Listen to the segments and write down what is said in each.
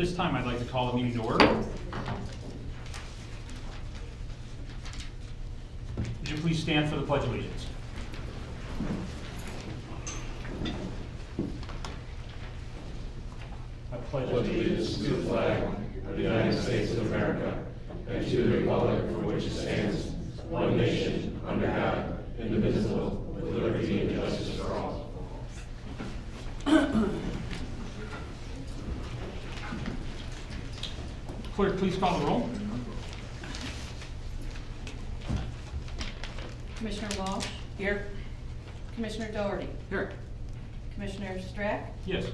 this time, I'd like to call the meeting to order. Would you please stand for the Pledge of Allegiance? I pledge allegiance to the flag of the United States of America and to the republic for which it stands, one nation, under God, indivisible, with liberty and justice for all. Clerk, please call the roll. Commissioner Walsh? Here. Commissioner Doherty? Here. Commissioner Strack? Yes.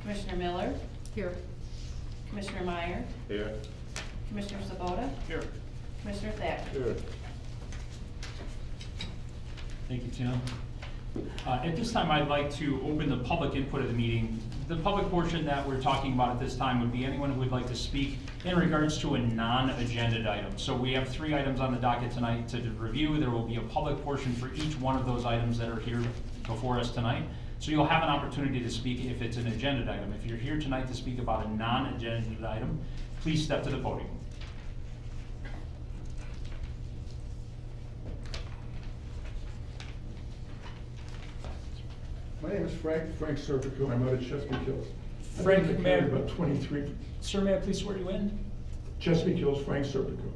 Commissioner Miller? Here. Commissioner Meyer? Here. Commissioner Sabota? Here. Commissioner Thacker? Here. Thank you, Tim. At this time, I'd like to open the public input of the meeting. The public portion that we're talking about at this time would be anyone who would like to speak in regards to a non-agenda item. So we have 3 items on the docket tonight to review. There will be a public portion for each one of those items that are here before us tonight. So you'll have an opportunity to speak if it's an agenda item. If you're here tonight to speak about a non-agenda item, please step to the podium. My name is Frank Serpico. I'm out of Chesapeake Hills. Frank, I've been in the county about 23. Sir, may I please swear you in? Chesapeake Hills, Frank Serpico.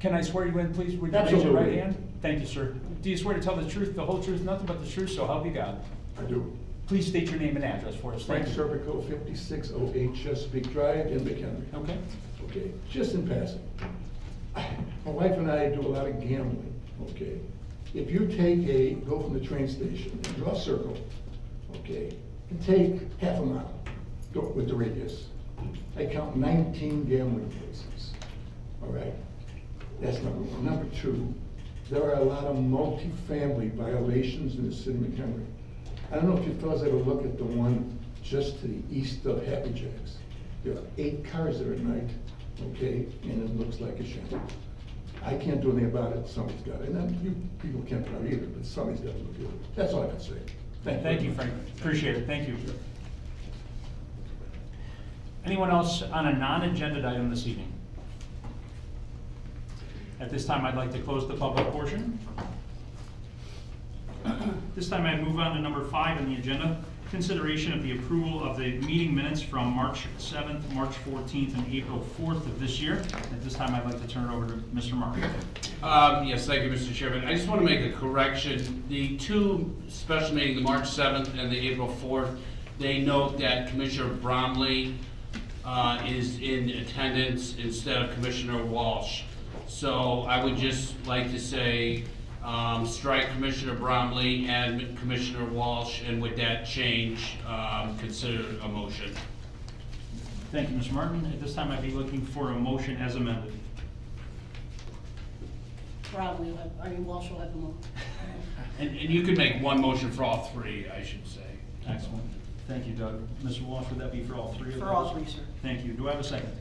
Can I swear you in, please? Would you raise your Absolutely. right hand? Thank you, sir. Do you swear to tell the truth, the whole truth, nothing but the truth, so help you God? I do. Please state your name and address for us. Frank Thank you. Serpico, 5608 Chesapeake Drive in McHenry. Okay. Okay, just in passing. My wife and I do a lot of gambling, okay? If you go from the train station and draw a circle, okay, and take half a mile, go with the radius. I count 19 gambling places, all right? That's number one. Number two, there are a lot of multi-family violations in the city of McHenry. I don't know if you fellas ever look at the one just to the east of Happy Jacks. There are 8 cars there at night, okay, and it looks like a shame. I can't do anything about it, somebody's got it. And then you people can't probably either, but somebody's got to look at it. That's all I can say. Thank you, Frank. Appreciate it. Thank you. Anyone else on a non-agenda item this evening? At this time, I'd like to close the public portion. This time, I move on to number 5 on the agenda, consideration of the approval of the meeting minutes from March 7th, March 14th, and April 4th of this year. At this time, I'd like to turn it over to Mr. Mark. Yes, thank you, Mr. Chairman. I just want to make a correction. The 2 special meetings, the March 7th and the April 4th, they note that Commissioner Bromley is in attendance instead of Commissioner Walsh. So I would just like to say strike Commissioner Bromley and Commissioner Walsh, and with that change, consider a motion. Thank you, Mr. Martin. At this time, I'd be looking for a motion as amended. Probably, Walsh will have them all. And you could make one motion for all 3, I should say. Excellent. Thank you, Doug. Mr. Walsh, would that be for all 3 of those? For all 3, sir. Thank you. Do I have a second?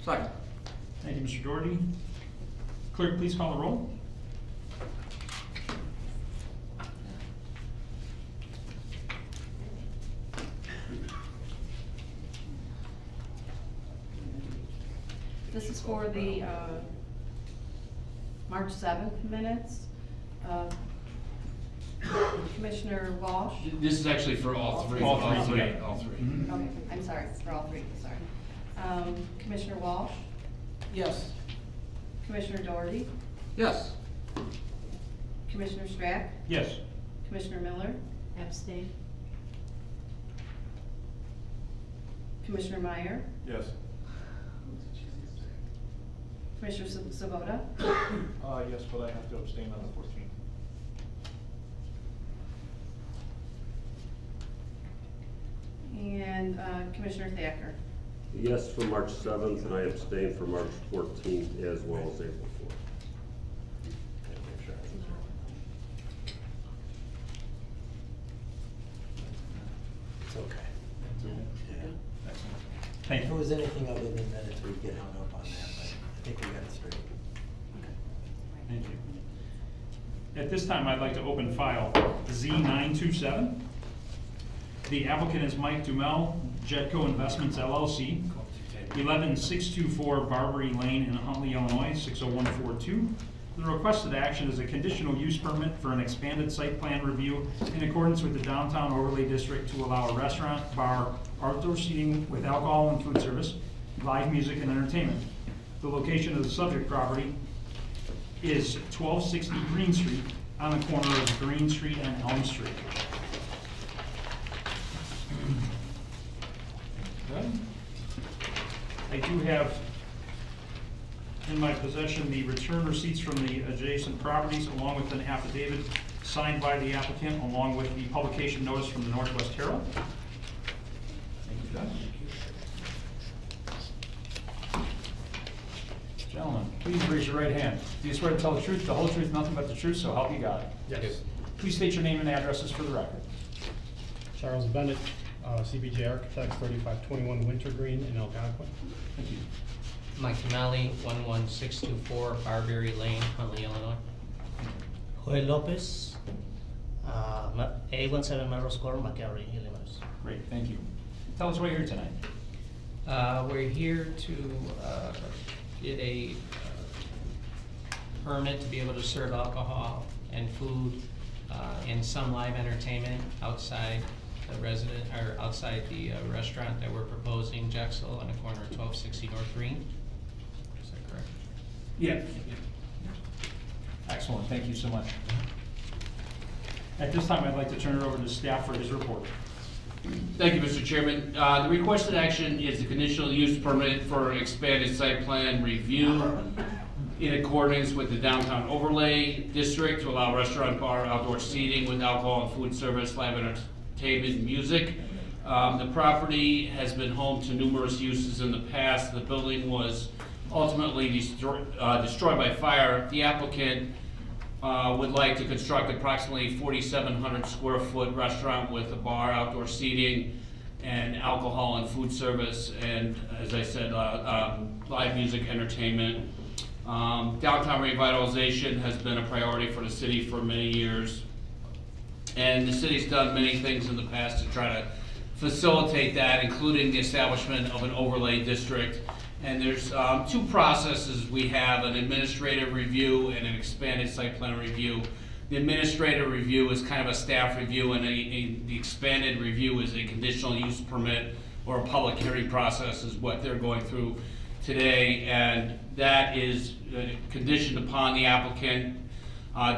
Second. Thank you, Mr. Doherty. Clerk, please call the roll. This is for the March 7th minutes. Commissioner Walsh? This is actually for all 3. All three, yeah. All 3. Mm-hmm. Okay, I'm sorry, it's for all 3, sorry. Commissioner Walsh? Yes. Commissioner Doherty? Yes. Commissioner Strack? Yes. Commissioner Miller? Abstain. Commissioner Meyer? Yes. Commissioner Sabota? Yes, but I have to abstain on the 14th. And Commissioner Thacker? Yes for March 7th, and I abstain for March 14th as well as April 4th. It's okay. Thank If it you. was anything other than minutes, we'd get hung up on that, but I think we got it straight. Thank you. At this time, I'd like to open file Z927. The applicant is Mike Dumel, Jetco Investments LLC. 11624 Barbary Lane in Huntley, Illinois, 60142. The requested action is a conditional use permit for an expanded site plan review in accordance with the downtown overlay district to allow a restaurant, bar, outdoor seating with alcohol and food service, live music and entertainment. The location of the subject property is 1260 Green Street on the corner of Green Street and Elm Street. Okay. I do have in my possession the return receipts from the adjacent properties along with an affidavit signed by the applicant along with the publication notice from the Northwest Herald. Thank you, Doug. Gentlemen, please raise your right hand. Do you swear to tell the truth, the whole truth, nothing but the truth, so help you God? Yes. Please state your name and addresses for the record. Charles Bennett, CBJ Architects, 3521 Wintergreen in Algonquin. Thank you. Mike Kamali, 11624 Barbary Lane, Huntley, Illinois. Joel Lopez, A17 Melrose Court, McHenry, Illinois. Great, thank you. Tell us why you're here tonight. We're here to get a permit to be able to serve alcohol and food and some live entertainment outside the resident, or outside the restaurant that we're proposing, Jexel, on the corner of 1260 North Green. Is that correct? Yeah. Excellent, thank you so much. At this time, I'd like to turn it over to staff for his report. Thank you, Mr. Chairman. The requested action is a conditional use permit for expanded site plan review in accordance with the downtown overlay district to allow restaurant, bar, outdoor seating with alcohol and food service, live entertainment, and music. The property has been home to numerous uses in the past. The building was ultimately destroyed by fire. The applicant would like to construct approximately 4,700 square foot restaurant with a bar, outdoor seating, and alcohol and food service, and as I said, live music, entertainment. Downtown revitalization has been a priority for the city for many years, and the city's done many things in the past to try to facilitate that, including the establishment of an overlay district. And there's two processes we have, an administrative review and an expanded site plan review. The administrative review is kind of a staff review, and the expanded review is a conditional use permit or a public hearing process is what they're going through today. And that is conditioned upon the applicant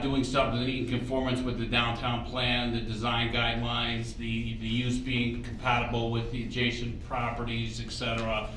doing something in conformance with the downtown plan, the design guidelines, the use being compatible with the adjacent properties, etc.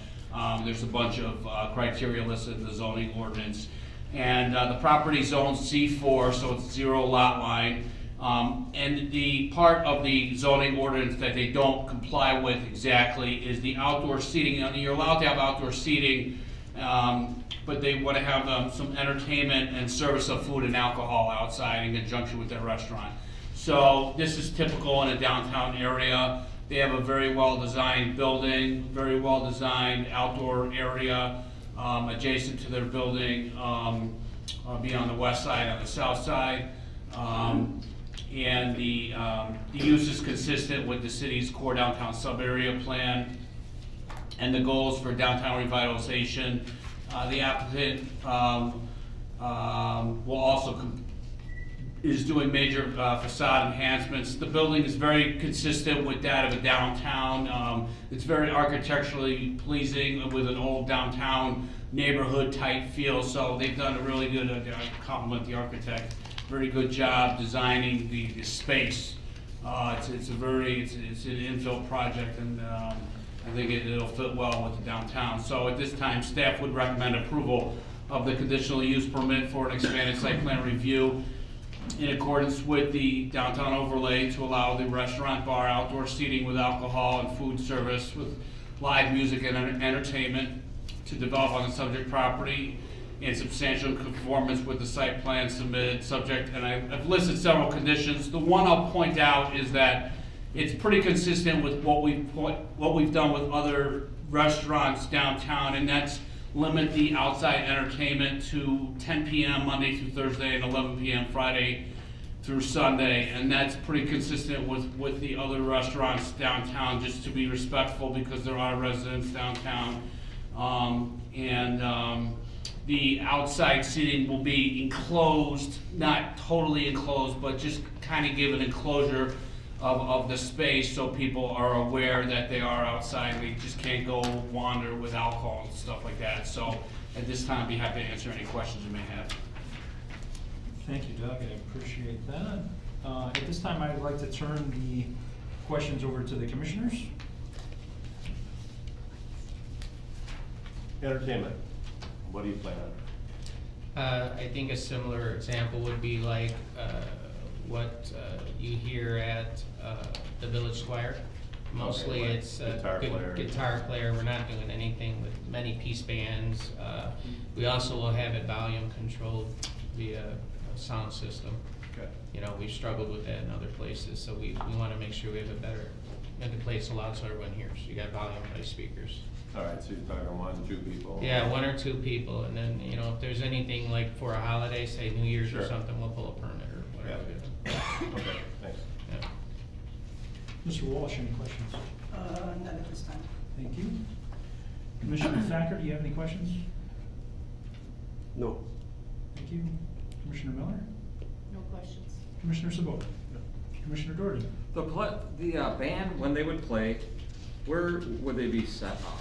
There's a bunch of criteria listed in the zoning ordinance. And the property zone C4, so it's 0 lot line. And the part of the zoning ordinance that they don't comply with exactly is the outdoor seating. Now, you're allowed to have outdoor seating, but they want to have some entertainment and service of food and alcohol outside in conjunction with their restaurant. So this is typical in a downtown area. They have a very well-designed building, very well-designed outdoor area adjacent to their building, be on the west side, on the south side. And the use is consistent with the city's core downtown sub-area plan and the goals for downtown revitalization. The applicant will also is doing major facade enhancements. The building is very consistent with that of a downtown. It's very architecturally pleasing with an old downtown neighborhood type feel, so they've done a really good, compliment the architect, very good job designing the space. It's an infill project, and I think it'll fit well with the downtown. So at this time, staff would recommend approval of the conditional use permit for an expanded site plan review in accordance with the downtown overlay to allow the restaurant, bar, outdoor seating with alcohol and food service with live music and entertainment to develop on the subject property in substantial conformance with the site plan submitted subject. And I've listed several conditions. The one I'll point out is that it's pretty consistent with what we've done with other restaurants downtown, and that's limit the outside entertainment to 10 p.m. Monday through Thursday and 11 p.m. Friday through Sunday, and that's pretty consistent with the other restaurants downtown, just to be respectful because there are residents downtown. The outside seating will be enclosed, not totally enclosed, but just kind of give an enclosure of the space so people are aware that they are outside. They just can't go wander with alcohol and stuff like that. So at this time, I'd be happy to answer any questions you may have. Thank you, Doug, I appreciate that. At this time, I'd like to turn the questions over to the commissioners. Entertainment, what do you plan on? I think a similar example would be like what you hear at the Village Square. Mostly like it's guitar good player. guitar player. We're not doing anything with many piece bands. We also will have it volume controlled via a sound system. Okay. You know, we've struggled with that in other places, so we want to make sure we have a better, make the place loud so everyone hears. You got volume by speakers. All right, so you're talking 1, 2 people? Yeah, 1 or 2 people, and then, you know, if there's anything like for a holiday, say New Year's or Sure. something, we'll pull a permit or whatever. Okay, thanks. Yeah. Mr. Walsh, any questions? None at this time. Thank you. Commissioner Thacker, do you have any questions? No. Thank you. Commissioner Miller? No questions. Commissioner Sabota? Commissioner Doherty? The band, when they would play, where would they be set up?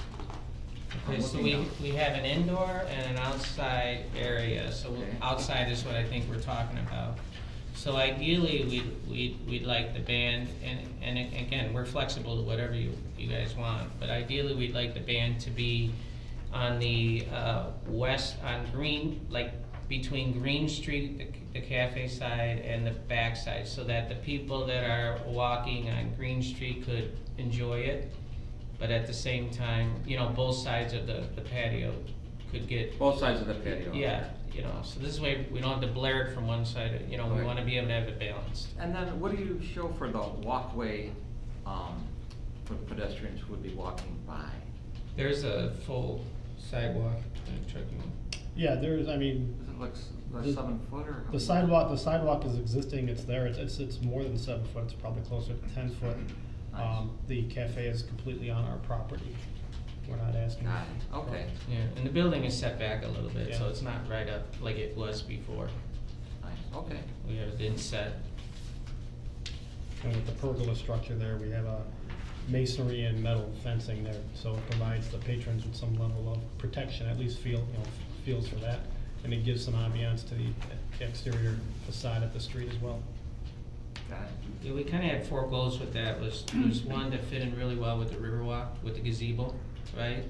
Okay, so we have an indoor and an outside area, so Okay. outside is what I think we're talking about. So ideally, we'd like the band, and again, we're flexible to whatever you guys want, but ideally, we'd like the band to be on the west, on Green, like between Green Street, the cafe side, and the back side, so that the people that are walking on Green Street could enjoy it, but at the same time, you know, both sides of the patio could get. Both sides of the patio? Yeah, you know, so this way we don't have to blare it from one side, you know, we Right. wanna be able to have it balanced. And then what do you show for the walkway, for pedestrians who would be walking by? There's a full sidewalk, I'm checking. Yeah, there's, I mean, Is it like The- 7 foot or? the sidewalk is existing, it's there, it's more than 7 foot, it's probably closer to 10 foot. Nice. The cafe is completely on our property, we're not asking. Got it, okay. Yeah, and the building is set back a little bit, so Yeah. it's not right up like it was before. Nice, okay. We have it inset. And with the pergola structure there, we have a masonry and metal fencing there, so it provides the patrons with some level of protection, at least feels for that. And it gives some ambiance to the exterior facade of the street as well. Got it. Yeah, we kinda had 4 goals with that, was one, to fit in really well with the Riverwalk, with the gazebo, right?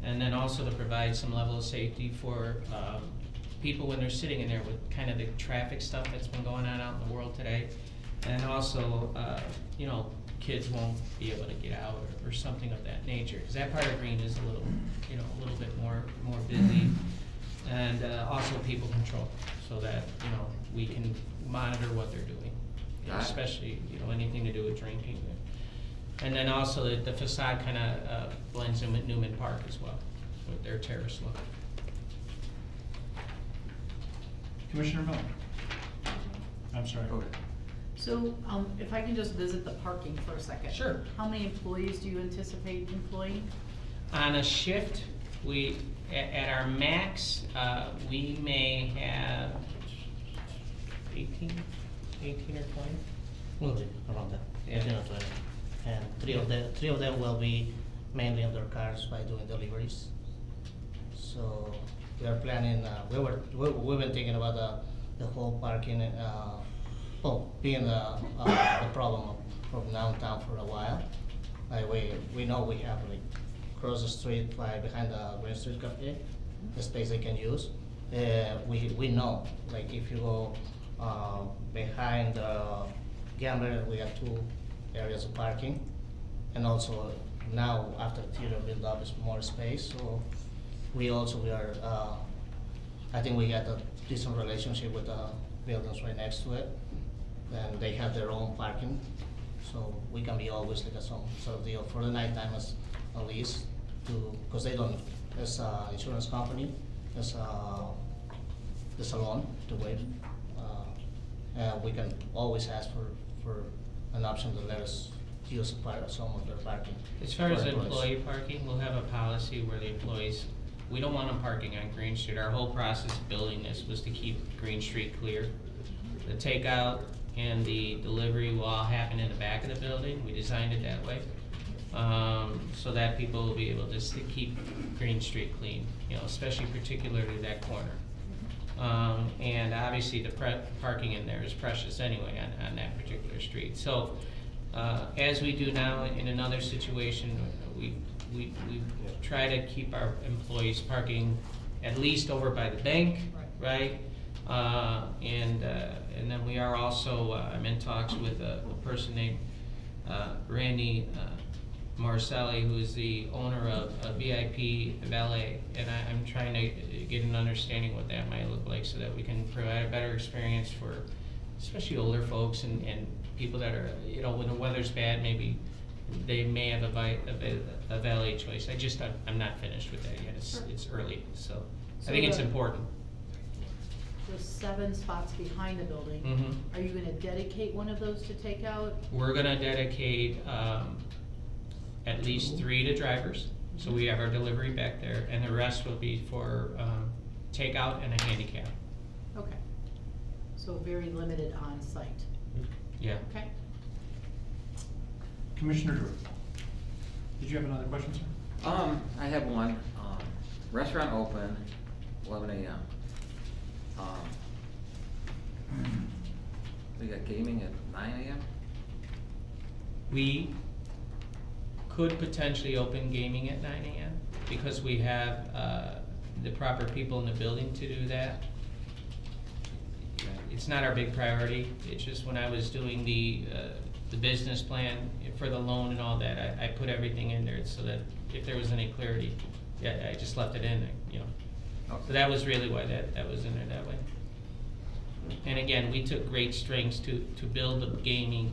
And then also to provide some level of safety for, people when they're sitting in there with kind of the traffic stuff that's been going on out in the world today. And also, you know, kids won't be able to get out or something of that nature, cause that part of Green is a little, you know, a little bit more busy. And, also people control, so that, you know, we can monitor what they're doing. Got it. Especially, you know, anything to do with drinking. And then also the facade kinda, blends in with Newman Park as well, with their terrace look. Commissioner Miller? I'm sorry. Go ahead. So, if I can just visit the parking for a second. Sure. How many employees do you anticipate employing? On a shift, at our max, we may have 18 or 20. Will be around that, Yeah. 18 or 20. And three of them will be mainly on their cars by doing deliveries. So we are planning, we've been thinking about the whole parking, being the problem from downtown for a while. Like we know we have like across the street, like behind the Green Street Cafe, the space they can use. We know, like if you go behind the Gambler, we have 2 areas of parking. And also now after theater build up is more space, so we are, I think we got a decent relationship with the buildings right next to it. And they have their own parking, so we can be always like some sort of deal for the nighttime as a lease because they don't, as a insurance company, as the salon to waive. We can always ask for an option to let us use some of their parking. As far as for employees. employee parking, we'll have a policy where the employees, we don't want them parking on Green Street. Our whole process of building this was to keep Green Street clear. The takeout and the delivery will all happen in the back of the building. We designed it that way. So that people will be able to keep Green Street clean, you know, especially particularly that corner. And obviously the parking in there is precious anyway on that particular street. So, as we do now in another situation, we try to keep our employees parking at least over by the bank, right? And then we are also, I'm in talks with a person named Randy Marcelli, who is the owner of VIP Valet, and I'm trying to get an understanding what that might look like so that we can provide a better experience for especially older folks and people that are, you know, when the weather's bad, maybe they may have a valet choice. I'm not finished with that yet. It's early, so I think it's important. The 7 spots behind the building, Mhm. are you gonna dedicate one of those to takeout? We're gonna dedicate at least 3 to drivers, so we have our delivery back there, and the rest will be for takeout and a handicap. Okay. So very limited on site. Yeah. Okay. Commissioner Drew, did you have another question, sir? I have one. Restaurant open, 11 a.m. We got gaming at 9 a.m.? We could potentially open gaming at 9 a.m. because we have the proper people in the building to do that. It's not our big priority. It's just when I was doing the business plan for the loan and all that, I put everything in there so that if there was any clarity, yeah, I just left it in there, you know. Okay. So that was really why that was in there that way. And again, we took great strengths to build the gaming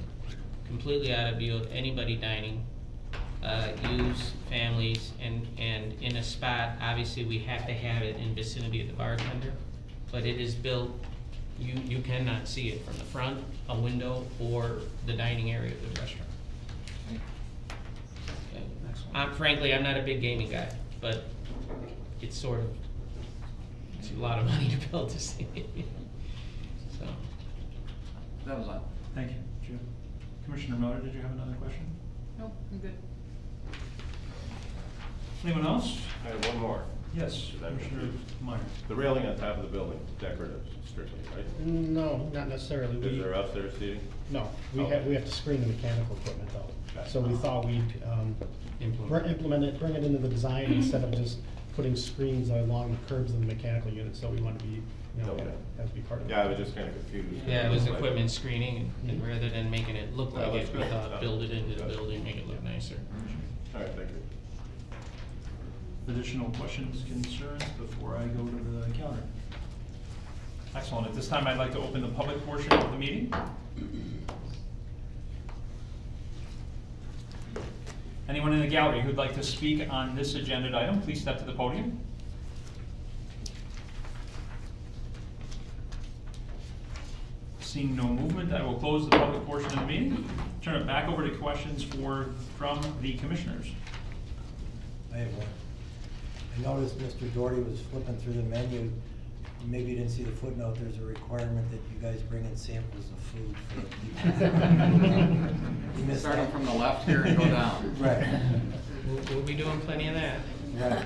completely out of view of anybody dining, youths, families, and in a spot, obviously we have to have it in vicinity of the bartender, but it is built, you cannot see it from the front, a window, or the dining area of the restaurant. Frankly, I'm not a big gaming guy, but it's sort of, it's a lot of money to build this thing. So. That was all. Thank you, Jim. Commissioner Miller, did you have another question? No, I'm good. Anyone else? I have one more. Yes, Commissioner Meyer. The railing on top of the building, decorative strictly, right? No, not necessarily. Is there upstairs seating? No, we have to screen the mechanical equipment out. Okay. So we thought we'd implement it, bring it into the design instead of just putting screens along the curbs of the mechanical unit. So we want to be, you know, Okay. have to be part of it. Yeah, I was just kind of confused. Yeah, it was equipment screening, and rather than making it look That like looks it, we good. thought build it into the Good. building, make it look nicer. All right, thank you. Additional questions, concerns before I go to the calendar? Excellent. At this time, I'd like to open the public portion of the meeting. Anyone in the gallery who'd like to speak on this agenda item, please step to the podium. Seeing no movement, I will close the public portion of the meeting. Turn it back over to questions from the commissioners. I have one. I noticed Mr. Doherty was flipping through the menu. Maybe you didn't see the footnote. There's a requirement that you guys bring in samples of food for people. You missed Starting that. from the left here and go down. Right. We'll be doing plenty of that. Right.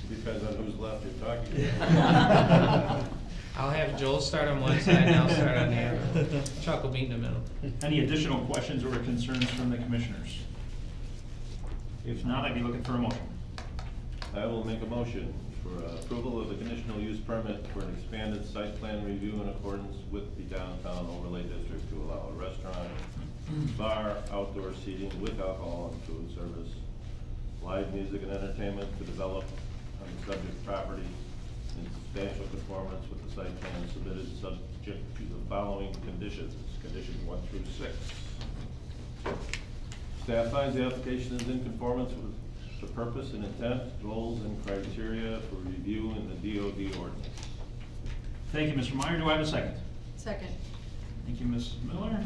Depends on who's left you're talking about. I'll have Joel start on one side, and I'll start on the other. Chuck will be in the middle. Any additional questions or concerns from the commissioners? If not, I'd be looking for a motion. I will make a motion for approval of the conditional use permit for an expanded site plan review in accordance with the downtown overlay district to allow a restaurant, bar, outdoor seating with alcohol and food service, live music and entertainment to develop on the subject property in substantial conformance with the site plan submitted subject to the following conditions, conditions 1 through 6. Staff finds the application is in conformance with the purpose and intent, goals, and criteria for review in the DOD ordinance. Thank you, Mr. Meyer. Do I have a second? Second. Thank you, Ms. Miller.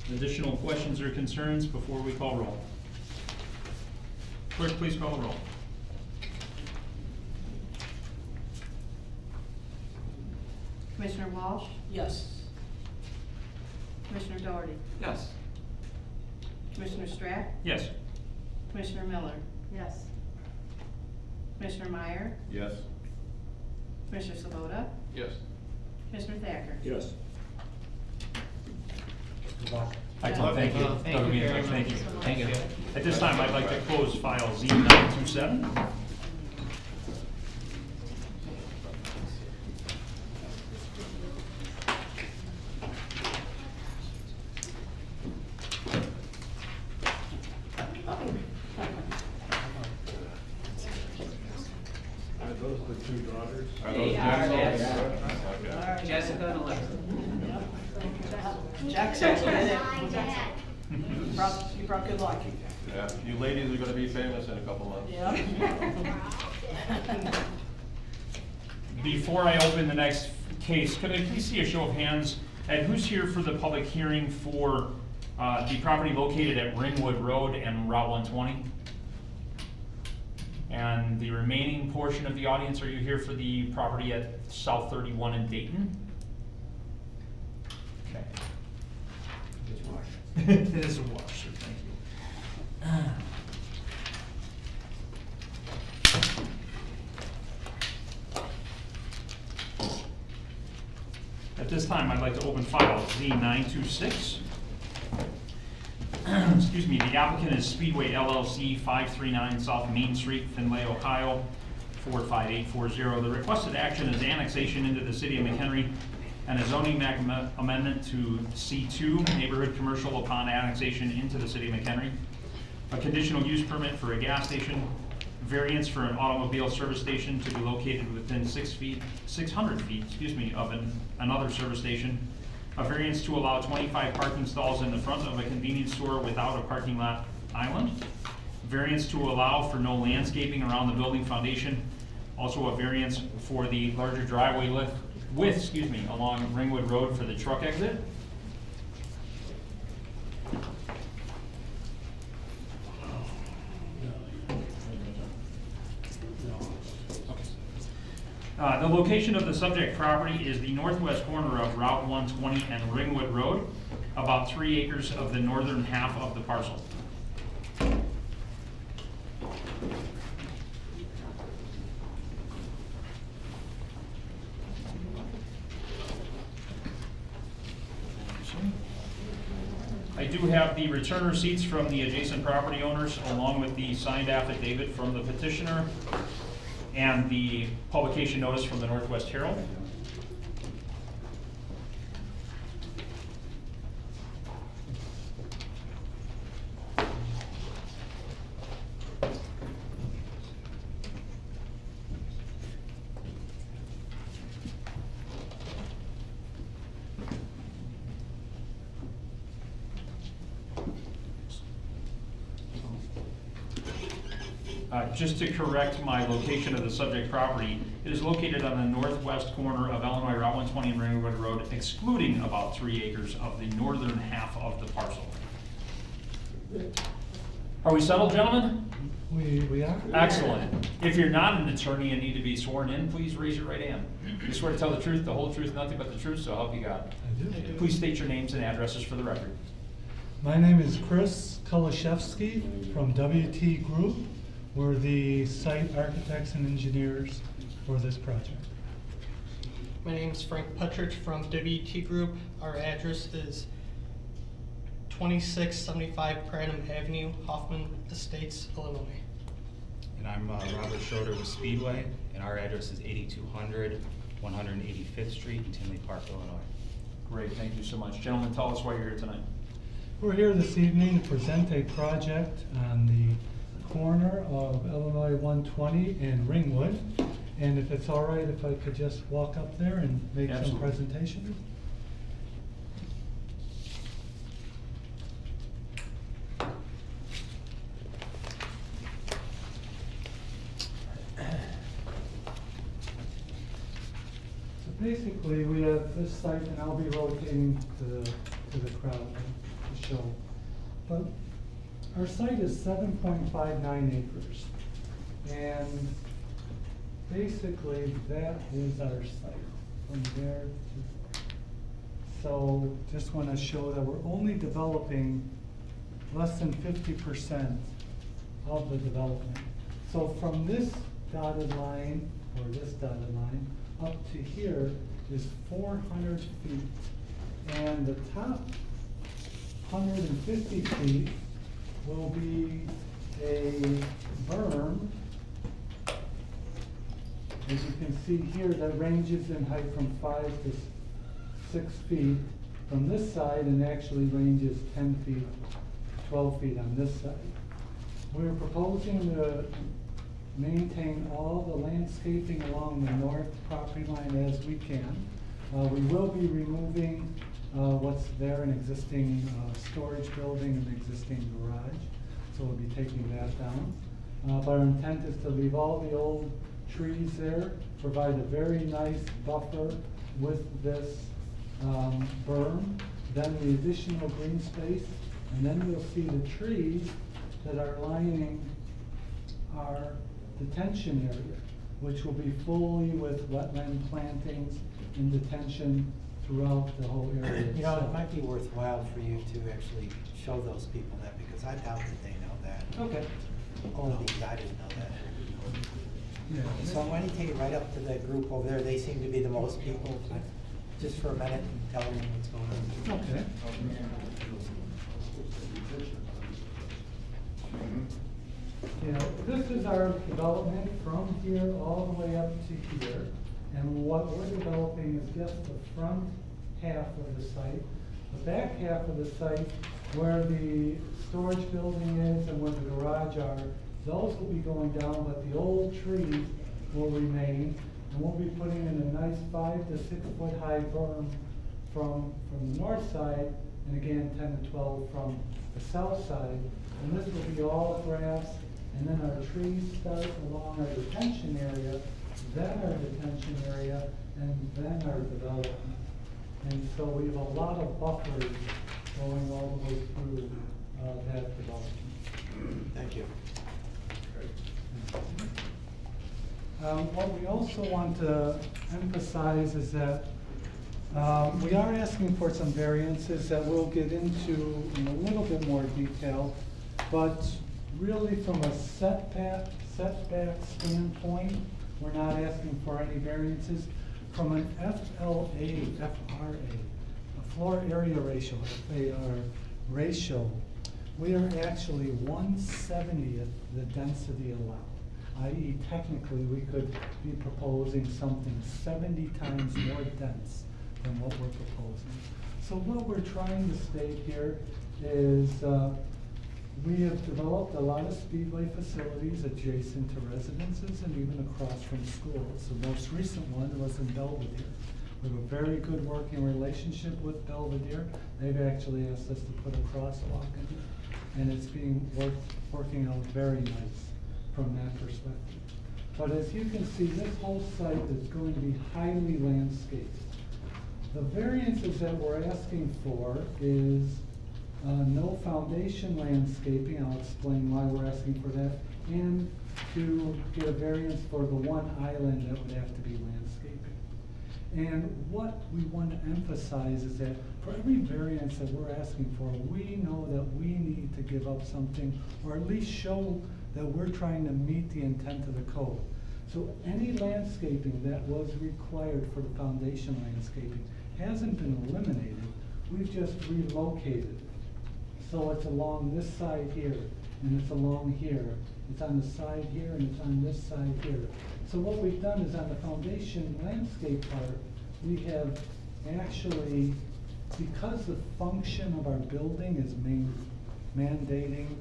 Additional questions or concerns before we call roll? Clerk, please call the roll. Commissioner Walsh? Yes. Commissioner Doherty? Yes. Commissioner Strack? Yes. Commissioner Miller? Yes. Commissioner Meyer? Yes. Commissioner Sabota? Yes. Commissioner Thacker? Yes. Good luck. Excellent, thank you. Well, thank Doug will be you in very touch. much. Thank you. Thank you. At this time, I'd like to close file Z927. Are those the two daughters? Are They those are, Jack's yes. daughters? Okay. Jessica and Alexa. Jackson did it. You brought good luck. Yeah, you ladies are gonna be famous in a couple months. Before I open the next case, could I please see a show of hands? And who's here for the public hearing for the property located at Ringwood Road and Route 120? And the remaining portion of the audience, are you here for the property at South 31 in Dayton? Okay. It is a wash, sir, thank you. At this time, I'd like to open file Z926. Excuse me, the applicant is Speedway LLC, 539 South Main Street, Findlay, Ohio, 45840. The requested action is annexation into the city of McHenry and a zoning map amendment to C2, neighborhood commercial upon annexation into the city of McHenry. A conditional use permit for a gas station, variance for an automobile service station to be located within 600 feet, of another service station. A variance to allow 25 parking stalls in the front of a convenience store without a parking lot island. Variance to allow for no landscaping around the building foundation. Also a variance for the larger driveway width, along Ringwood Road for the truck exit. The location of the subject property is the northwest corner of Route 120 and Ringwood Road, about 3 acres of the northern half of the parcel. I do have the return receipts from the adjacent property owners, along with the signed affidavit from the petitioner and the publication notice from the Northwest Herald. Just to correct my location of the subject property, it is located on the northwest corner of Illinois Route 120 and Ringwood Road, excluding about 3 acres of the northern half of the parcel. Are we settled, gentlemen? We are. Excellent. If you're not an attorney and need to be sworn in, please raise your right hand. You swear to tell the truth, the whole truth, nothing but the truth, so help you God. I do. Please state your names and addresses for the record. My name is Chris Kulishevsky from WT Group. We're the site architects and engineers for this project. My name is Frank Petrich from WT Group. Our address is 2675 Pradham Avenue, Hoffman Estates, Illinois. And I'm Robert Schroeder with Speedway, and our address is 8200 185th Street in Tinley Park, Illinois. Great, thank you so much. Gentlemen, tell us why you're here tonight. We're here this evening to present a project on the corner of Illinois 120 and Ringwood. And if it's all right, if I could just walk up there and make some presentation. So basically, we have this site, and I'll be rotating to the crowd. to show. But our site is 7.59 acres. And basically, that is our site from there to. So just want to show that we're only developing less than 50% of the development. So from this dotted line, or this dotted line, up to here is 400 feet. And the top 150 feet will be a berm, as you can see here, that ranges in height from 5 to 6 feet from this side, and actually ranges 10 feet, 12 feet on this side. We're proposing to maintain all the landscaping along the north property line as we can. We will be removing what's there, an existing storage building and existing garage, so we'll be taking that down. But our intent is to leave all the old trees there, provide a very nice buffer with this berm, then the additional green space, and then you'll see the trees that are lining our detention area, which will be fully with wetland plantings and detention throughout the whole area. You know, it might be worthwhile for you to actually show those people that, because I doubt that they know that. Okay. All of these, I didn't know that. Yeah. So why don't you take it right up to that group over there? They seem to be the most people. Just for a minute and tell them what's going on. Okay. You know, this is our development from here all the way up to here. And what we're developing is just the front half of the site. The back half of the site, where the storage building is and where the garage are, those will be going down, but the old trees will remain. And we'll be putting in a nice 5 to 6 foot high berm from the north side, and again 10 to 12 from the south side. And this will be all grass, and then our trees start along our detention area, then our detention area, and then our development. And so we have a lot of buffers going all the way through that development. Thank you. What we also want to emphasize is that we are asking for some variances that we'll get into in a little bit more detail, but really from a setback standpoint, we're not asking for any variances. From an FRA, a floor area ratio, FAR ratio, we are actually 1/70th the density allowed. I.e., technically, we could be proposing something 70 times more dense than what we're proposing. So what we're trying to state here is we have developed a lot of speedway facilities adjacent to residences and even across from schools. The most recent one was in Belvedere. We have a very good working relationship with Belvedere. They've actually asked us to put a crosswalk in it, and it's working out very nice from that perspective. But as you can see, this whole site is going to be highly landscaped. The variances that we're asking for is no foundation landscaping. I'll explain why we're asking for that, and to get a variance for the one island that would have to be landscaping. And what we want to emphasize is that for every variance that we're asking for, we know that we need to give up something, or at least show that we're trying to meet the intent of the code. So any landscaping that was required for the foundation landscaping hasn't been eliminated, we've just relocated. So it's along this side here, and it's along here. It's on the side here, and it's on this side here. So what we've done is on the foundation landscape part, we have actually, because the function of our building is mandating,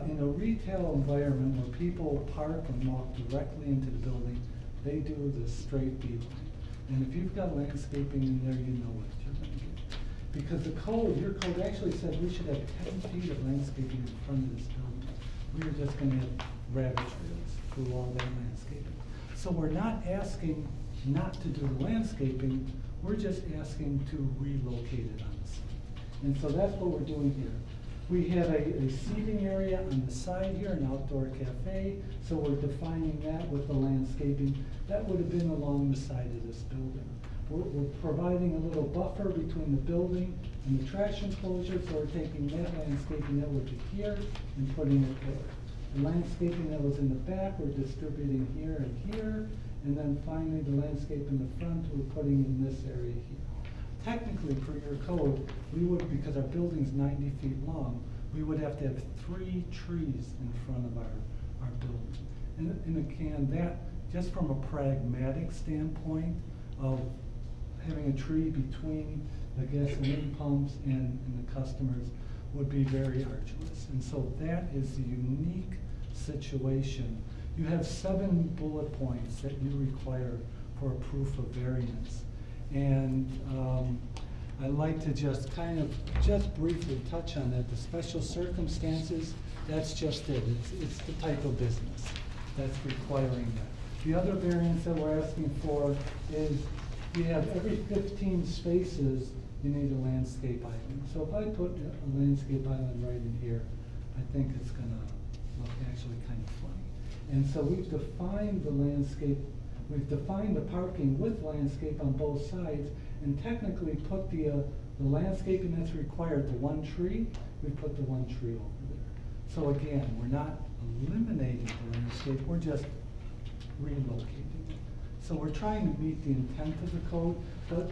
in a retail environment where people park and walk directly into the building, they do the straight beeline. And if you've got landscaping in there, you know what you're going to get. Because the code, your code actually said we should have 10 feet of landscaping in front of this building. We were just going to have rabbit trails through all that landscaping. So we're not asking not to do the landscaping, we're just asking to relocate it on the site. And so that's what we're doing here. We have a seating area on the side here, an outdoor cafe, so we're defining that with the landscaping. That would have been along the side of this building. We're providing a little buffer between the building and the trash enclosure, so we're taking that landscaping that would be here and putting it there. The landscaping that was in the back, we're distributing here and here, and then finally the landscape in the front, we're putting in this area here. Technically, per your code, we would, because our building's 90 feet long, we would have to have 3 trees in front of our building. And again, that, just from a pragmatic standpoint of having a tree between the gasoline pumps and the customers would be very arduous. And so that is the unique situation. You have 7 bullet points that you require for a proof of variance. And I'd like to just just briefly touch on that. The special circumstances, that's just it. It's the type of business that's requiring that. The other variance that we're asking for is we have every 15 spaces, you need a landscape island. So if I put a landscape island right in here, I think it's gonna look actually kind of funny. And so we've defined the landscape. We've defined the parking with landscape on both sides, and technically put the landscaping that's required, the 1 tree, we put the 1 tree over there. So again, we're not eliminating the landscape, we're just relocating it. So we're trying to meet the intent of the code, but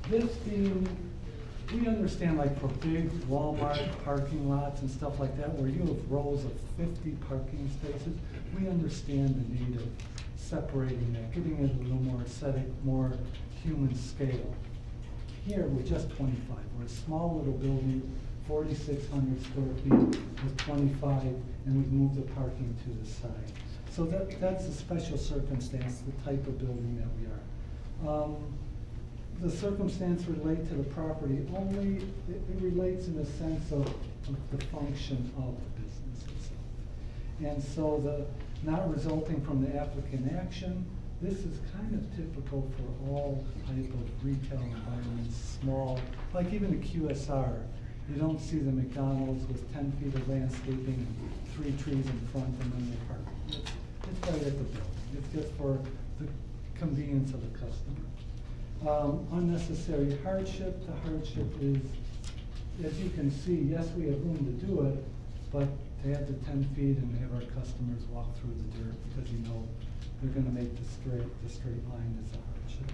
this being, we understand like for big Walmart parking lots and stuff like that, where you have rows of 50 parking spaces, we understand the need of separating that, getting it a little more aesthetic, more human scale. Here, we're just 25. We're a small little building, 4,600 square feet with 25, and we've moved the parking to the side. So that's a special circumstance, the type of building that we are. The circumstance relate to the property only, it relates in the sense of the function of the business itself. And so the not resulting from the applicant action, this is kind of typical for all type of retail environments, small, like even the QSR. You don't see the McDonald's with 10 feet of landscaping and 3 trees in front and then the parking. It's right at the building. It's just for the convenience of the customer. Unnecessary hardship. The hardship is, as you can see, yes, we have room to do it, but to have the 10 feet and have our customers walk through the dirt because you know they're gonna make the straight line is a hardship.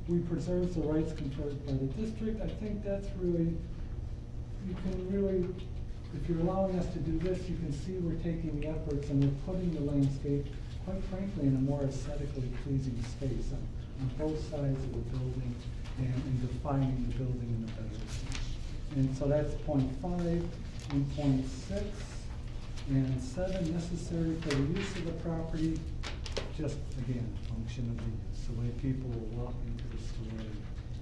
We preserve the rights conferred by the district. I think that's really, you can really, if you're allowing us to do this, you can see we're taking the efforts and we're putting the landscape, quite frankly, in a more aesthetically pleasing space on both sides of the building and defining the building in a better way. And so that's point 5. And point 6 and 7, necessary for the use of the property, just again, function of the use, the way people will walk into the store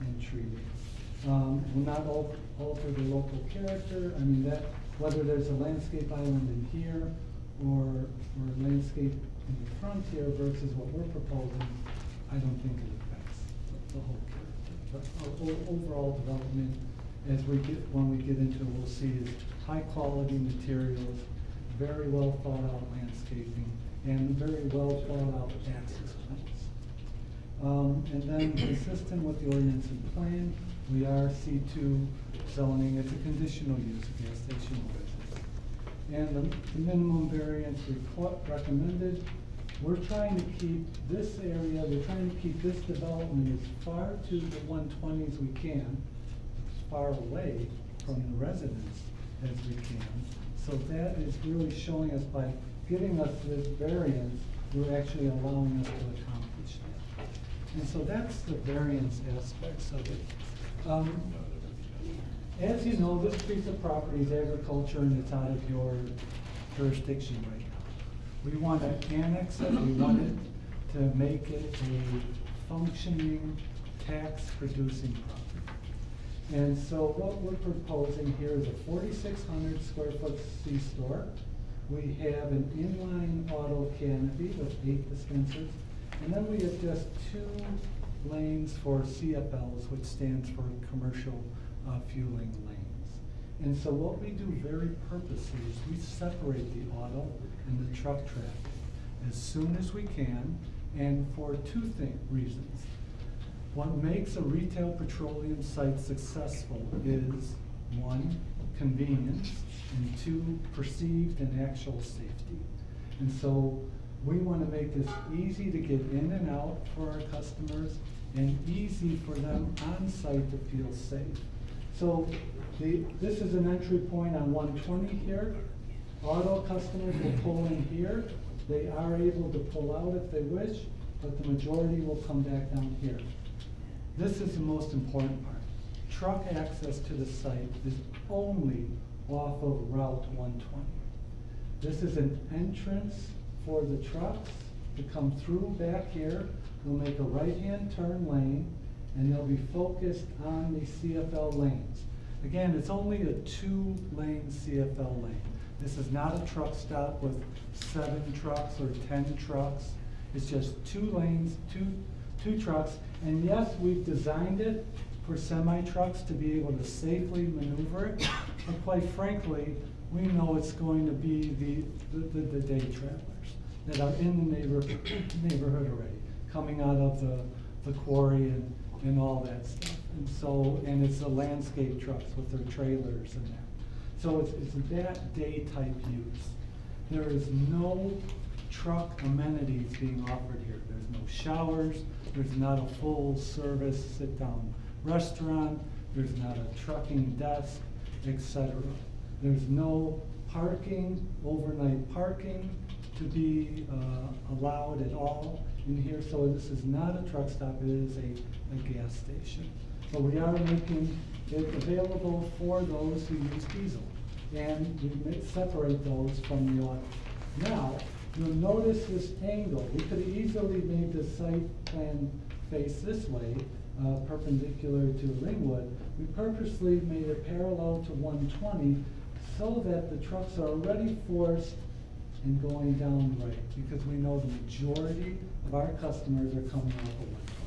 and treat it. Will not alter the local character. I mean, that, whether there's a landscape island in here or landscape in the front here versus what we're proposing, I don't think it affects the whole character. But our overall development, as when we get into it, we'll see is high quality materials, very well thought out landscaping, and very well thought out access points. And then consistent with the ordinance and plan, we are C2 zoning. It's a conditional use, a gas station business. And the minimum variance recommended, we're trying to keep this area, we're trying to keep this development as far to the 120 as we can, as far away from the residents as we can. So that is really showing us by giving us this variance, you're actually allowing us to accomplish that. And so that's the variance aspects of it. As you know, this piece of property is agriculture and it's out of your jurisdiction right now. We want to annex it, we want it to make it a functioning tax-producing property. And so what we're proposing here is a 4,600 square foot C-store. We have an inline auto canopy with 8 dispensers. And then we have just 2 lanes for CFLs, which stands for commercial fueling lanes. And so what we do very purposely is we separate the auto and the truck traffic as soon as we can, and for two reasons. What makes a retail petroleum site successful is, one, convenience, and two, perceived and actual safety. And so we want to make this easy to get in and out for our customers and easy for them on site to feel safe. So this is an entry point on 120 here. Auto customers will pull in here. They are able to pull out if they wish, but the majority will come back down here. This is the most important part. Truck access to the site is only off of Route 120. This is an entrance for the trucks to come through back here. They'll make a right-hand turn lane, and they'll be focused on the CFL lanes. Again, it's only a 2-lane CFL lane. This is not a truck stop with 7 trucks or 10 trucks. It's just 2 lanes, two trucks. And yes, we've designed it for semi-trucks to be able to safely maneuver it. But quite frankly, we know it's going to be the day travelers that are in the neighborhood already, coming out of the quarry and all that stuff. And it's the landscape trucks with their trailers and that. So it's that day type use. There is no truck amenities being offered here. There's no showers, there's not a full service sit down restaurant, there's not a trucking desk, etc. There's no parking, overnight parking to be allowed at all in here. So this is not a truck stop, it is a gas station. But we are making it available for those who use diesel. And we separate those from the auto. Now, you'll notice this angle. We could easily made the site plan face this way, perpendicular to Ringwood. We purposely made it parallel to 120 so that the trucks are already forced and going down right, because we know the majority of our customers are coming off of 120.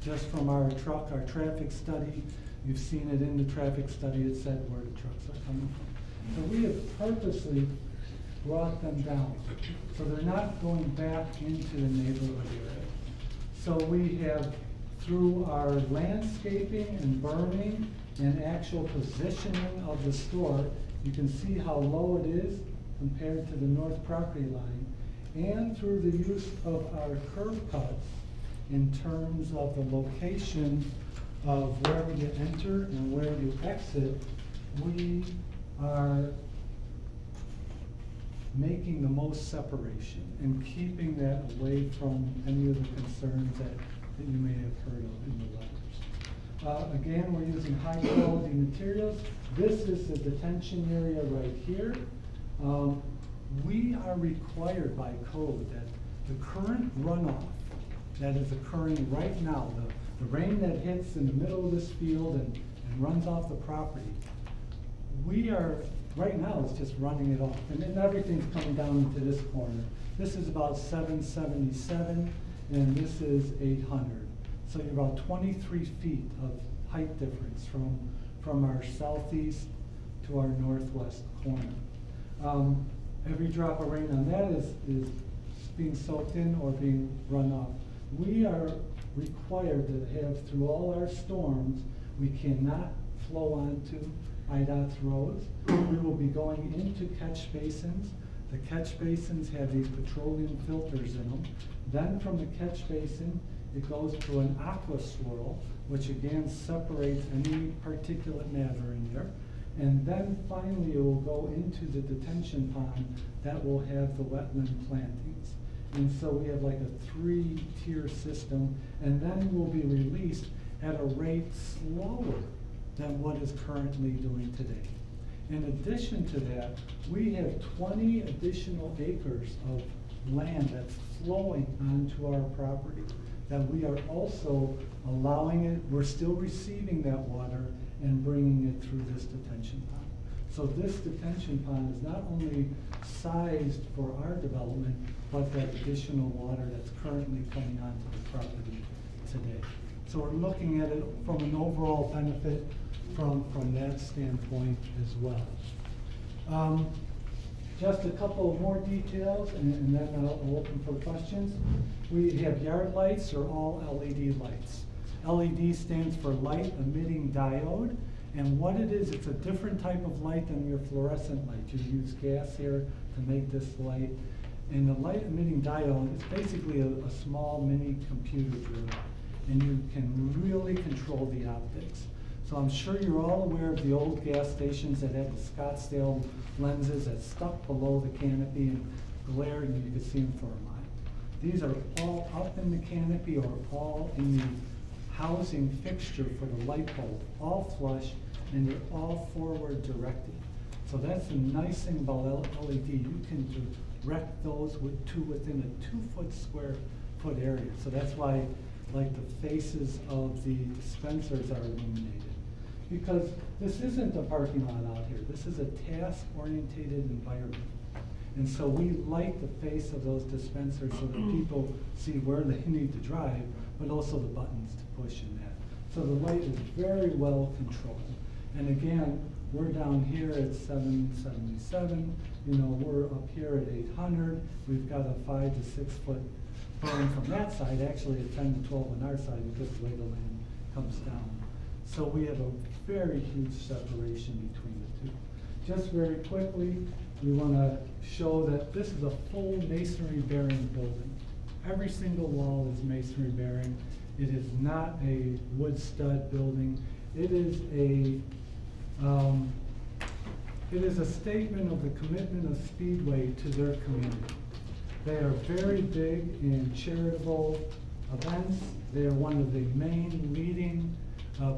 Just from our traffic study, you've seen it in the traffic study, it said where the trucks are coming from. So we have purposely brought them down, so they're not going back into the neighborhood area. So we have, through our landscaping and berming and actual positioning of the store, you can see how low it is compared to the north property line, and through the use of our curb cuts in terms of the location of where you enter and where you exit, we are making the most separation and keeping that away from any of the concerns that you may have heard of in the letters. Again, we're using high quality materials. This is the detention area right here. We are required by code that the current runoff that is occurring right now, the rain that hits in the middle of this field and runs off the property, we are, right now it's just running it off. And then everything's coming down into this corner. This is about 777 and this is 800. So you're about 23 feet of height difference from our southeast to our northwest corner. Every drop of rain on that is being soaked in or being run off. We are required to have, through all our storms, we cannot flow onto IDOT's roads. We will be going into catch basins. The catch basins have these petroleum filters in them. Then from the catch basin, it goes to an aqua swirl, which again separates any particulate matter in there. And then finally it will go into the detention pond that will have the wetland plantings. And so we have like a 3-tier system, and then we'll be released at a rate slower than what is currently doing today. In addition to that, we have 20 additional acres of land that's flowing onto our property that we are also allowing it, we're still receiving that water and bringing it through this detention pond. So this detention pond is not only sized for our development, but that additional water that's currently coming onto the property today. So we're looking at it from an overall benefit from that standpoint as well. Just a couple of more details, and then I'll open for questions. We have yard lights are all LED lights. LED stands for light emitting diode, and what it is, it's a different type of light than your fluorescent light. You use gas here to make this light. And the light emitting diode is basically a small mini computer drill, and you can really control the optics. So I'm sure you're all aware of the old gas stations that had the Scottsdale lenses that stuck below the canopy and glared, and you could see them for a mile. These are all up in the canopy or all in the housing fixture for the light bulb, all flush, and they're all forward directed. So that's the nice thing about LED. You can direct those to within a 2-foot square foot area. So that's why, like, the faces of the dispensers are illuminated. Because this isn't a parking lot out here. This is a task-oriented environment. And so we light the face of those dispensers so that people see where they need to drive, but also the buttons to push in that. So the light is very well controlled. And again, we're down here at 777, you know, we're up here at 800. We've got a 5 to 6 foot burn from that side, actually a 10 to 12 on our side because the way the land comes down. So we have a very huge separation between the two. Just very quickly, we want to show that this is a full masonry bearing building. Every single wall is masonry bearing. It is not a wood stud building. It is a statement of the commitment of Speedway to their community. They are very big in charitable events. They are one of the main leading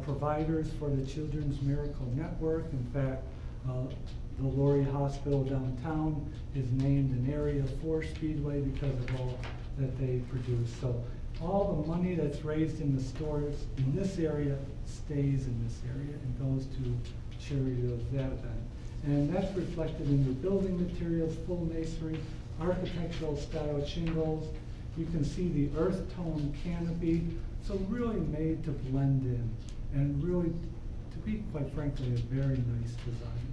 providers for the Children's Miracle Network. In fact, the Laurie Hospital downtown is named an area for Speedway because of all that they produce. So all the money that's raised in the stores in this area stays in this area and goes to charity of that event. And that's reflected in the building materials, full masonry, architectural style shingles. You can see the earth tone canopy, so really made to blend in and really, to be quite frankly, a very nice design.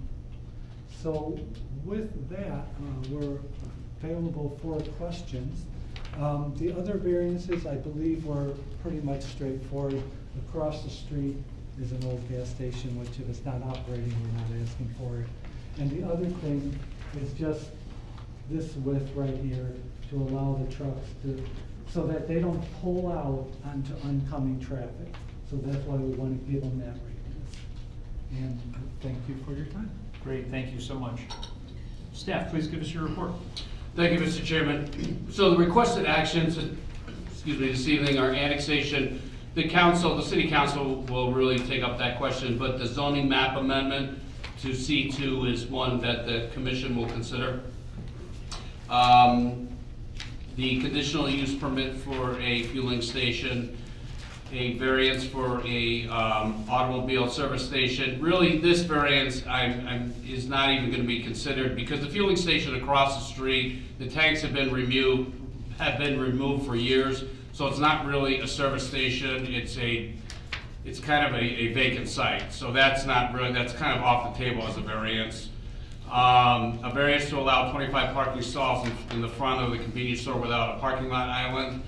So with that, we're available for questions. The other variances, I believe, were pretty much straightforward. Across the street is an old gas station, which if it's not operating, we're not asking for it. And the other thing is just this width right here to allow the trucks to, so that they don't pull out onto oncoming traffic. So that's why we want to give them that radius. And thank you for your time. Great, thank you so much. Staff, please give us your report. Thank you, Mr. Chairman. So the requested actions, this evening are annexation. The city council will really take up that question, but the zoning map amendment to C2 is one that the commission will consider. The conditional use permit for a fueling station, a variance for a automobile service station. Really, this variance is not even going to be considered because the fueling station across the street, the tanks have been removed for years, so it's not really a service station. It's kind of a vacant site, so that's not really, that's kind of off the table as a variance. A variance to allow 25 parking stalls in the front of the convenience store without a parking lot island.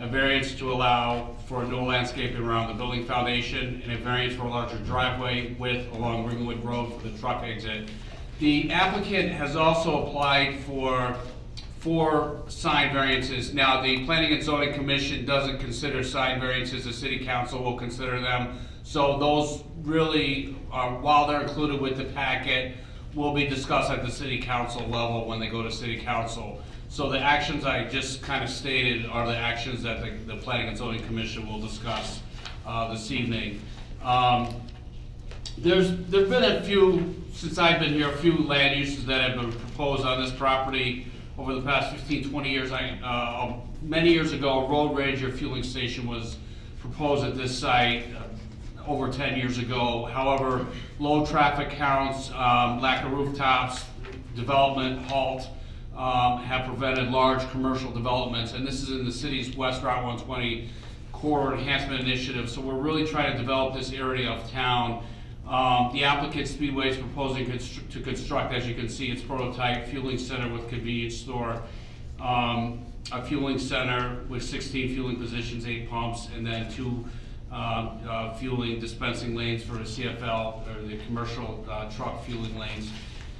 A variance to allow for no landscaping around the building foundation, and a variance for a larger driveway width along Ringwood Road for the truck exit. The applicant has also applied for 4 sign variances. Now, the Planning and Zoning Commission doesn't consider sign variances. The City Council will consider them. So those really, while they're included with the packet, will be discussed at the City Council level when they go to City Council. So the actions I just kind of stated are the actions that the Planning and Zoning Commission will discuss this evening. There's been a few, since I've been here, a few land uses that have been proposed on this property over the past 15, 20 years. Many years ago, a Road Ranger fueling station was proposed at this site over 10 years ago. However, low traffic counts, lack of rooftops, development halt, have prevented large commercial developments, and this is in the city's West Route 120 Corridor Enhancement Initiative. So we're really trying to develop this area of town The applicant Speedway is proposing to construct, as you can see, its prototype fueling center with convenience store, a fueling center with 16 fueling positions, 8 pumps, and then 2 fueling dispensing lanes for the CFL, or the commercial truck fueling lanes.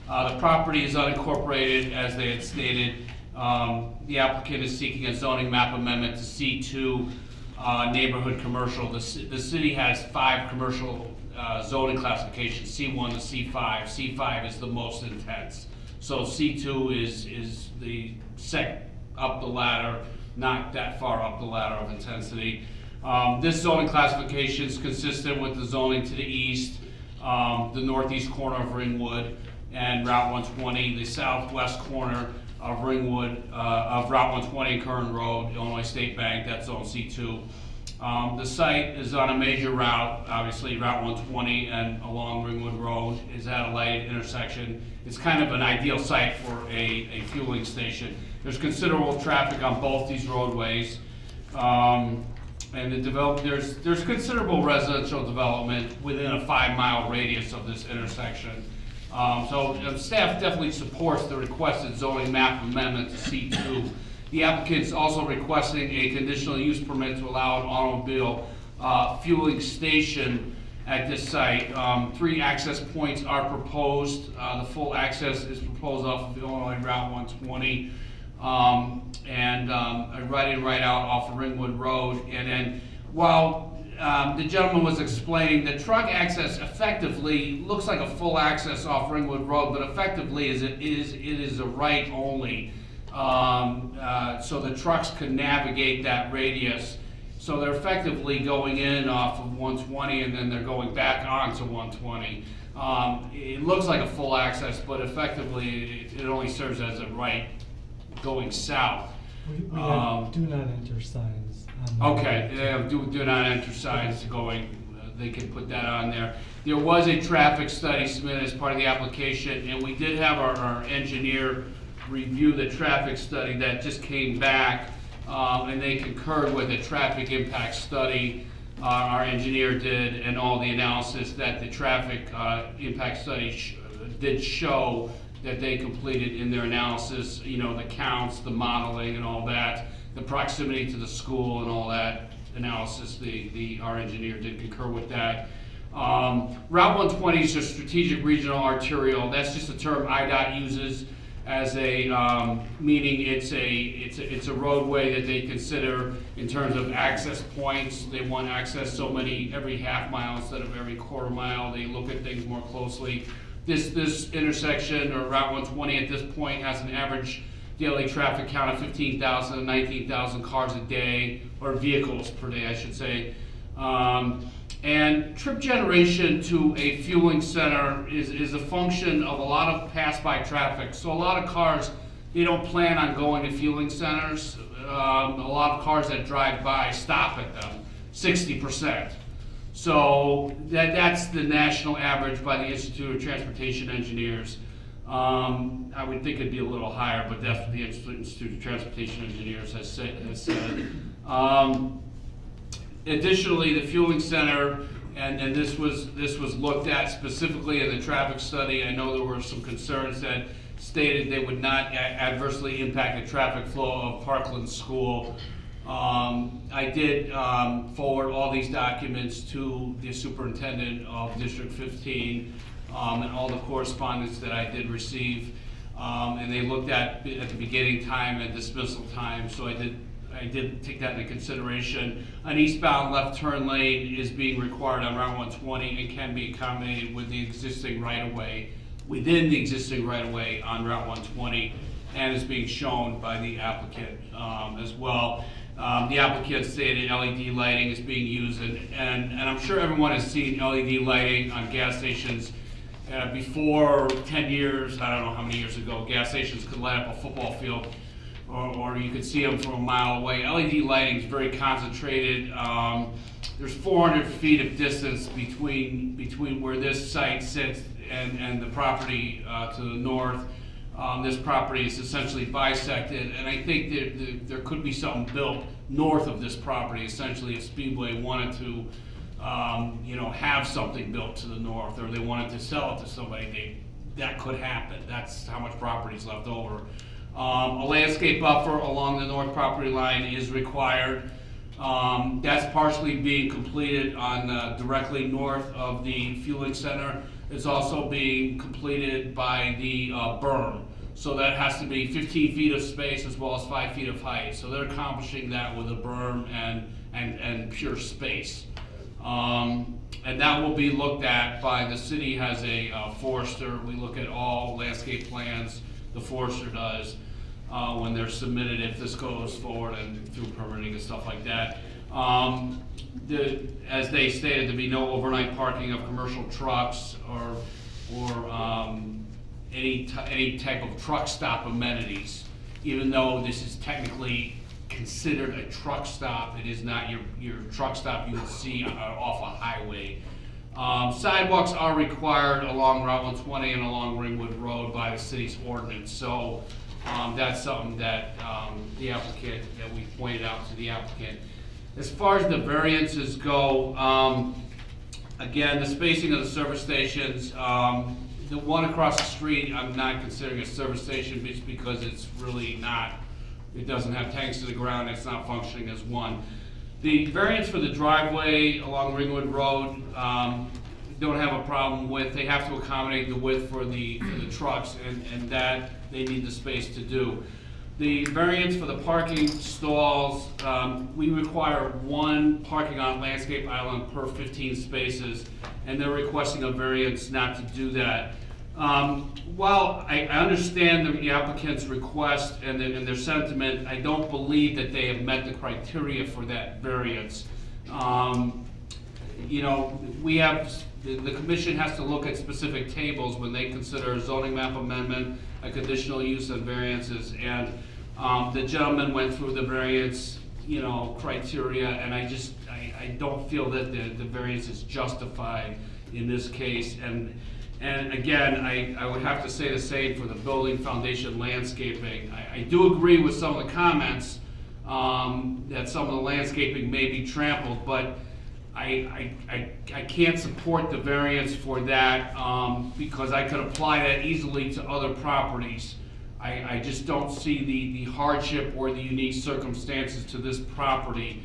The property is unincorporated, as they had stated. The applicant is seeking a zoning map amendment to C2 neighborhood commercial. The city has 5 commercial zoning classifications, C1 to C5. C5 is the most intense. So C2 is the second up the ladder, not that far up the ladder of intensity. This zoning classification is consistent with the zoning to the east, the northeast corner of Ringwood and Route 120, the southwest corner of Ringwood, of Route 120 and Curran Road, Illinois State Bank, that's zone C2. The site is on a major route, obviously Route 120 and along Ringwood Road is at a lighted intersection. It's kind of an ideal site for a fueling station. There's considerable traffic on both these roadways. And there's considerable residential development within a 5-mile radius of this intersection. So staff definitely supports the requested zoning map amendment to C2. The applicant is also requesting a conditional use permit to allow an automobile fueling station at this site. 3 access points are proposed. The full access is proposed off of Illinois Route 120 and a right-in, right-out off of Ringwood Road. And then while the gentleman was explaining that truck access effectively looks like a full access off Ringwood Road, but effectively it is a right only. So the trucks can navigate that radius. So they're effectively going in off of 120 and then they're going back onto 120. It looks like a full access, but effectively it only serves as a right going south. We have do not enter signs on the Okay, yeah, do not enter signs going, they can put that on there. There was a traffic study submitted as part of the application, and we did have our engineer review the traffic study that just came back, and they concurred with the traffic impact study our engineer did, and all the analysis that the traffic impact study did show that they completed in their analysis, you know, the counts, the modeling and all that, the proximity to the school and all that analysis, our engineer did concur with that. Route 120 is a strategic regional arterial. That's just a term IDOT uses as a, meaning it's a roadway that they consider in terms of access points. They want access so many every half mile instead of every quarter mile. They look at things more closely. This intersection, or Route 120 at this point, has an average daily traffic count of 15,000 to 19,000 cars a day, or vehicles per day, I should say. And trip generation to a fueling center is a function of a lot of pass-by traffic. So a lot of cars, they don't plan on going to fueling centers. A lot of cars that drive by stop at them, 60%. So that's the national average by the Institute of Transportation Engineers. I would think it'd be a little higher, but that's what the Institute of Transportation Engineers has said. Additionally, the fueling center, and this was looked at specifically in the traffic study. I know there were some concerns that stated they would not adversely impact the traffic flow of Parkland School. I did forward all these documents to the superintendent of District 15 and all the correspondence that I did receive. And they looked at the beginning time and dismissal time, so I did take that into consideration. An eastbound left turn lane is being required on Route 120 and can be accommodated with the existing right-of-way, within the existing right-of-way on Route 120, and is being shown by the applicant as well. The applicant stated LED lighting is being used, and I'm sure everyone has seen LED lighting on gas stations. Before 10 years, I don't know how many years ago, gas stations could light up a football field, or you could see them from a mile away. LED lighting is very concentrated. There's 400 feet of distance between where this site sits and the property to the north. This property is essentially bisected, and I think there could be something built north of this property, essentially if Speedway wanted have something built to the north, or they wanted to sell it to somebody, that could happen. That's how much property is left over. A landscape buffer along the north property line is required. That's partially being completed on directly north of the fueling center. It's also being completed by the berm. So that has to be 15 feet of space as well as 5 feet of height. So they're accomplishing that with a berm and pure space. And that will be looked at by, the city has a forester. We look at all landscape plans, the forester does, when they're submitted, if this goes forward and through permitting and stuff like that. As they stated, there'd be no overnight parking of commercial trucks or any type of truck stop amenities. Even though this is technically considered a truck stop, it is not your truck stop you would see off a highway. Sidewalks are required along Route 120 and along Ringwood Road by the city's ordinance. So that's something that the applicant, that we pointed out to the applicant. As far as the variances go, again, the spacing of the service stations, the one across the street, I'm not considering a service station just because it's really not. It doesn't have tanks to the ground, it's not functioning as one. The variance for the driveway along Ringwood Road, don't have a problem with. They have to accommodate the width for the trucks, and that they need the space to do. The variance for the parking stalls, we require one parking on landscape island per 15 spaces, and they're requesting a variance not to do that. While I understand the applicant's request and their sentiment, I don't believe that they have met the criteria for that variance. We have, the commission has to look at specific tables when they consider a zoning map amendment, a conditional use and variances, and the gentleman went through the variance, criteria, and I don't feel that the variance is justified in this case. And again, I would have to say the same for the building foundation landscaping. I do agree with some of the comments that some of the landscaping may be trampled, but I can't support the variance for that because I could apply that easily to other properties. I just don't see the hardship or the unique circumstances to this property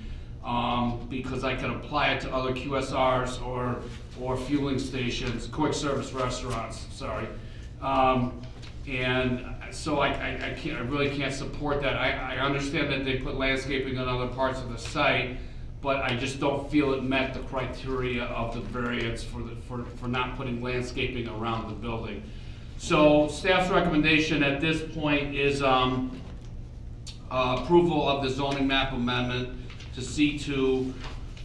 because I could apply it to other QSRs or fueling stations, quick service restaurants, sorry. And so I really can't support that. I understand that they put landscaping on other parts of the site, but I just don't feel it met the criteria of the variance for not putting landscaping around the building. So staff's recommendation at this point is approval of the zoning map amendment to C2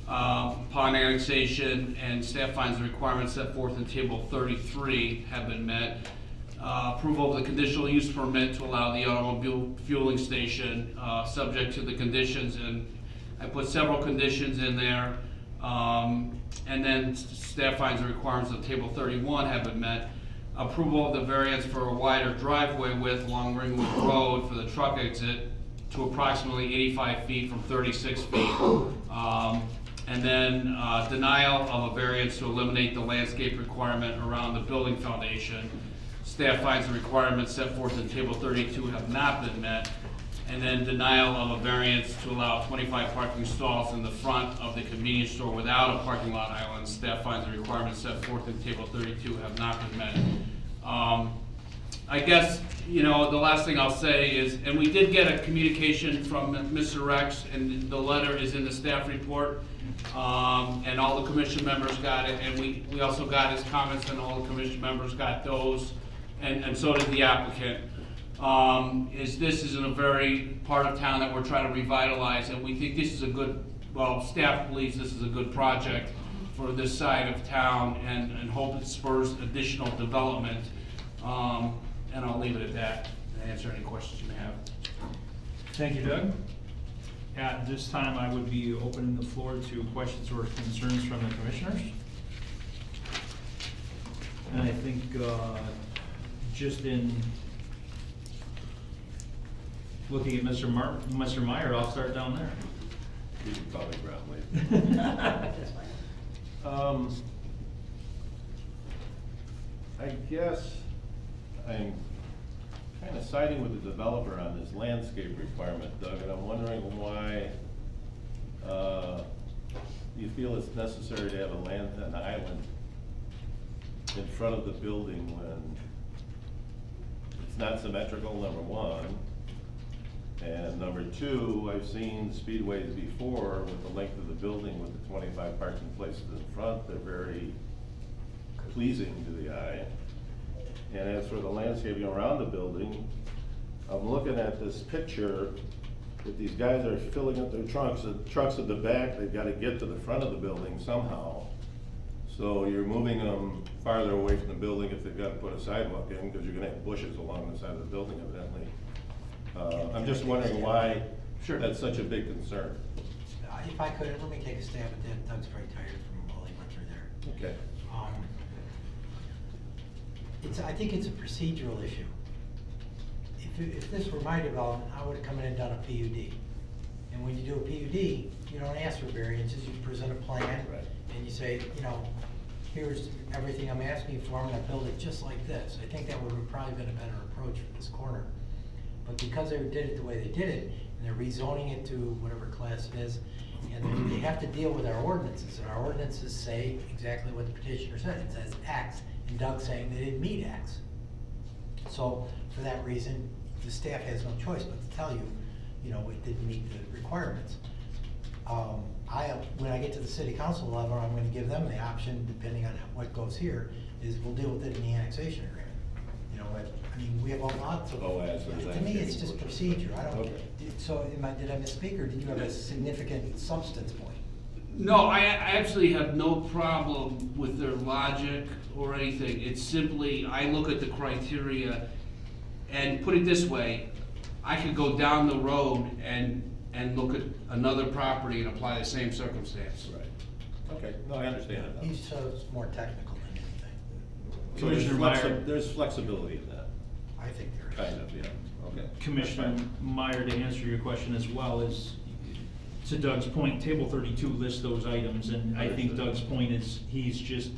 upon annexation, and staff finds the requirements set forth in table 33 have been met. Approval of the conditional use permit to allow the automobile fueling station subject to the conditions, and I put several conditions in there. And then staff finds the requirements of table 31 have been met. Approval of the variance for a wider driveway width along Ringwood Road for the truck exit to approximately 85 feet from 36 feet. And then denial of a variance to eliminate the landscape requirement around the building foundation. Staff finds the requirements set forth in table 32 have not been met. And then denial of a variance to allow 25 parking stalls in the front of the convenience store without a parking lot island. Staff finds the requirements set forth in table 32 have not been met. I guess, the last thing I'll say is, and we did get a communication from Mr. Rex, and the letter is in the staff report, and all the commission members got it, and we also got his comments, and all the commission members got those, and so did the applicant. This is in a very part of town that we're trying to revitalize, and we think this is a good, staff believes this is a good project for this side of town, and hope it spurs additional development. And I'll leave it at that and answer any questions you may have. Thank you, Doug. At this time, I would be opening the floor to questions or concerns from the commissioners. And I think just in looking at Mr. Meyer, I'll start down there. You can call me Brownlee. I guess I'm kind of siding with the developer on this landscape requirement, Doug, and I'm wondering why you feel it's necessary to have an island in front of the building when it's not symmetrical, number one. And number two, I've seen speedways before with the length of the building with the 25 parking places in front. They're very pleasing to the eye. And as for the landscaping around the building, I'm looking at this picture that these guys are filling up their trucks. The trucks at the back, they've got to get to the front of the building somehow. So you're moving them farther away from the building if they've got to put a sidewalk in, because you're gonna have bushes along the side of the building evidently. I'm just wondering why that's such a big concern. If I could, let me take a stab at that. Doug's very tired from all he went through there. Okay. I think it's a procedural issue. If this were my development, I would have come in and done a PUD. And when you do a PUD, you don't ask for variances, you present a plan, and you say, you know, here's everything I'm asking you for, I'm gonna build it just like this. I think that would have probably been a better approach for this corner. But because they did it the way they did it, and they're rezoning it to whatever class it is, and they have to deal with our ordinances, and our ordinances say exactly what the petitioner said. It says X, and Doug's saying they didn't meet X. So for that reason, the staff has no choice but to tell you, you know, it didn't meet the requirements. When I get to the city council level, I'm gonna give them the option, depending on what goes here, is we'll deal with it in the annexation agreement. You know, I mean, we have all lots of, to me, it's just procedure. I don't, so did I misspeak, or did you have a significant substance point? No, I absolutely have no problem with their logic or anything. It's simply, I look at the criteria and put it this way, I could go down the road and look at another property and apply the same circumstance. Right. Okay, no, I understand it now. He's more technical than anything. So there's flexibility in that? I think there is. Kind of, yeah, okay. Commissioner Meyer, to answer your question as well, is, to Doug's point, table 32 lists those items, and I think Doug's point is he's just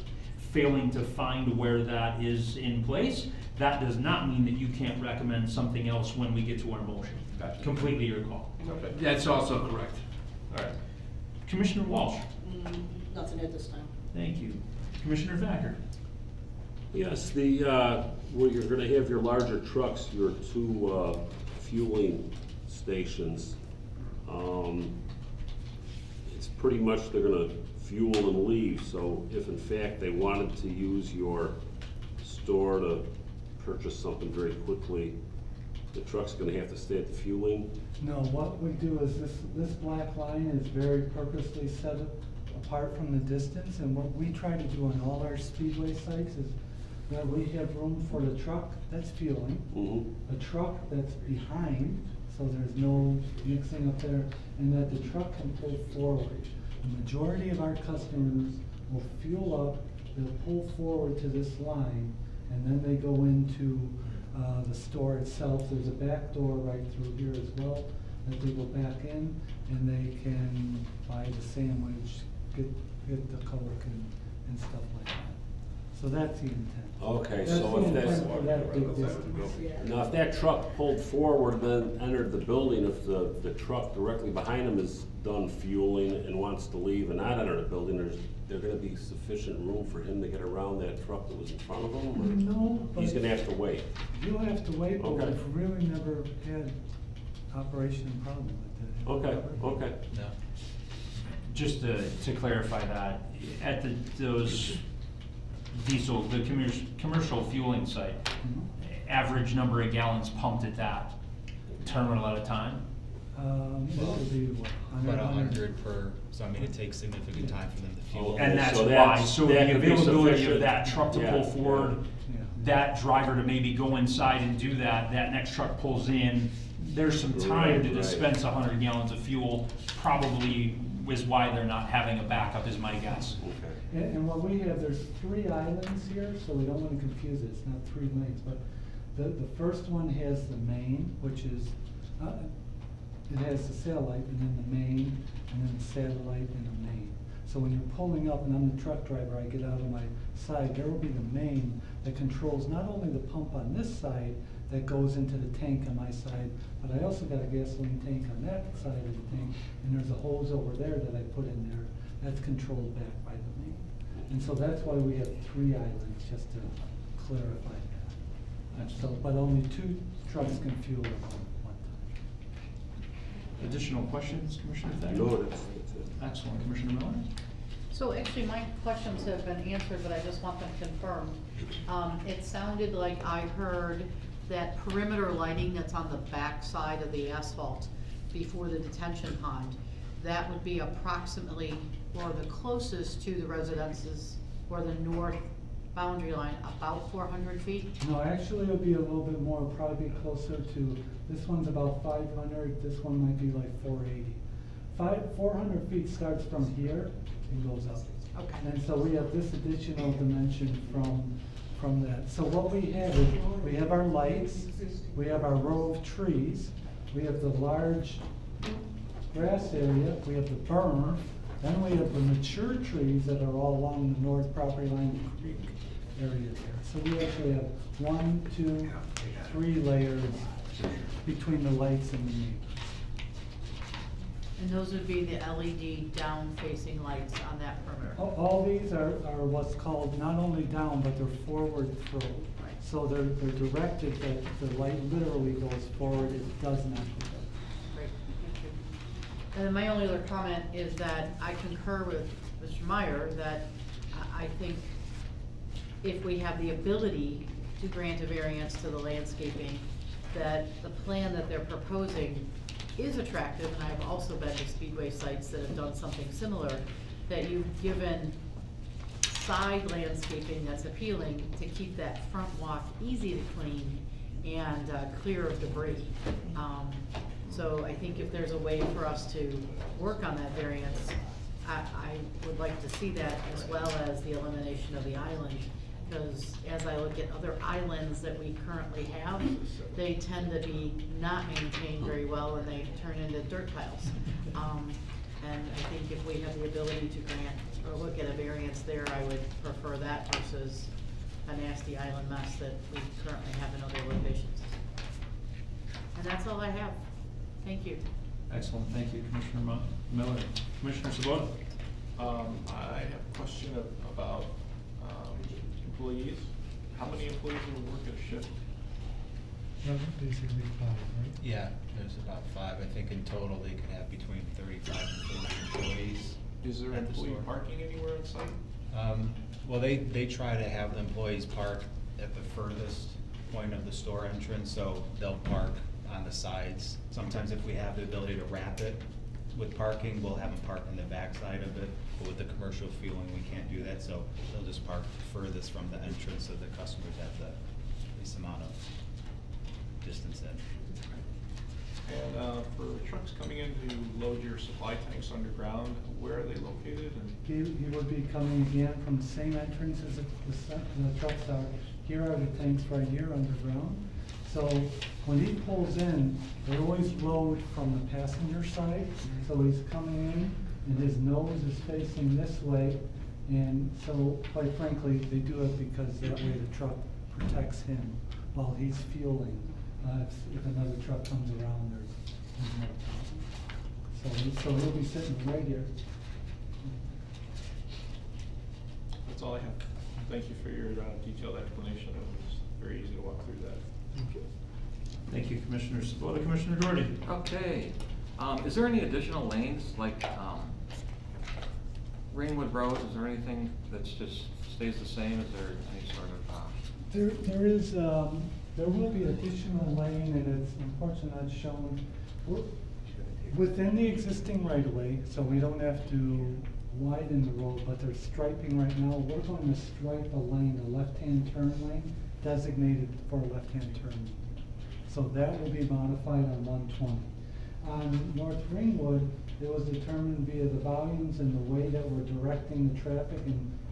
failing to find where that is in place. That does not mean that you can't recommend something else when we get to our motion. Gotcha. Completely your call. Okay. That's also correct. All right. Commissioner Walsh. Nothing at this time. Thank you. Commissioner Thacker. Yes, where you're gonna have your larger trucks, your two fueling stations, it's pretty much they're gonna fuel and leave, so if in fact they wanted to use your store to purchase something very quickly, the truck's gonna have to stay at the fueling? No, what we do is this black line is very purposely set apart from the distance, and what we try to do on all our speedway sites is that we have room for the truck that's fueling, a truck that's behind, so there's no mixing up there, and that the truck can pull forward. The majority of our customers will fuel up, they'll pull forward to this line, and then they go into the store itself. There's a back door right through here as well that they go back in, and they can buy the sandwich, get the Coke and stuff like that. So that's the intent. Okay, That's so the if that's, intent for that big distance. now if that truck pulled forward, then entered the building, if the truck directly behind him is done fueling and wants to leave and not enter the building, there's gonna be sufficient room for him to get around that truck that was in front of him? Or No, but he's gonna have to wait? you'll have to wait, but Okay. we've really never had operation problem with that. Okay. No. Just to clarify that, at those diesel, the commercial fueling site, average number of gallons pumped at that terminal at a time? It would be what, About 100 per, so I mean, it takes significant time for them to fuel. And that's So why, so that the could be availability of sufficient. that truck to Yeah, pull forward, yeah. that driver to maybe go inside and do that next truck pulls in, there's some time to Right. dispense 100 gallons of fuel, probably is why they're not having a backup, is my guess. Okay. And what we have, there's 3 islands here, so we don't want to confuse it, it's not 3 lanes, but the first one has the main, which is, it has the satellite, and then the main, and then the satellite, and the main. So when you're pulling up, and I'm the truck driver, I get out of my side, there will be the main that controls not only the pump on this side that goes into the tank on my side, but I also got a gasoline tank on that side of the tank, and there's a hose over there that I put in there that's controlled back by the main. And so that's why we have 3 islands, just to clarify that. So, but only 2 trucks can fuel at one time. Additional questions, Commissioner Thacker? No, that's it. Excellent. Commissioner Miller? So actually, my questions have been answered, but I just want them confirmed. It sounded like I heard that perimeter lighting that's on the back side of the asphalt before the detention pond, that would be approximately, or the closest to the residences or the north boundary line, about 400 feet? No, actually, it would be a little bit more, probably closer to, this one's about 500, this one might be like 480. 400 feet starts from here and goes up. Okay. And so we have this additional dimension from that. So what we have is, we have our lights, we have our row of trees, we have the large grass area, we have the berm, then we have the mature trees that are all along the north property line creek area there. So we actually have 1, 2, 3 layers between the lights and the neighbors. And those would be the LED down-facing lights on that perimeter? All these are what's called not only down, but they're forward throw. Right. So they're directed that the light literally goes forward, it does not go back. Great, thank you. And then my only other comment is that I concur with Mr. Meyer that I think if we have the ability to grant a variance to the landscaping, that the plan that they're proposing is attractive, and I've also been to Speedway sites that have done something similar, that you've given side landscaping that's appealing to keep that front walk easy to clean and clear of debris. So I think if there's a way for us to work on that variance, I would like to see that, as well as the elimination of the island. Because as I look at other islands that we currently have, they tend to be not maintained very well and they turn into dirt piles. And I think if we have the ability to grant or look at a variance there, I would prefer that versus a nasty island mess that we currently have in other locations. And that's all I have. Thank you. Excellent. Thank you, Commissioner Miller. Commissioner Sabota? I have a question about employees. How many employees will work at a shift? Basically 5, right? Yeah, there's about 5. I think in total they could have between 35 and 40 employees. Is there at the employee store. parking anywhere on site? Well, they try to have the employees park at the furthest point of the store entrance, so they'll park on the sides. Sometimes if we have the ability to wrap it with parking, we'll have them park on the back side of it, but with the commercial fueling, we can't do that, so they'll just park furthest from the entrance so the customers have the least amount of distance in. And for trucks coming in to load your supply tanks underground, where are they located? And He would be coming again from the same entrance as the trucks are. Here are the tanks right here underground. So when he pulls in, they always load from the passenger side. So he's coming in and his nose is facing this way. And so quite frankly, they do it because that way the truck protects him while he's fueling. If another truck comes around, there's no problem. So he'll be sitting right here. that's all I have. Thank you for your detailed explanation. It was very easy to walk through that. Thank you. Thank you, Commissioner Sabota. Commissioner Doherty? Okay, is there any additional lanes, like, Ringwood Road, is there anything that's just stays the same? Is there any sort of, There will be additional lane, and it's unfortunately not shown. Within the existing right of way, so we don't have to widen the road, but there's striping right now. We're going to stripe a lane, a left-hand turn lane, designated for a left-hand turn. So that will be modified on 120. On North Ringwood, it was determined via the volumes and the way that we're directing the traffic,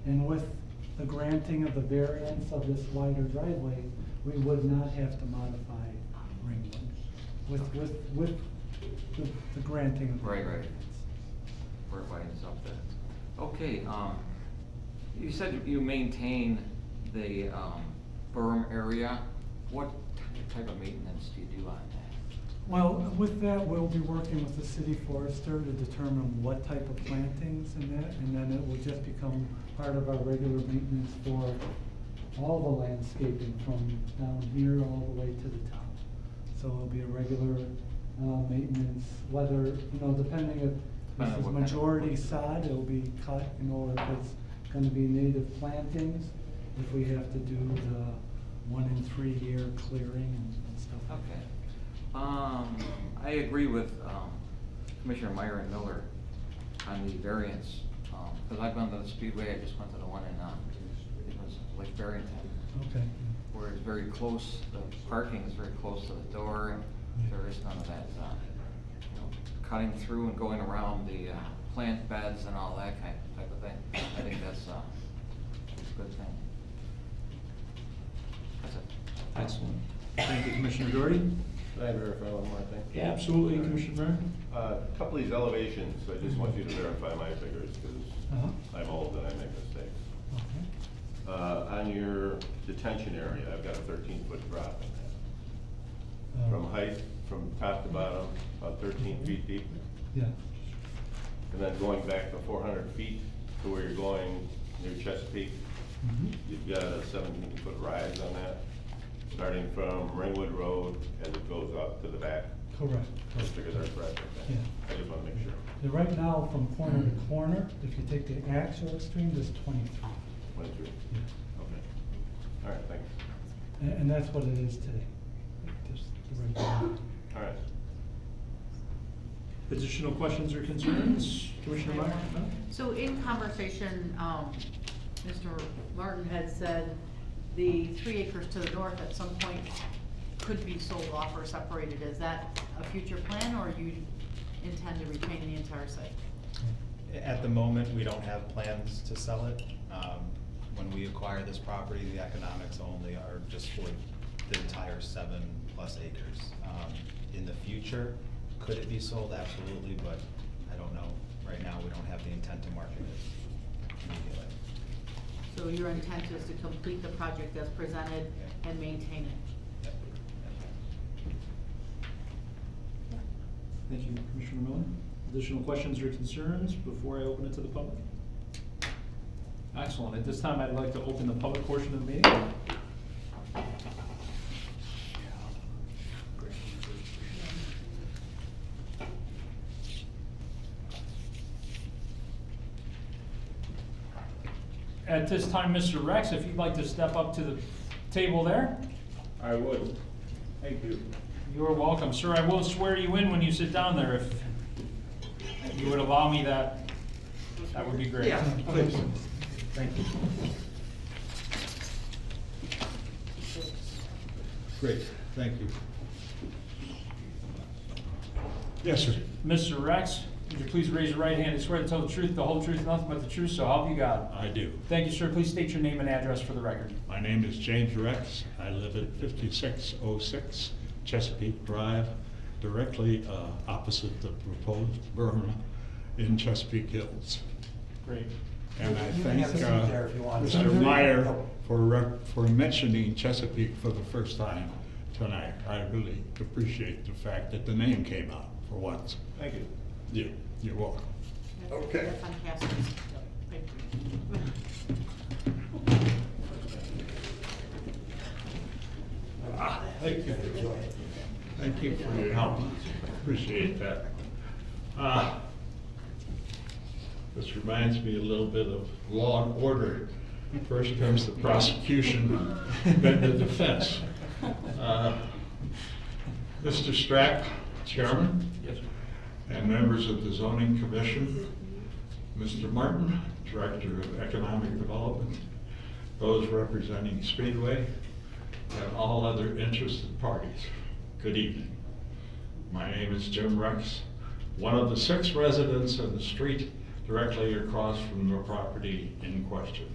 and with the granting of the variance of this wider driveway, we would not have to modify Ringwood with the granting of the right, variance. where it widens up then? Okay, you said you maintain the berm area. What type of maintenance do you do on that? Well, with that, we'll be working with the city forester to determine what type of plantings and that, and then it will just become part of our regular maintenance for all the landscaping from down here all the way to the top. So it'll be a regular maintenance, whether, you know, depending if this is majority sod, it'll be cut, you know, or if it's gonna be native plantings, if we have to do the 1 in 3 year clearing and stuff like that. Okay. I agree with Commissioner Meyer and Miller on the variance, because I've gone to the Speedway, I just went to the one in, it was Lake Barrington. Okay. Where it's very close, the parking is very close to the door, and there is none of that, you know, cutting through and going around the plant beds and all that type of thing. I think that's a good thing. That's it. Excellent. Thank you, Commissioner Doherty. Can I verify one more thing? Yeah, absolutely, Commissioner Murray. A couple of these elevations, I just want you to verify my figures, because I'm old and I make mistakes. On your detention area, I've got a 13-foot drop in that. From height, from top to bottom, about 13 feet deep. Yeah. And then going back to 400 feet to where you're going near Chesapeake, you've got a 17-foot rise on that, starting from Ringwood Road as it goes up to the back. Correct. I figure that's right. Okay. Yeah. I just want to make sure. Yeah, right now, from corner to corner, if you take the actual extreme, there's 23. 23. Yeah. Okay. All right, thanks. And that's what it is today. Just the right amount. All right. Additional questions or concerns? Commissioner Meyer? No? So in conversation, Mr. Martin had said the 3 acres to the north at some point could be sold off or separated. Is that a future plan, or you intend to retain the entire site? At the moment, we don't have plans to sell it. When we acquire this property, the economics only are just for the entire 7+ acres. In the future, could it be sold? Absolutely, but I don't know. Right now, we don't have the intent to market it immediately. So your intent is to complete the project as presented and maintain it? Yep. Thank you, Commissioner Miller. Additional questions or concerns before I open it to the public? Excellent. At this time, I'd like to open the public portion of the meeting. At this time, Mr. Rex, if you'd like to step up to the table there. I would. Thank you. You're welcome, sir. I will swear you in when you sit down there. If you would allow me that, that would be great. Yeah, please. Thank you. Great, thank you. Yes, sir. Mr. Rex, would you please raise your right hand and swear to tell the truth, the whole truth, nothing but the truth, so help you God? I do. Thank you, sir. Please state your name and address for the record. My name is James Rex. I live at 5606 Chesapeake Drive, directly opposite the proposed berm in Chesapeake Hills. Great. And I You can thank have a seat there if you want. Mr. Meyer for mentioning Chesapeake for the first time tonight. I really appreciate the fact that the name came out for once. Thank you. You're welcome. Okay. That's fantastic. Thank you. Thank you. Thank you for your help. Appreciate that. This reminds me a little bit of Law and Order. First comes the prosecution, then the defense. Mr. Strack, Chairman. Yes, sir. And members of the Zoning Commission, Mr. Martin, Director of Economic Development, those representing Speedway, and all other interested parties. Good evening. My name is Jim Rex, one of the 6 residents of the street directly across from the property in question.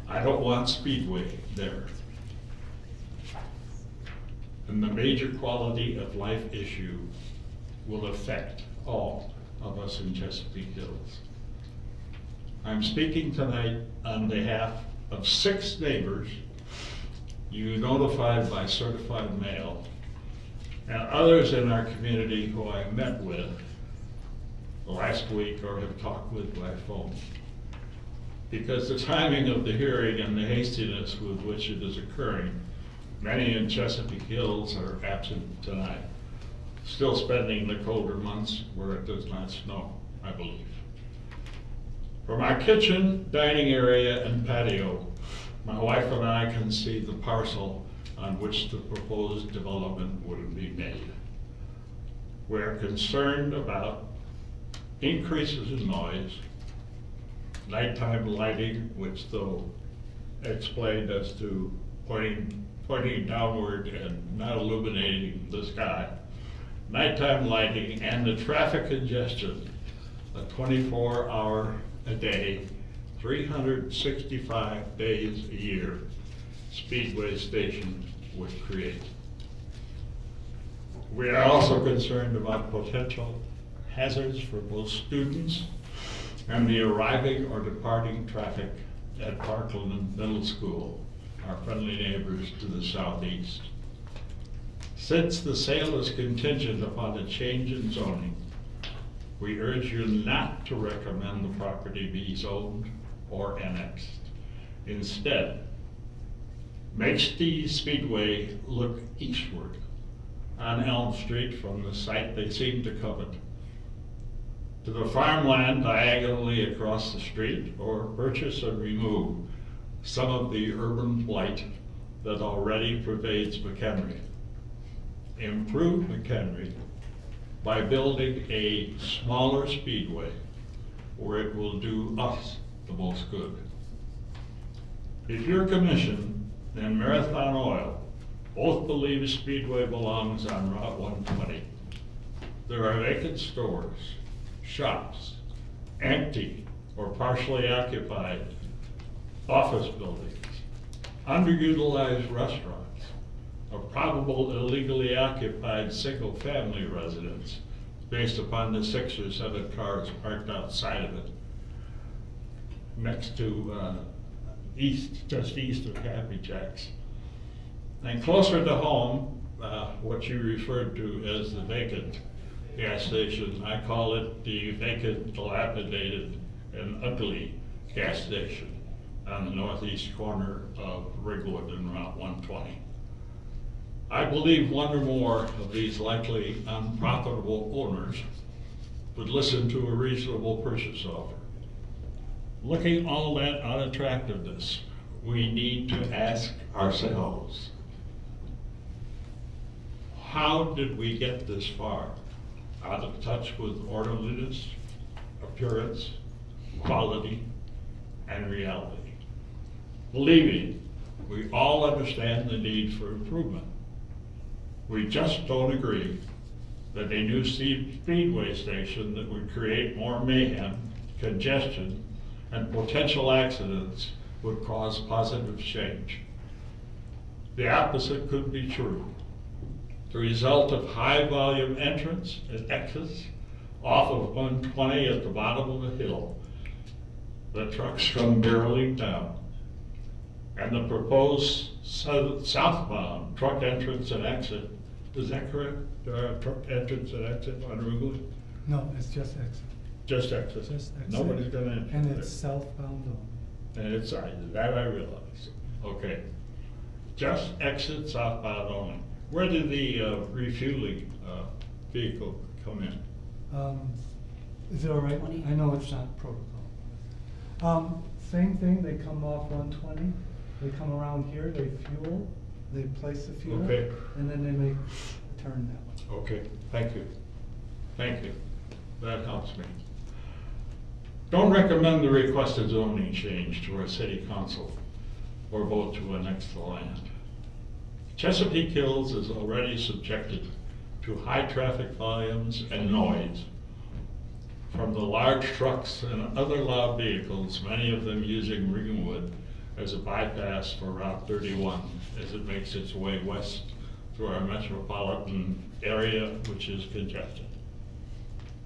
I don't want Speedway there. And the major quality of life issue will affect all of us in Chesapeake Hills. I'm speaking tonight on behalf of 6 neighbors you notified by certified mail, and others in our community who I met with last week or have talked with by phone. Because the timing of the hearing and the hastiness with which it is occurring, many in Chesapeake Hills are absent tonight, still spending the colder months where it does not snow, I believe. From our kitchen, dining area, and patio, my wife and I can see the parcel on which the proposed development would be made. We're concerned about increases in noise, nighttime lighting, which though explained as to pointing downward and not illuminating the sky, nighttime lighting, and the traffic congestion, a 24-hour a day, 365 days a year Speedway station would create. We are also concerned about potential hazards for both students and the arriving or departing traffic at Parkland Middle School, our friendly neighbors to the southeast. Since the sale is contingent upon a change in zoning, we urge you not to recommend the property be zoned or annexed. Instead, make Steve Speedway look eastward on Elm Street from the site they seem to covet, to the farmland diagonally across the street, or purchase and remove some of the urban blight that already pervades McHenry. Improve McHenry by building a smaller speedway where it will do us the most good. If your commission and Marathon Oil both believe Speedway belongs on Route 120, there are vacant stores, shops, empty or partially occupied office buildings, underutilized restaurants, a probable illegally occupied single-family residence based upon the 6 or 7 cars parked outside of it, next to just east of Happy Jack's. And closer to home, what you referred to as the vacant gas station, I call it the vacant, dilapidated, and ugly gas station on the northeast corner of Ringwood and Route 120. I believe one or more of these likely unprofitable owners would listen to a reasonable purchase offer. Looking all that unattractiveness, we need to ask ourselves, how did we get this far? Out of touch with orderliness, appearance, quality, and reality. Believing we all understand the need for improvement. We just don't agree that a new speedway station that would create more mayhem, congestion, and potential accidents would cause positive change. The opposite could be true. The result of high volume entrance and exits off of 120 at the bottom of the hill, the trucks come barreling down, and the proposed southbound truck entrance and exit, is that correct? There are truck entrance and exit on Ringwood? No, it's just exit. Just exit? Just exit. Nobody's gonna enter And there. it's southbound only. And it's, that I realize. Okay. Just exit southbound only. Where did the refueling vehicle come in? Is it all right? I know it's not protocol. Same thing, they come off 120, they come around here, they fuel, they place the fuel, Okay. and then they make a turn that way. Okay, thank you. Thank you. That helps me. Don't recommend the requested zoning change to our city council or vote to annex the land. Chesapeake Hills is already subjected to high traffic volumes and noise from the large trucks and other loud vehicles, many of them using Ringwood as a bypass for Route 31 as it makes its way west through our metropolitan area, which is congested.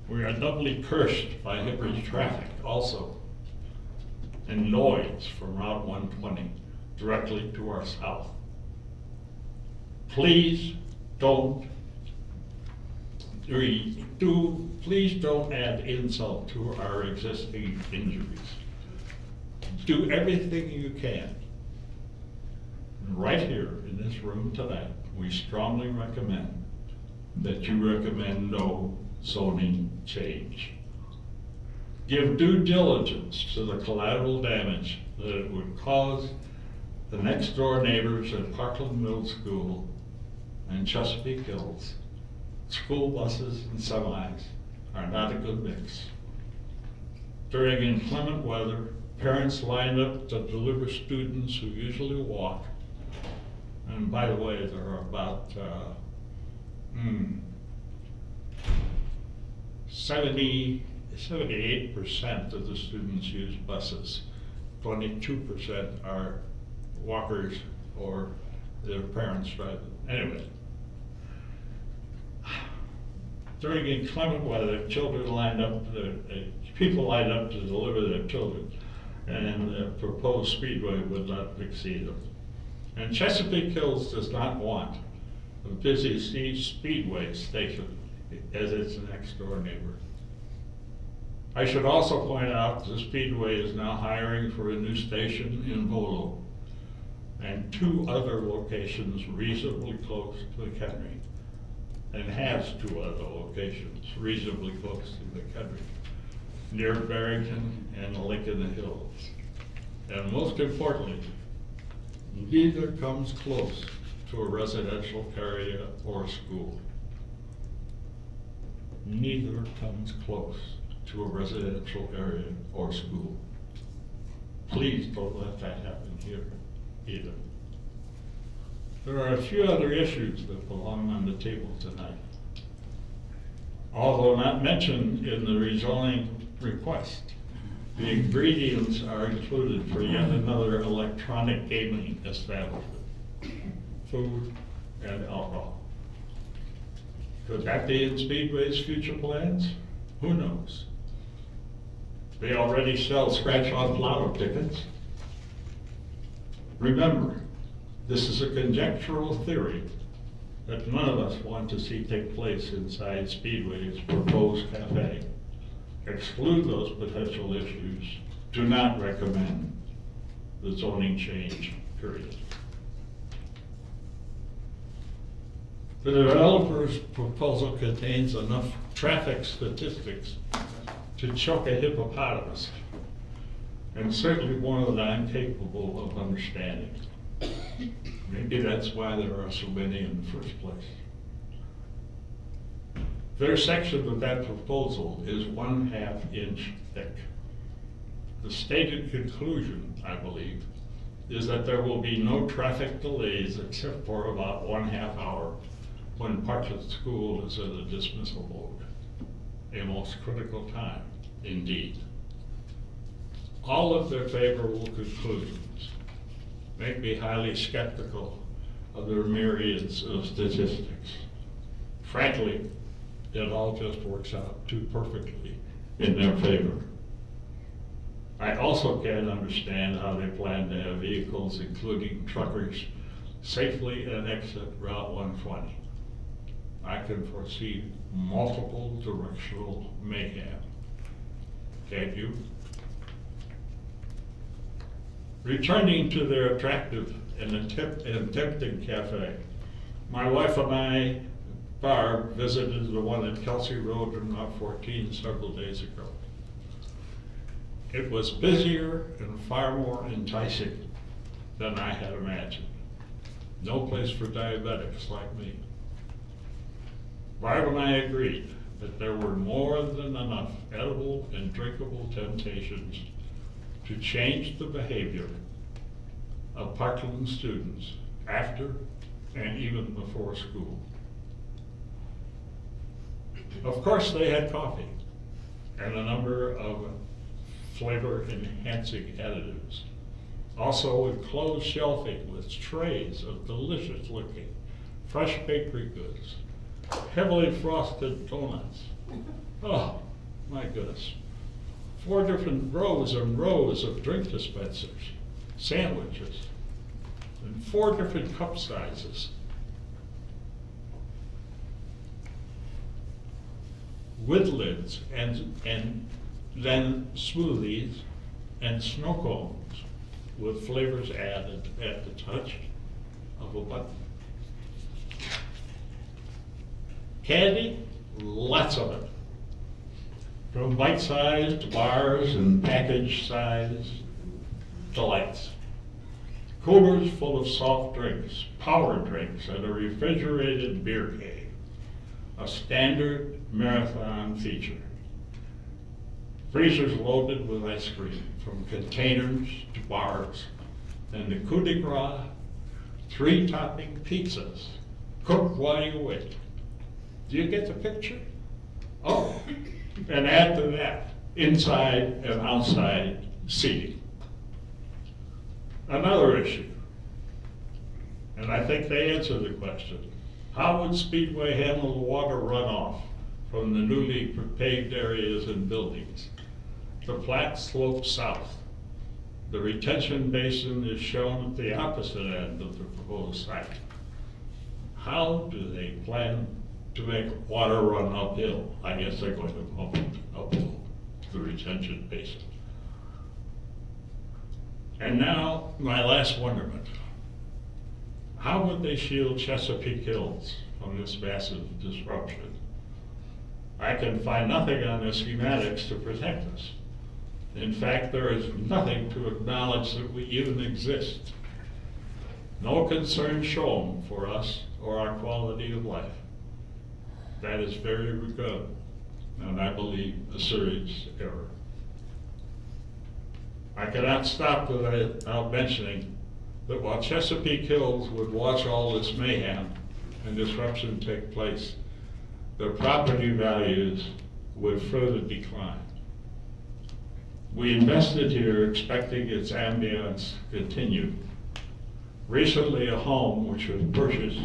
We are doubly cursed by heavy traffic also. and noise from Route 120 directly to our south. Please don't add insult to our existing injuries. Do everything you can. Right here in this room tonight, we strongly recommend that you recommend no zoning change. Give due diligence to the collateral damage that it would cause the next door neighbors at Parkland Middle School and Chesapeake Hills. School buses and semis are not a good mix. During inclement weather, parents line up to deliver students who usually walk. And by the way, there are about 78% of the students use buses. 22% are walkers or their parents drive them. Anyway, during inclement weather, people line up to deliver their children, and the proposed speedway would not exceed them. And Chesapeake Hills does not want a busy speedway station as its next door neighbor. I should also point out the Speedway is now hiring for a new station in Bolo and 2 other locations reasonably close to McHenry, and has 2 other locations reasonably close to McHenry, near Barrington and Lincoln Hills. And most importantly, neither comes close to a residential area or school. Neither comes close to a residential area or school. Please don't let that happen here either. There are a few other issues that belong on the table tonight. Although not mentioned in the rezoning request, the ingredients are included for yet another electronic gaming establishment, food and alcohol. Could that be in Speedway's future plans? Who knows? They already sell scratch-off lotto tickets. Remember, this is a conjectural theory that none of us want to see take place inside Speedway's proposed cafe. Exclude those potential issues. Do not recommend the zoning change, period. The developer's proposal contains enough traffic statistics to choke a hippopotamus, and certainly more than I'm capable of understanding. Maybe that's why there are so many in the first place. Their section of that proposal is 1/2 inch thick. The stated conclusion, I believe, is that there will be no traffic delays except for about 1/2 hour when Parkland School is in a dismissal mode. A most critical time, indeed. All of their favorable conclusions make me highly skeptical of their myriads of statistics. Frankly, it all just works out too perfectly in their favor. I also can't understand how they plan to have vehicles, including truckers, safely exit Route 120. I can foresee multiple directional mayhem. Can't you? Returning to their attractive and tempting cafe, my wife and I, Barb, visited the one at Kelsey Road and Route 14 several days ago. It was busier and far more enticing than I had imagined. No place for diabetics like me. Barb and I agreed that there were more than enough edible and drinkable temptations to change the behavior of Parkland students after and even before school. Of course, they had coffee and a number of flavor-enhancing additives. Also enclosed shelving with trays of delicious-looking fresh bakery goods, heavily frosted donuts. Oh, my goodness. 4 different rows and rows of drink dispensers, sandwiches, and 4 different cup sizes. With lids and then smoothies and snow cones with flavors added at the touch of a button. Candy, lots of it. From bite-sized bars and package-sized delights. Coolers full of soft drinks, power drinks, and a refrigerated beer cave. A standard marathon feature. Freezers loaded with ice cream, from containers to bars, and the coup de grace, 3-topping pizzas, cooked while you wait. Do you get the picture? Oh, and add to that, inside and outside seating. Another issue, and I think they answered the question, how would Speedway handle the water runoff from the newly paved areas and buildings? The Platte slopes south. The retention basin is shown at the opposite end of the proposed site. How do they plan to make water run uphill? I guess they're going to pump it uphill to the retention basin. And now, my last wonderment. How would they shield Chesapeake Hills from this massive disruption? I can find nothing on the schematics to protect us. In fact, there is nothing to acknowledge that we even exist. No concern shown for us or our quality of life. That is very regrettable, and I believe a serious error. I cannot stop without mentioning that while Chesapeake Hills would watch all this mayhem and disruption take place, their property values would further decline. We invested here expecting its ambience to continue. Recently, a home which was purchased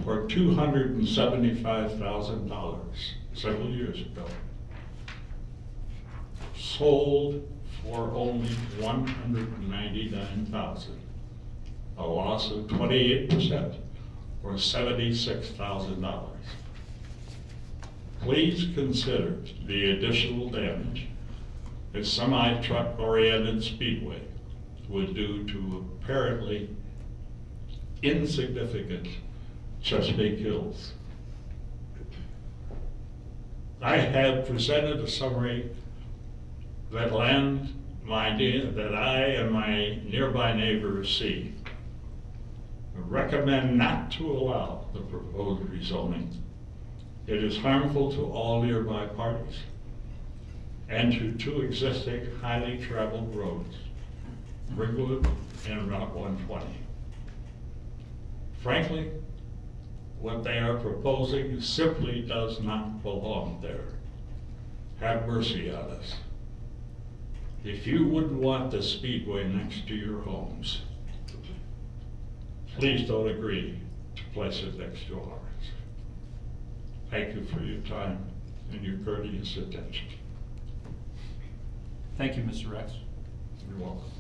for $275,000 several years ago sold for only $199,000, a loss of 28%, or $76,000. Please consider the additional damage a semi-truck oriented speedway would do to apparently insignificant Chesapeake Hills. I have presented a summary that I and my nearby neighbors see. I recommend not to allow the proposed rezoning. It is harmful to all nearby parties and to 2 existing highly traveled roads, Ringwood and Route 120. Frankly, what they are proposing simply does not belong there. Have mercy on us. If you wouldn't want the speedway next to your homes, please don't agree to place it next to ours. Thank you for your time and your courteous attention. Thank you, Mr. Rex. You're welcome.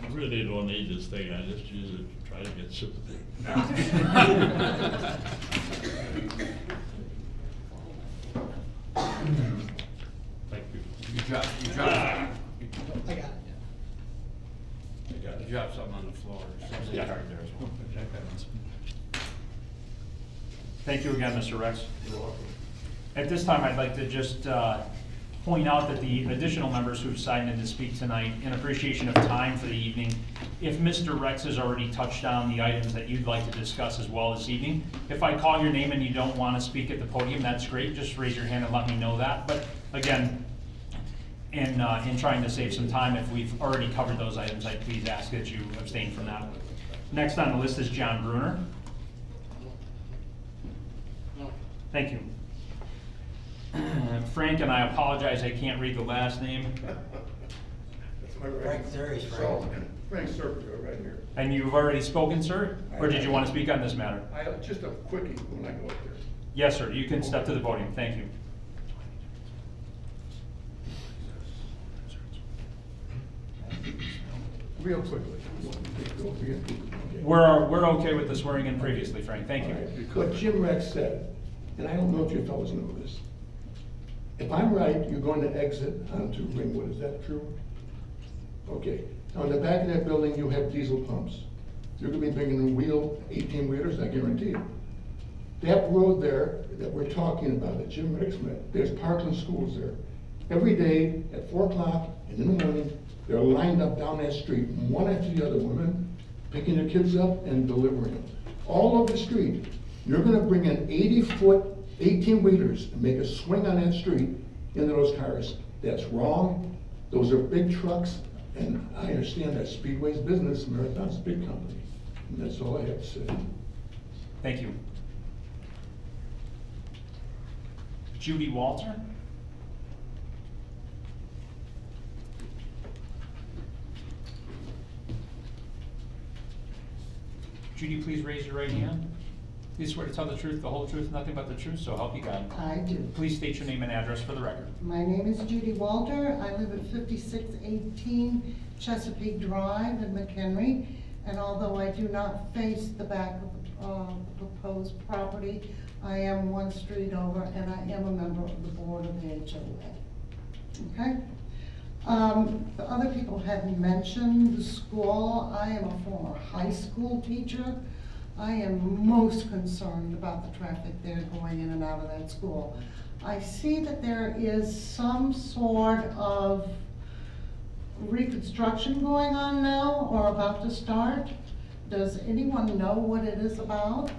I really don't need this thing, I just use it to try to get sympathy. Thank you. You dropped I got it, you dropped something on the floor. Yeah. Thank you again, Mr. Rex. You're welcome. At this time, I'd like to just point out that the additional members who've signed in to speak tonight, in appreciation of time for the evening, if Mr. Rex has already touched on the items that you'd like to discuss as well this evening, if I call your name and you don't want to speak at the podium, that's great. Just raise your hand and let me know that. But again, in trying to save some time, if we've already covered those items, I'd please ask that you abstain from that. Next on the list is John Bruner. Thank you. Frank, and I apologize, I can't read the last name. my right. Frank, there he's Frank. So, Frank Serpico, right here. And you've already spoken, sir? Or did you want to speak on this matter? Just a quickie when I go up there. Yes, sir, you can step to the podium, thank you. Real quickly. We're okay with the swearing in previously, Frank, thank you. What Jim Rex said, and I don't know if you fellows know this, if I'm right, you're going to exit onto Ringwood, is that true? Okay, now in the back of that building, you have diesel pumps. You're gonna be bringing in 18-wheelers, I guarantee you. That road there that we're talking about, that Jim Rex met, there's Parkland schools there. Every day at 4 o'clock and in the morning, they're lined up down that street, one after the other, women picking their kids up and delivering them. All over the street, you're gonna bring in 80-foot 18-wheelers and make a swing on that street into those cars. That's wrong. Those are big trucks, and I understand that Speedway's business, Marathon's a big company. And that's all I have to say. Thank you. Judy Walter? Judy, please raise your right hand. Please swear to tell the truth, the whole truth, nothing but the truth, so help you God. I do. Please state your name and address for the record. My name is Judy Walter. I live at 5618 Chesapeake Drive in McHenry. And although I do not face the back of the proposed property, I am one street over and I am a member of the board of the HOA. Okay? The other people had mentioned the school. I am a former high school teacher. I am most concerned about the traffic there going in and out of that school. I see that there is some sort of reconstruction going on now or about to start. Does anyone know what it is about?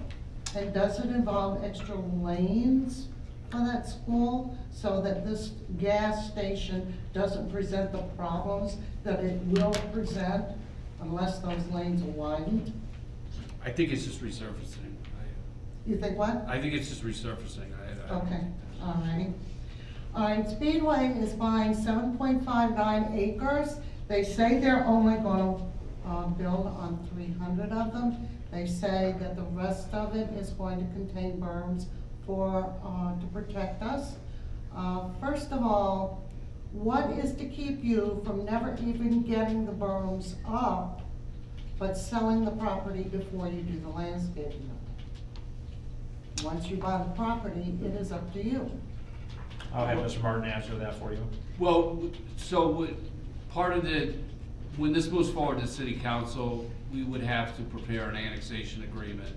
And does it involve extra lanes for that school so that this gas station doesn't present the problems that it will present unless those lanes are widened? I think it's just resurfacing. You think what? I think it's just resurfacing. Okay, all righty. All right, Speedway is buying 7.59 acres. They say they're only gonna build on 300 of them. They say that the rest of it is going to contain berms to protect us. First of all, what is to keep you from never even getting the berms up, but selling the property before you do the landscaping of it? Once you buy the property, it is up to you. I'll have Mr. Martin answer that for you. Well, so part of when this moves forward to city council, we would have to prepare an annexation agreement.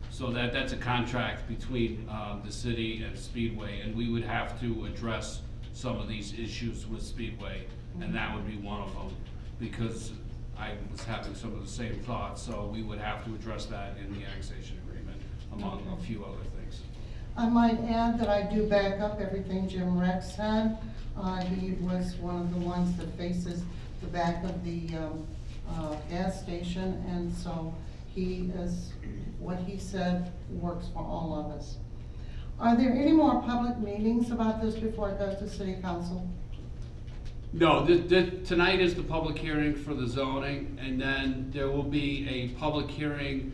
So that's a contract between the city and Speedway, and we would have to address some of these issues with Speedway, and that would be one of them, because I was having some of the same thoughts, so we would have to address that in the annexation agreement, among a few other things. I might add that I do back up everything Jim Rex said. He was one of the ones that faces the back of the gas station, and so what he said works for all of us. Are there any more public meetings about this before it goes to city council? No, tonight is the public hearing for the zoning, and then there will be a public hearing,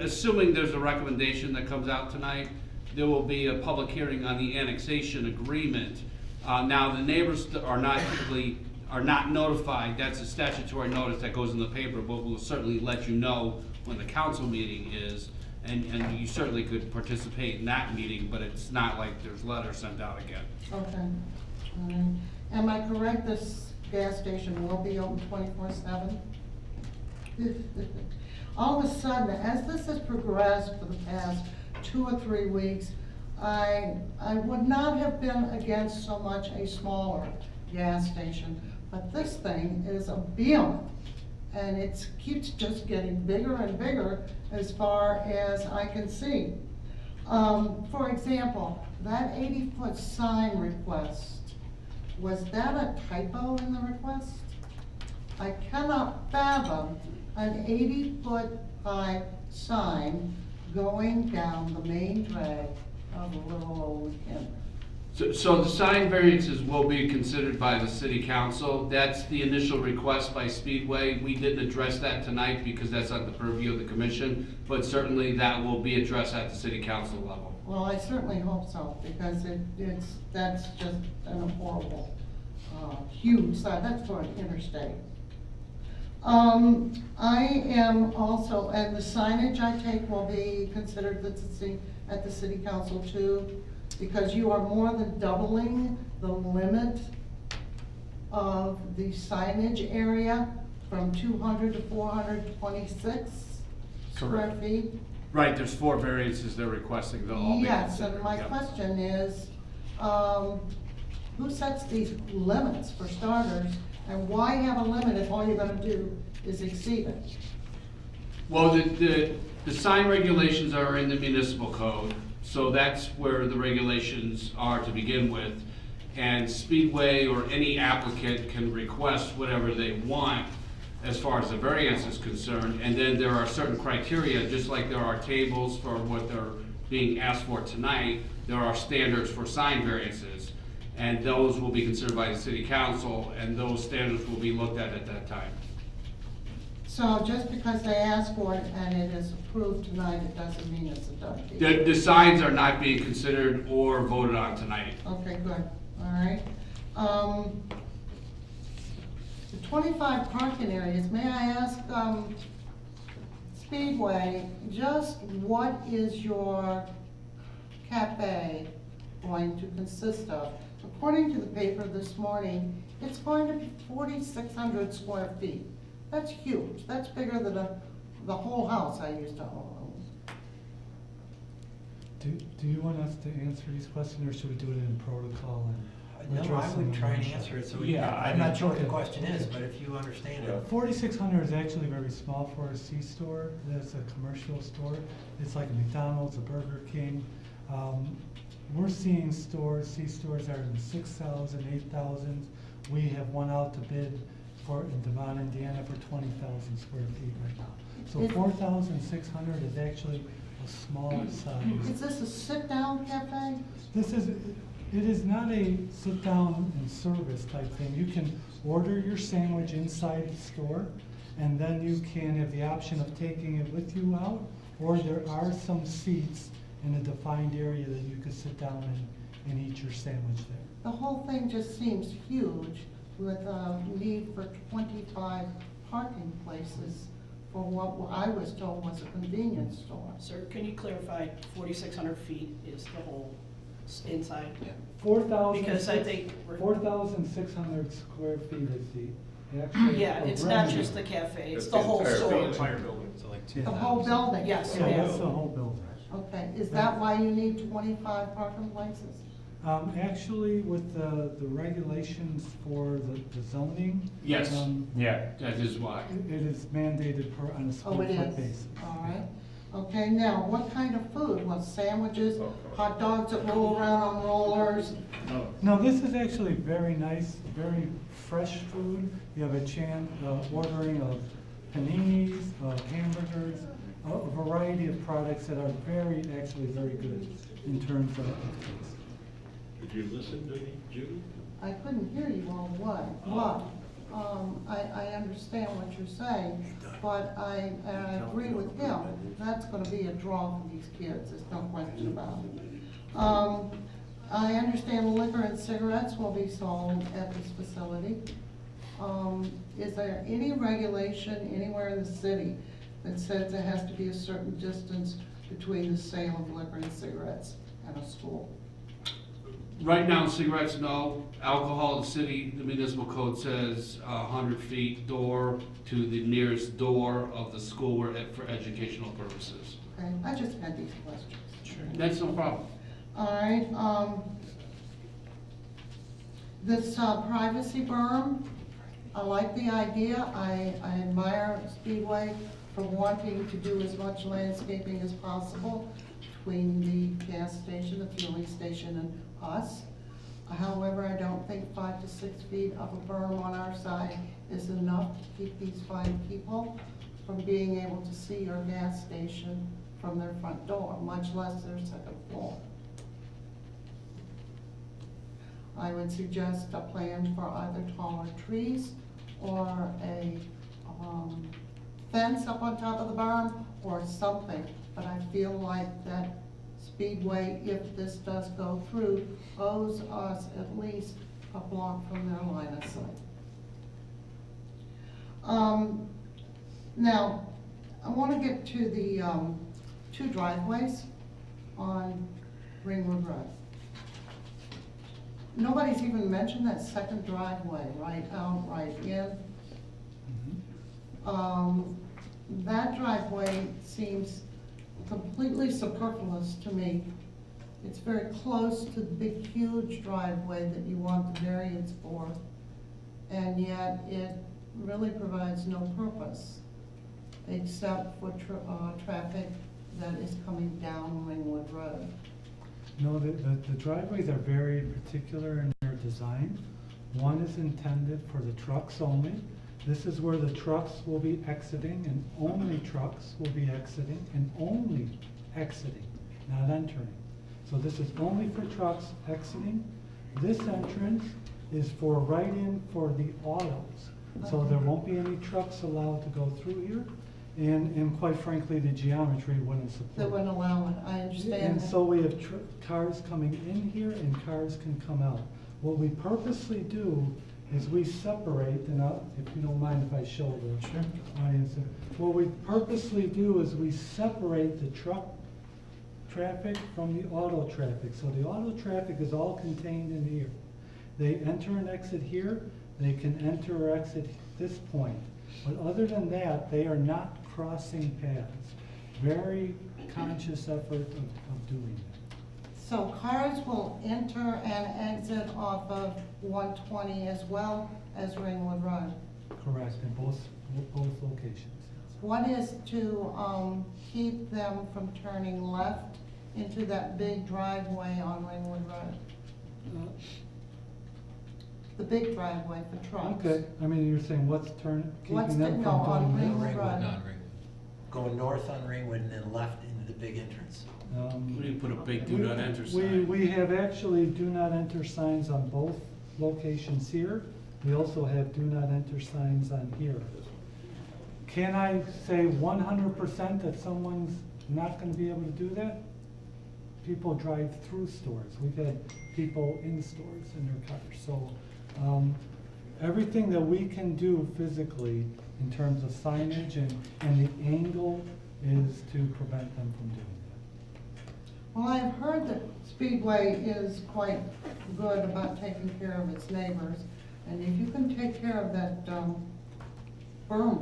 assuming there's a recommendation that comes out tonight, there will be a public hearing on the annexation agreement. Now, the neighbors are not notified. That's a statutory notice that goes in the paper, but we'll certainly let you know when the council meeting is, and you certainly could participate in that meeting, but it's not like there's letters sent out again. Okay. Am I correct, this gas station will be open 24/7? All of a sudden, as this has progressed for the past 2 or 3 weeks, I would not have been against so much a smaller gas station, but this thing is a behemoth, and it keeps just getting bigger and bigger as far as I can see. For example, that 80-foot sign request, was that a typo in the request? I cannot fathom an 80-foot high sign going down the main drag of little old McHenry. So the sign variances will be considered by the city council. That's the initial request by Speedway. We didn't address that tonight because that's not the purview of the commission, but certainly that will be addressed at the city council level. Well, I certainly hope so, because that's just an horrible, huge sign, that's for an interstate. I am also, and the signage I take will be considered at the city council too, because you are more than doubling the limit of the signage area from 200 to 426 square feet. Right, there's 4 variances they're requesting, they'll all be Yes, considered. and my Yep. question is, who sets these limits for starters? And why have a limit if all you're gonna do is exceed it? Well, the sign regulations are in the municipal code, so that's where the regulations are to begin with. And Speedway or any applicant can request whatever they want as far as the variance is concerned. And then there are certain criteria, just like there are tables for what they're being asked for tonight, there are standards for sign variances. And those will be considered by the city council, and those standards will be looked at that time. So just because they ask for it and it is approved tonight, it doesn't mean it's a done deal? The signs are not being considered or voted on tonight. Okay, good, all right. The 25 parking areas, may I ask, Speedway, just what is your cafe going to consist of? According to the paper this morning, it's going to be 4,600 square feet. That's huge. That's bigger than the whole house I used to own. Do you want us to answer these questions, or should we do it in protocol and No, address I them would in try and motion? answer it, so Yeah, I'm not sure what the okay. question is, but if you understand it. 4,600 is actually very small for a C-store. That's a commercial store. It's like a McDonald's, a Burger King. We're seeing stores, C-stores are in 6,000, 8,000. We have one out to bid in Devon, Indiana for 20,000 square feet right now. So 4,600 is actually a small size. Is this a sit-down cafe? It is not a sit-down and service type thing. You can order your sandwich inside the store, and then you can have the option of taking it with you out, or there are some seats in a defined area that you could sit down and eat your sandwich there. The whole thing just seems huge with a need for 25 parking places for what I was told was a convenience store. Sir, can you clarify 4,600 feet is the whole inside? Yeah. 4,000. Because I think 4,600 square feet is the actual. Yeah, it's not just the cafe, it's the whole store. entire building. So like The whole building? Yes, Yeah, ma'am. that's the whole building. Okay, is that why you need 25 parking places? Actually, with the regulations for the zoning. Yes. Yeah. That is why. It is mandated on a Oh, square it foot is? basis. All right. Okay, now, what kind of food? What, sandwiches, hot dogs that roll around on rollers? No, this is actually very nice, very fresh food. You have a chance ordering of paninis, hamburgers, a variety of products that are actually very good in terms of taste. Did you listen to me, Judy? I couldn't hear you on what? I understand what you're saying, but I agree with him. That's gonna be a draw for these kids, there's no question about it. I understand liquor and cigarettes will be sold at this facility. Is there any regulation anywhere in the city that says there has to be a certain distance between the sale of liquor and cigarettes and a school? Right now, cigarettes, no. Alcohol, the city, the municipal code says 100 feet door to the nearest door of the school for educational purposes. Okay, I just had these questions. Sure. That's no problem. All right, this privacy berm, I like the idea. I admire Speedway for wanting to do as much landscaping as possible between the gas station, the fueling station, and us. However, I don't think 5 to 6 feet of a berm on our side is enough to keep these fine people from being able to see your gas station from their front door, much less their second floor. I would suggest a plan for either taller trees or a fence up on top of the berm or something. But I feel like that Speedway, if this does go through, owes us at least a block from their line of sight. Now, I want to get to the 2 driveways on Ringwood Road. Nobody's even mentioned that second driveway right out, right in. That driveway seems completely superfluous to me. It's very close to the big, huge driveway that you want the variance for, and yet it really provides no purpose except for traffic that is coming down Ringwood Road. No, the driveways are very particular in their design. One is intended for the trucks only. This is where the trucks will be exiting, and only trucks will be exiting, and only exiting, not entering. So this is only for trucks exiting. This entrance is for right in for the autos. So there won't be any trucks allowed to go through here. And quite frankly, the geometry wouldn't support. That wouldn't allow it, I understand. And so we have cars coming in here and cars can come out. What we purposely do is we separate, and if you don't mind if I show the audience. What we purposely do is we separate the truck traffic from the auto traffic. So the auto traffic is all contained in here. They enter and exit here. They can enter or exit this point. But other than that, they are not crossing paths. Very conscious effort of doing that. So cars will enter and exit off of 120 as well as Ringwood Road? Correct, in both locations. What is to keep them from turning left into that big driveway on Ringwood Road? The big driveway for trucks. Okay, I mean, you're saying what's keeping them from on doing Ringwood this? Road. Going north on Ringwood and then left into the big entrance. What do you put a big do not enter sign? We have actually do not enter signs on both locations here. We also have do not enter signs on here. Can I say 100% that someone's not going to be able to do that? People drive through stores. We've had people in stores in their cars. So everything that we can do physically in terms of signage and the angle is to prevent them from doing that. Well, I've heard that Speedway is quite good about taking care of its neighbors. And if you can take care of that berm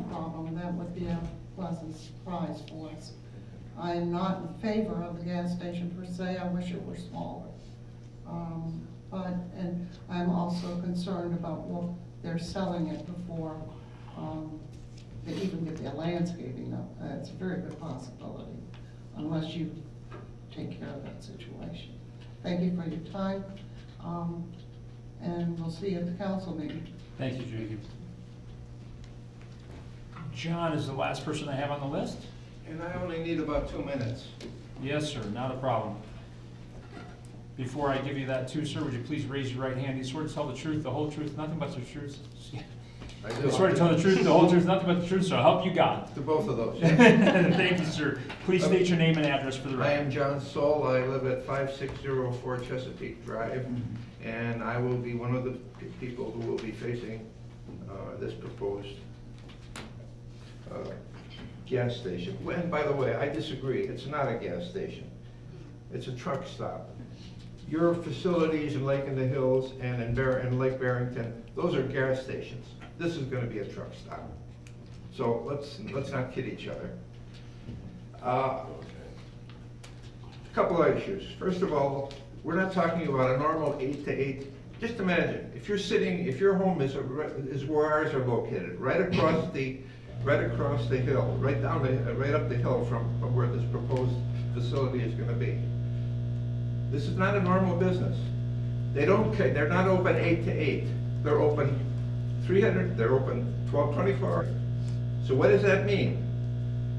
problem, that would be a pleasant surprise for us. I am not in favor of the gas station per se. I wish it were smaller. And I'm also concerned about what they're selling it before they even get their landscaping up. It's a very good possibility, unless you take care of that situation. Thank you for your time, and we'll see you at the council meeting. Thank you, Judy. John is the last person I have on the list. And I only need about 2 minutes. Yes, sir, not a problem. Before I give you that too, sir, would you please raise your right hand? You swear to tell the truth, the whole truth, nothing but the truth? I do. You swear to tell the truth, the whole truth, nothing but the truth, so help you God. To both of those. Thank you, sir. Please state your name and address for the record. I am John Soul. I live at 5604 Chesapeake Drive, and I will be one of the people who will be facing this proposed gas station. And by the way, I disagree. It's not a gas station. It's a truck stop. Your facilities in Lake in the Hills and in Lake Barrington, those are gas stations. This is going to be a truck stop. So let's not kid each other. A couple of issues. First of all, we're not talking about a normal 8 to 8. Just imagine if your home is where ours are located, right across the hill, right up the hill from where this proposed facility is going to be. This is not a normal business. They're not open 8 to 8. They're open 300. They're open 12/24. So what does that mean?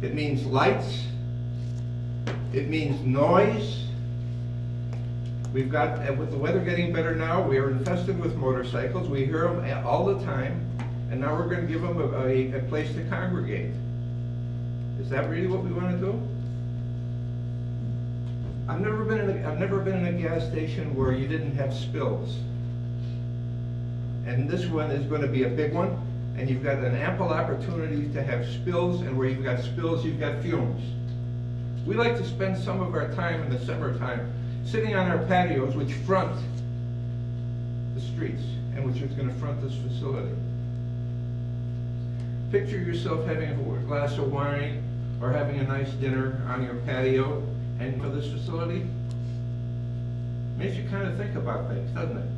It means lights. It means noise. We've got, with the weather getting better now, we are infested with motorcycles, we hear them all the time, and now we're gonna give them a place to congregate. Is that really what we wanna do? I've never been in a gas station where you didn't have spills. And this one is gonna be a big one, and you've got an ample opportunity to have spills, and where you've got spills, you've got fumes. We like to spend some of our time in the summertime sitting on our patios which front the streets and which is gonna front this facility. Picture yourself having a glass of wine or having a nice dinner on your patio and for this facility. Makes you kind of think about things, doesn't it?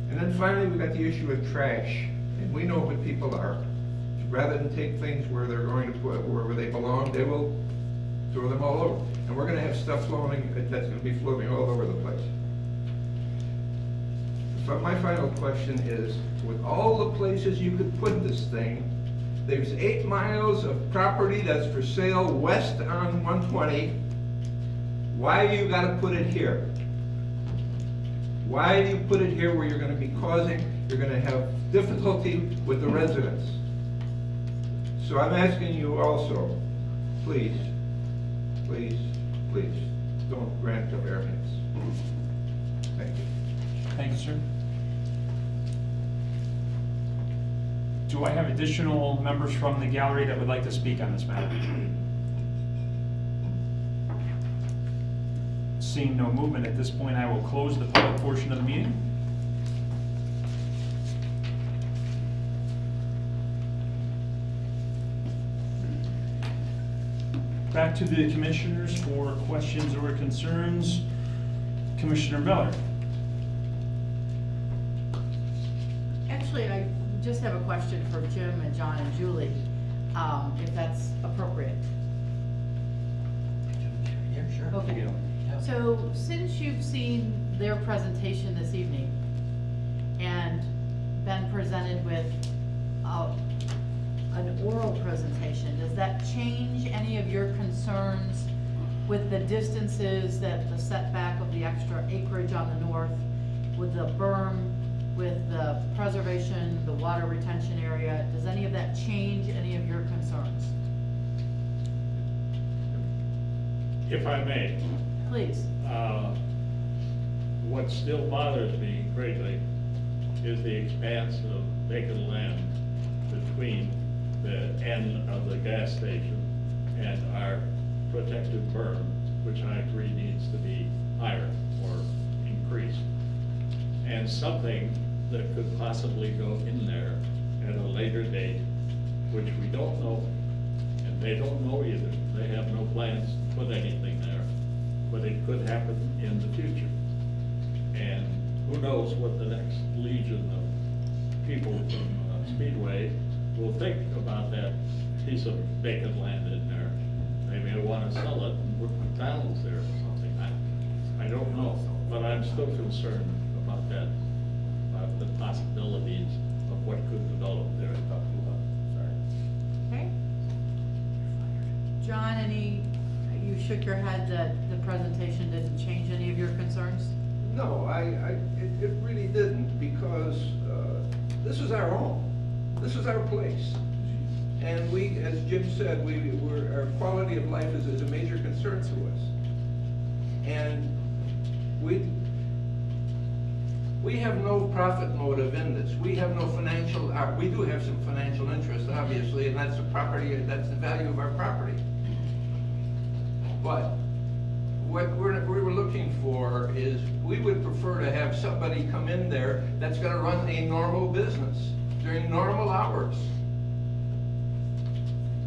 And then finally, we got the issue of trash, and we know what people are. Rather than take things where they're going to put, wherever they belong, they will throw them all over. And we're gonna have stuff floating, that's gonna be floating all over the place. But my final question is, with all the places you could put this thing, there's 8 miles of property that's for sale west on 120. Why do you gotta put it here? Why do you put it here where you're gonna have difficulty with the residents? So I'm asking you also, please, please, please, don't grant the variance. Thank you. Thank you, sir. Do I have additional members from the gallery that would like to speak on this matter? Seeing no movement at this point, I will close the public portion of the meeting. Back to the commissioners for questions or concerns. Commissioner Miller. Actually, I just have a question for Jim and John and Julie, if that's appropriate. Yeah, sure. Okay. Yeah. So since you've seen their presentation this evening and been presented with an oral presentation, does that change any of your concerns with the distances, that the setback of the extra acreage on the north, with the berm, with the preservation, the water retention area? Does any of that change any of your concerns? If I may. Please. What still bothers me greatly is the expanse of vacant land between the end of the gas station and our protective berm, which I agree needs to be higher or increased. And something that could possibly go in there at a later date, which we don't know, and they don't know either. They have no plans to put anything there, but it could happen in the future. And who knows what the next legion of people from Speedway will think about that piece of vacant land in there. They may want to sell it and put McDonald's there or something. I don't know, but I'm still concerned about that, about the possibilities of what could develop there. Sorry. Okay. John, you shook your head that the presentation didn't change any of your concerns? No, it really didn't, because this is our home. This is our place. And we, as Jim said, our quality of life is a major concern to us. And we have no profit motive in this. We have no financial, we do have some financial interest, obviously, and that's the property, that's the value of our property. But what we're looking for is, we would prefer to have somebody come in there that's gonna run a normal business during normal hours.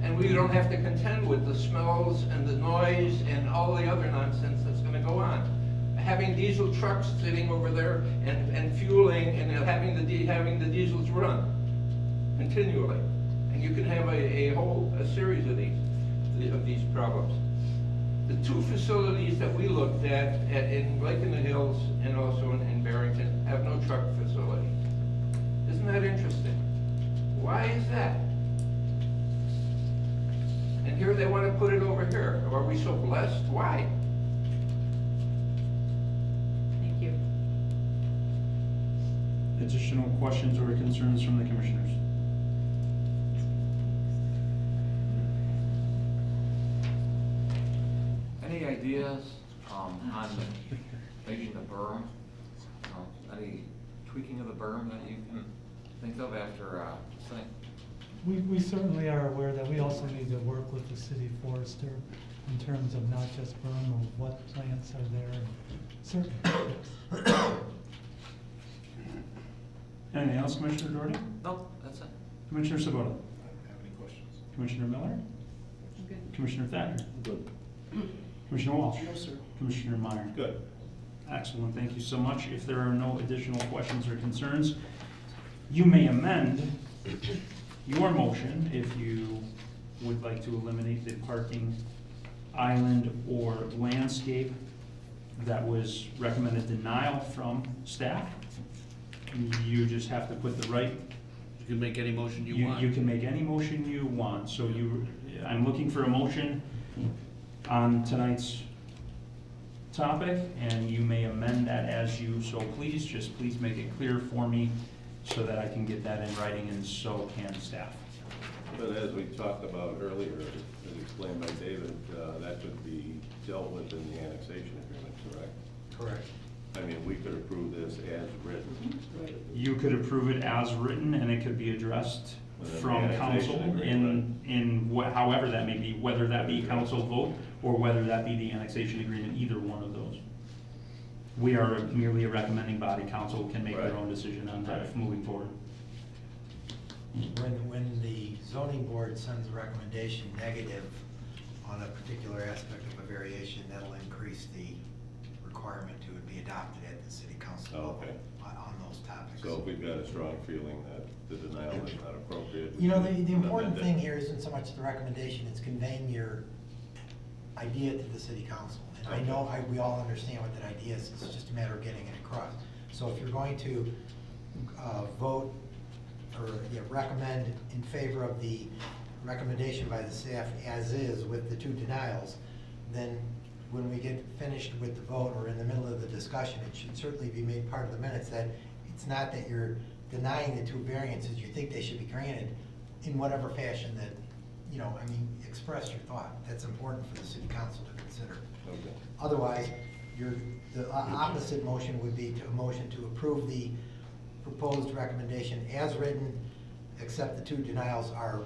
And we don't have to contend with the smells and the noise and all the other nonsense that's gonna go on. Having diesel trucks sitting over there and fueling and having the diesels run continually. And you can have a series of these problems. The 2 facilities that we looked at in Lake in the Hills and also in Barrington have no truck facility. Isn't that interesting? Why is that? And here they want to put it over here. Are we so blessed? Why? Additional questions or concerns from the commissioners? Any ideas, on making the berm? You know, any tweaking of the berm that you can think of after, this thing? We certainly are aware that we also need to work with the city forester in terms of not just berm, of what plants are there and certain. Anything else, Commissioner Doherty? No, that's it. Commissioner Sabota? I don't have any questions. Commissioner Miller? I'm good. Commissioner Thacker? Good. Commissioner Walsh? No, sir. Commissioner Meyer? Good. Excellent, thank you so much. If there are no additional questions or concerns, you may amend your motion if you would like to eliminate the parking island or landscape that was recommended denial from staff. You just have to put the right. You can make any motion you want. You can make any motion you want, so I'm looking for a motion on tonight's topic, and you may amend that as you so please. Just please make it clear for me so that I can get that in writing, and so can staff. But as we talked about earlier, as explained by David, that could be dealt with in the annexation agreement, correct? Correct. I mean, we could approve this as written. You could approve it as written, and it could be addressed Within from the council annexation in however that may be, whether that be council vote or whether that be the annexation agreement, either one of those. We are merely a recommending body. Council can make their own decision on that moving forward. When the zoning board sends a recommendation negative on a particular aspect of a variation, that'll increase the requirement to be adopted at the city council level on those topics. So if we've got a strong feeling that the denial is not appropriate. You know, the important thing here isn't so much the recommendation, it's conveying your idea to the city council. And I know we all understand what that idea is, it's just a matter of getting it across. So if you're going to vote or recommend in favor of the recommendation by the staff as is with the 2 denials, then when we get finished with the vote or in the middle of the discussion, it should certainly be made part of the minutes that it's not that you're denying the 2 variances, you think they should be granted in whatever fashion that, you know, I mean, express your thought. That's important for the city council to consider. Okay. Otherwise, the opposite motion would be a motion to approve the proposed recommendation as written, except the 2 denials are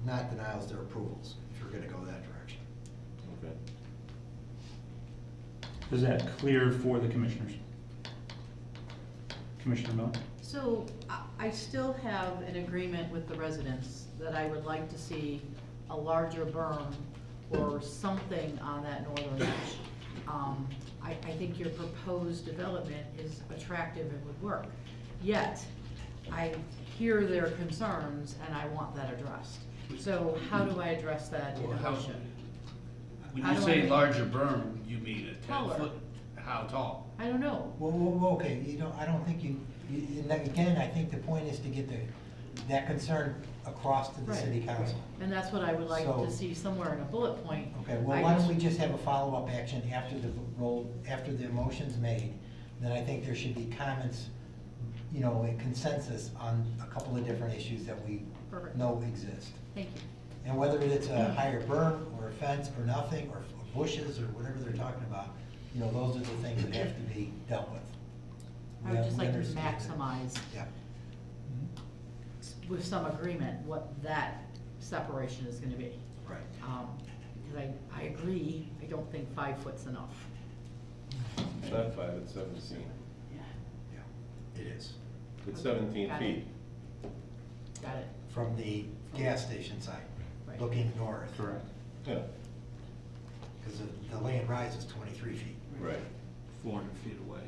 not denials, they're approvals, if you're gonna go that direction. Okay. Is that clear for the commissioners? Commissioner Miller? So I still have an agreement with the residents that I would like to see a larger berm or something on that northern edge. I think your proposed development is attractive and would work. Yet, I hear their concerns and I want that addressed. So how do I address that in a motion? When How you do say I- larger berm, you mean a 10 Taller. foot, how tall? I don't know. Well, okay, I don't think and then again, I think the point is to get that concern across to the Right. city council. And that's what I would like So- to see somewhere in a bullet point. Okay, well, why don't we just have a follow-up action after the motion's made? Then I think there should be comments, you know, a consensus on a couple of different issues that we Perfect. know exist. Thank you. And whether it's a higher berm or a fence or nothing, or bushes or whatever they're talking about, you know, those are the things that have to be dealt with. I would just We like to understand that. maximize, Yeah. with some agreement, what that separation is gonna be. Right. Because I agree, I don't think 5 foot's enough. It's not 5, it's 17. Yeah, it is. It's Okay, 17 got feet. Got it. From the gas station side, Right. looking north. Correct. Yeah, Because the land rise is 23 feet. right. 400 feet away.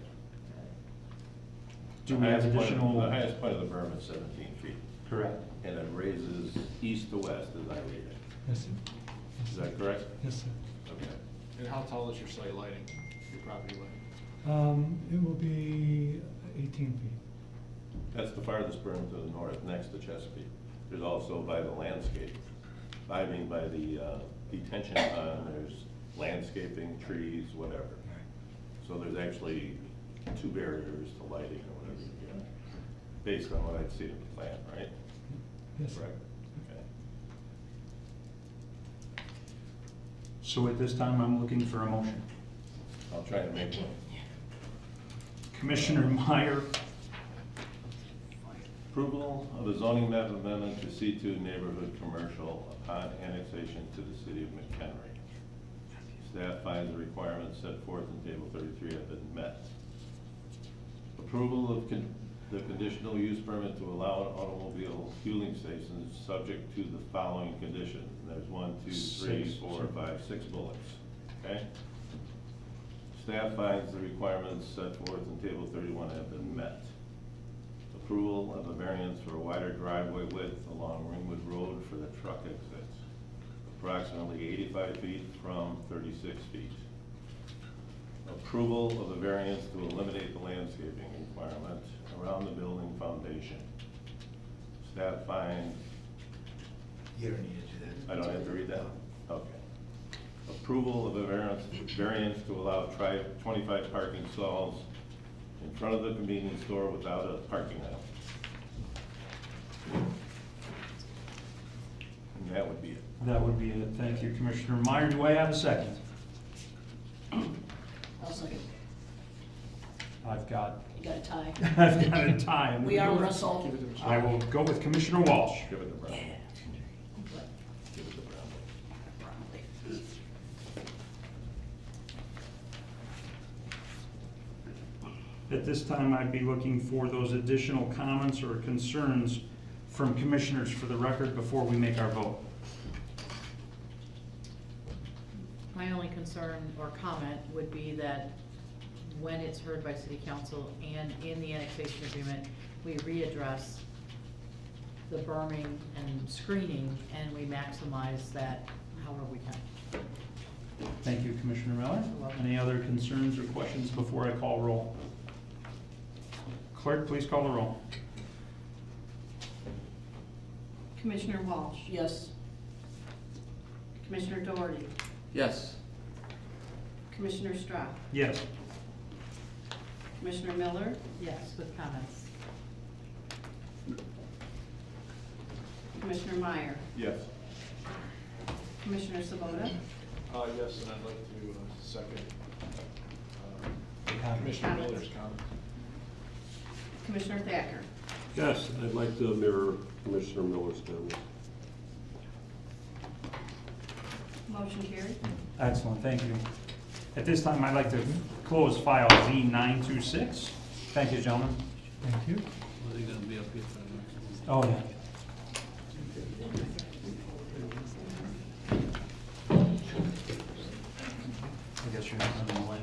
Do we have additional? The highest point of the berm is 17 feet. Correct. And it raises east to west, as I read it. Yes, sir. Is that correct? Yes, sir. Okay. And how tall is your site lighting, your property lighting? It will be 18 feet. That's the farthest berm to the north, next to Chesapeake. There's also by the landscape, by the detention pond, there's landscaping, trees, whatever. So there's actually 2 barriers to lighting or whatever you got. based on what I'd see in the plan, right? Yes. Correct? Okay. So at this time, I'm looking for a motion. I'll try to make one. Commissioner Meyer, Approval of a zoning map amendment to C2 neighborhood commercial upon annexation to the city of McHenry. Staff finds the requirements set forth in table 33 have been met. Approval of the conditional use permit to allow an automobile fueling station is subject to the following conditions. There's 1, 2, 3, 6. 4, 5, 6 bullets, okay? Staff finds the requirements set forth in table 31 have been met. Approval of a variance for a wider driveway width along Ringwood Road for the truck exit, approximately 85 feet from 36 feet. Approval of a variance to eliminate the landscaping requirement around the building foundation. Staff finds. You don't need to do that. I don't have to read that? Okay. Approval of a variance to allow 25 parking stalls in front of the convenience store without a parking aisle. And that would be it. that would be it. Thank you, Commissioner Meyer. Do I have a second? I'll second. I've got, You got a tie. I've got a tie. We are Russell. I will go with Commissioner Walsh. Give it to Brown. Give it to Brownlee. At this time, I'd be looking for those additional comments or concerns from commissioners for the record before we make our vote. My only concern or comment would be that when it's heard by city council and in the annexation agreement, we readdress the berming and screening and we maximize that however we can. Thank you, Commissioner Miller. Any other concerns or questions before I call roll? Clerk, please call the roll. Commissioner Walsh? Yes. Commissioner Doherty? Yes. Commissioner Straugh? Yes. Commissioner Miller? Yes, with comments. Commissioner Meyer? Yes. Commissioner Sabota? Yes, and I'd like to second Commissioner Comments. Miller's comment. Commissioner Thacker? Yes, I'd like to mirror Commissioner Miller's comments. Motion carried. Excellent, thank you. At this time, I'd like to close file Z926. Thank you, gentlemen. Thank you. Are they gonna be up here for the next one? Oh, yeah. I guess you're not running away.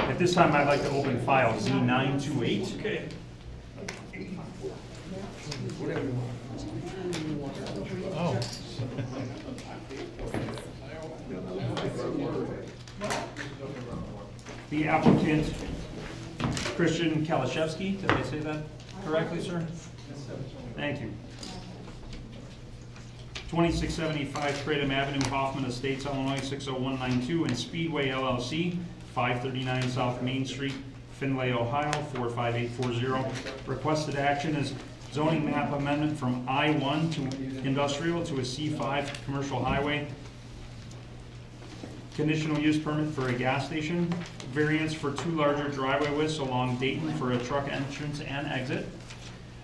At this time, I'd like to open file Z928. Okay. Oh. The applicant, Christian Kalashevsky, did I say that correctly, sir? Thank you. 2675 Kratom Avenue, Hoffman Estates, Illinois, 60192, and Speedway LLC, 539 South Main Street, Findlay, Ohio, 45840. Requested action is zoning map amendment from I-1 to industrial to a C5 commercial highway. Conditional use permit for a gas station. Variance for 2 larger driveway widths along Dayton for a truck entrance and exit.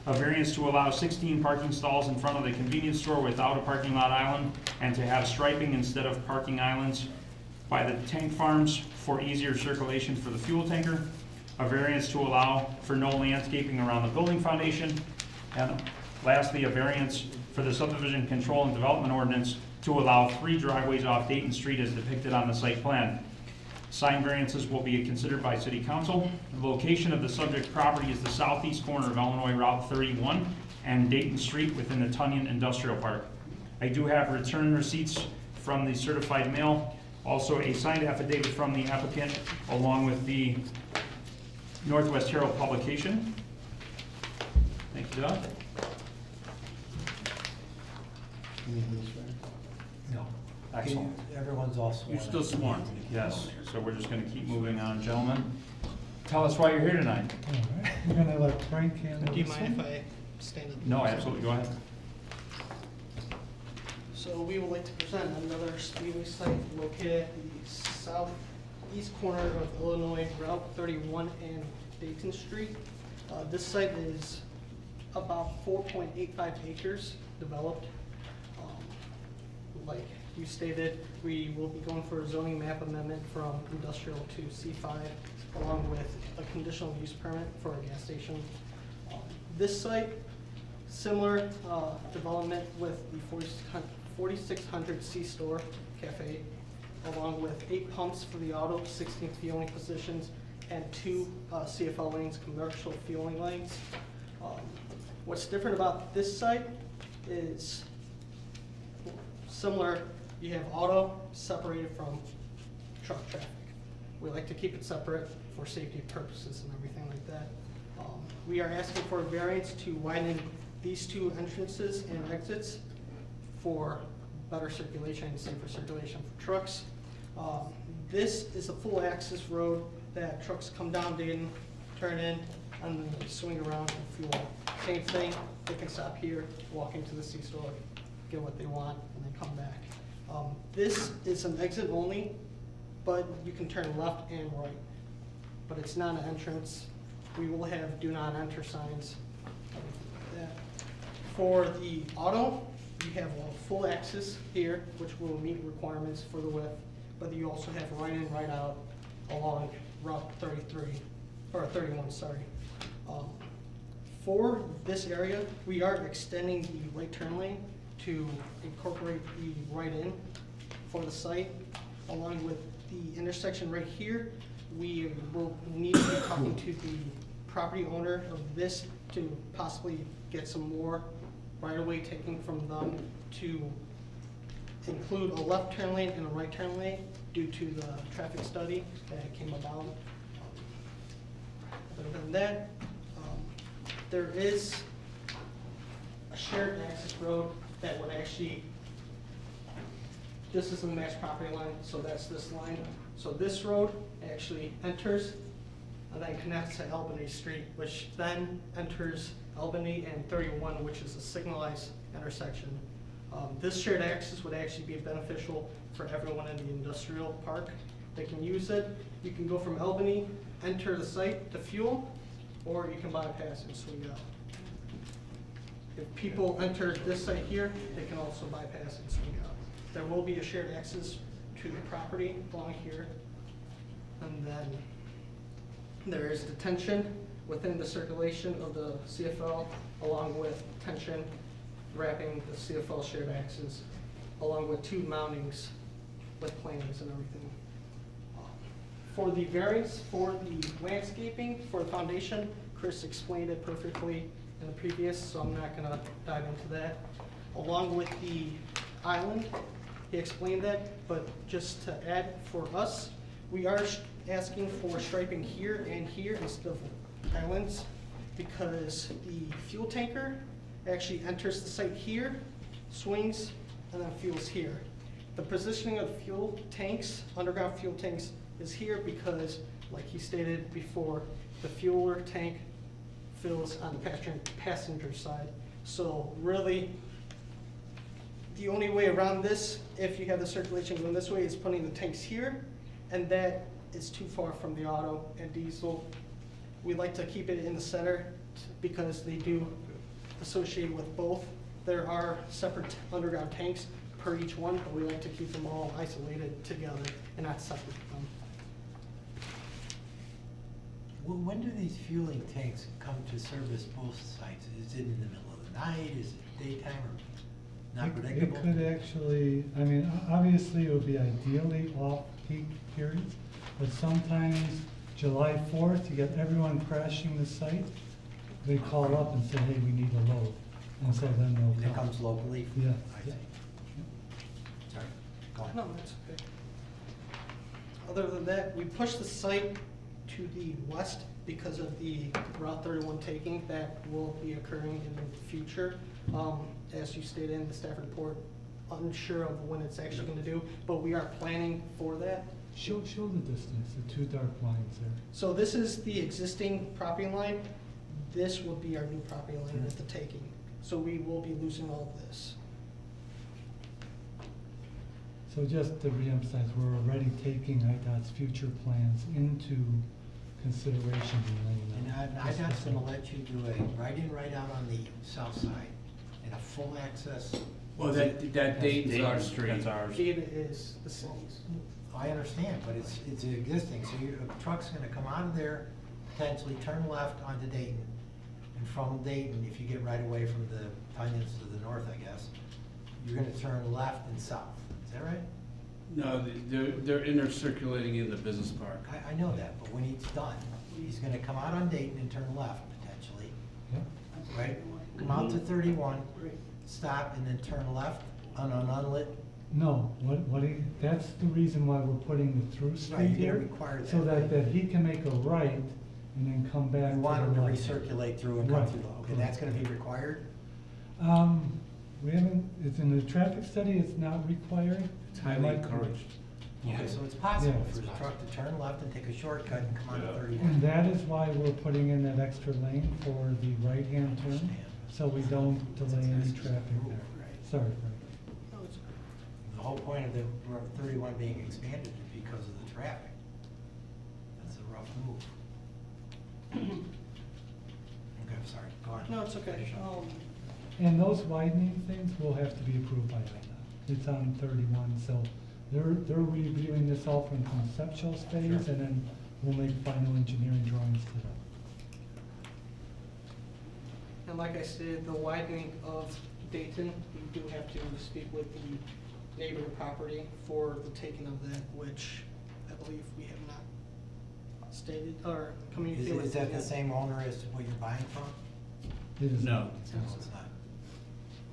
A variance to allow 16 parking stalls in front of the convenience store without a parking lot island, and to have striping instead of parking islands by the tank farms for easier circulation for the fuel tanker. A variance to allow for no landscaping around the building foundation. And lastly, a variance for the subdivision control and development ordinance to allow 3 driveways off Dayton Street as depicted on the site plan. Sign variances will be considered by City Council. The location of the subject property is the southeast corner of Illinois Route 31 and Dayton Street within the Tunyon Industrial Park. I do have return receipts from the certified mail. Also, a signed affidavit from the applicant along with the Northwest Herald publication. Thank you, Doug. No. Excellent. Everyone's all sworn. You're still sworn, yes. So we're just gonna keep moving on, gentlemen. Tell us why you're here tonight. All right, we're gonna let Frank handle Do you this mind one. if I stand up? No, absolutely, go ahead. So we would like to present another speedway site located at the southeast corner of Illinois Route 31 and Dayton Street. This site is about 4.85 acres developed. Like you stated, we will be going for a zoning map amendment from industrial to C5, along with a conditional use permit for a gas station. This site, similar development with the 4600 C-Store Cafe, along with 8 pumps for the auto, 16 fueling positions, and 2 CFL lanes, commercial fueling lanes. What's different about this site is similar, you have auto separated from truck traffic. We like to keep it separate for safety purposes and everything like that. We are asking for a variance to widen these 2 entrances and exits for better circulation and safer circulation for trucks. This is a full access road that trucks come down Dayton, turn in, and then swing around and fuel. Same thing, they can stop here, walk into the C-Store, get what they want, and then come back. This is an exit only, but you can turn left and right. But it's not an entrance. We will have do not enter signs, everything like that. For the auto, you have a full access here, which will meet requirements for the width, but you also have right in, right out along Route 33, or 31, sorry. For this area, we are extending the right turn lane to incorporate the right in for the site. Along with the intersection right here, we will need to be talking to the property owner of this to possibly get some more right-of-way taken from them to include a left turn lane and a right turn lane due to the traffic study that came about. Other than that, there is a shared access road that would actually, this is the max property line, so that's this line. So this road actually enters and then connects to Albany Street, which then enters Albany and 31, which is a signalized intersection. This shared access would actually be beneficial for everyone in the industrial park. They can use it. You can go from Albany, enter the site to fuel, or you can bypass and swing out. If people enter this site here, they can also bypass and swing out. There will be a shared access to the property along here. And then there is detention within the circulation of the CFL, along with tension wrapping the CFL shared access, along with 2 mountings with plantings and everything. For the variance, for the landscaping, for the foundation, Chris explained it perfectly in the previous, so I'm not gonna dive into that. Along with the island, he explained that, but just to add for us, we are asking for striping here and here instead of islands, because the fuel tanker actually enters the site here, swings, and then fuels here. The positioning of fuel tanks, underground fuel tanks, is here because, like he stated before, the fueler tank fills on the passenger side. So really, the only way around this, if you have the circulation going this way, is putting the tanks here, and that is too far from the auto and diesel. We like to keep it in the center because they do associate with both. There are separate underground tanks per each one, but we like to keep them all isolated together and not separate them. Well, when do these fueling tanks come to service both sites? Is it in the middle of the night? Is it daytime or not predictable? It could actually, I mean, obviously it would be ideally off-peak periods, but sometimes July 4th, to get everyone crashing the site, they call up and say, hey, we need a load. And so then they'll come. And it comes locally? Yeah. I see. Sorry, go on. No, that's okay. other than that, we pushed the site to the west because of the Route 31 taking that will be occurring in the future. As you stated in the staff report, unsure of when it's actually going to do, but we are planning for that. Show the distance, the two dark lines there. So this is the existing property line. This will be our new property line with the taking. So we will be losing all of this. So just to reemphasize, we're already taking IDOT's future plans into consideration in laying out. And IDOT's gonna let you do a right-in, right-out on the south side, and a full access. Well, that Dayton's our street. That's ours. Data is the city's. I understand, but it's existing, so a truck's gonna come out of there, potentially turn left onto Dayton. And from Dayton, if you get right away from the Tinians to the north, I guess, you're gonna turn left and south. Is that right? No, they're intercirculating in the business park. I know that, but when he's done, he's gonna come out on Dayton and turn left potentially, Yeah. right? Come out to 31, stop, and then turn left on an unlit. No, that's the reason why we're putting the through Right, street you're here. gonna require that, So right? that he can make a right and then come back. You want him to the left. recirculate through and come Right. through, okay, that's gonna be required? We haven't, it's in the traffic study, it's not required. It's highly encouraged. Okay, so it's possible Yeah. for the truck to turn left and take a shortcut and come onto Yeah. 31. And that is why we're putting in that extra lane for the right-hand turn, so we don't delay any traffic there. Sorry, Frank. The whole point of the Route 31 being expanded is because of the traffic. That's a rough move. Okay, I'm sorry, go on. No, it's okay. And those widening things will have to be approved by IDOT. It's on 31, so they're reviewing this all from conceptual phase, and then we'll make final engineering drawings to that. And like I said, the widening of Dayton, we do have to speak with the neighboring property for the taking of that, which I believe we have not stated or communicated with. Is that the yet. same owner as to what you're buying from? It is No. not. No, it's not.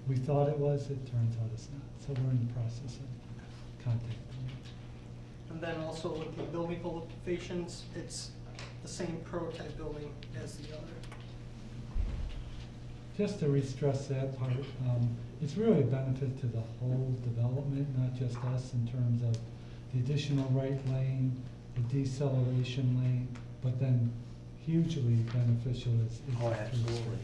We thought it was, it turns out it's not, so we're in the process of contacting them. And then also with the building elevations, it's the same prototype building as the other. Just to re-stress that part, it's really a benefit to the whole development, not just us in terms of the additional right lane, the deceleration lane, but then hugely beneficial is. Oh, absolutely.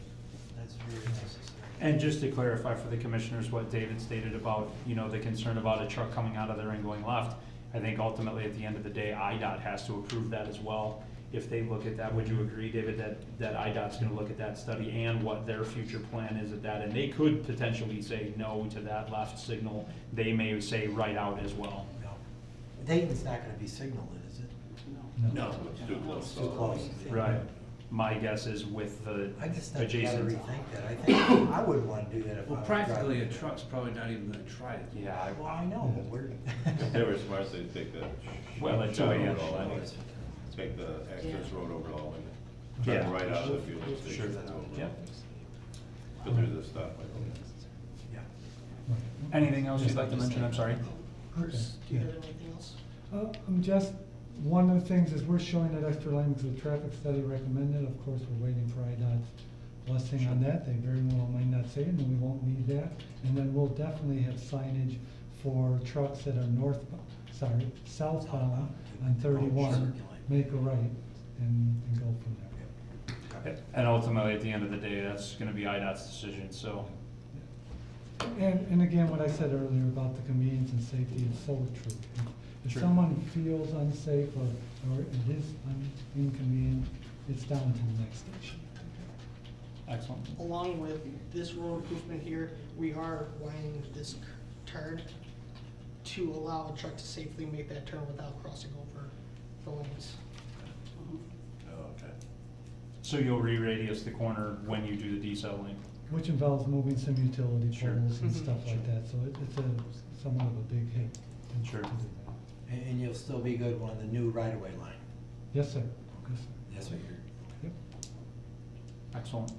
That's very necessary. And just to clarify for the commissioners what David stated about, the concern about a truck coming out of there and going left, I think ultimately at the end of the day, IDOT has to approve that as well. If they look at that, would you agree, David, that IDOT's gonna look at that study and what their future plan is at that? And they could potentially say no to that left signal. They may say right out as well. No. Dayton's not gonna be signaled, is it? No. It's too close. It's too close. Right. My guess is with the I just think you gotta adjacent. rethink that. I think, I wouldn't wanna do that if I Well, was practically, a driving. truck's probably not even gonna try it. Yeah, Well, I know, but we're. They were smart, they'd take that. Well, it's shot a- overall anyway. Take the access road overall and turn Yeah. right out of the fuel station. Sure. Overall. Yeah. But there's a stop. Yeah. Anything else you'd like to mention? I'm sorry. Bruce, do you Yeah. have anything else? Just, one of the things is we're showing that extra lane because the traffic study recommended. Of course, we're waiting for IDOT's blessing on that. They very well might not say it, and we won't need that. And then we'll definitely have signage for trucks that are southbound on 31, make a right and go from there. And ultimately, at the end of the day, that's gonna be IDOT's decision, so. And again, what I said earlier about the convenience and safety is so true. If Sure. someone feels unsafe or it is inconvenient, it's down to the next station. Excellent. Along with this road improvement here, we are widening this turn to allow a truck to safely make that turn without crossing over the lanes. Oh, okay. So you'll re-radius the corner when you do the decel lane? Which involves moving some utility Sure. poles and Mhm. stuff like that, so it's somewhat of a big hit. Sure. And you'll still be good on the new right-of-way line? Yes, sir. Yes, sir. That's what you're. Yep. Excellent.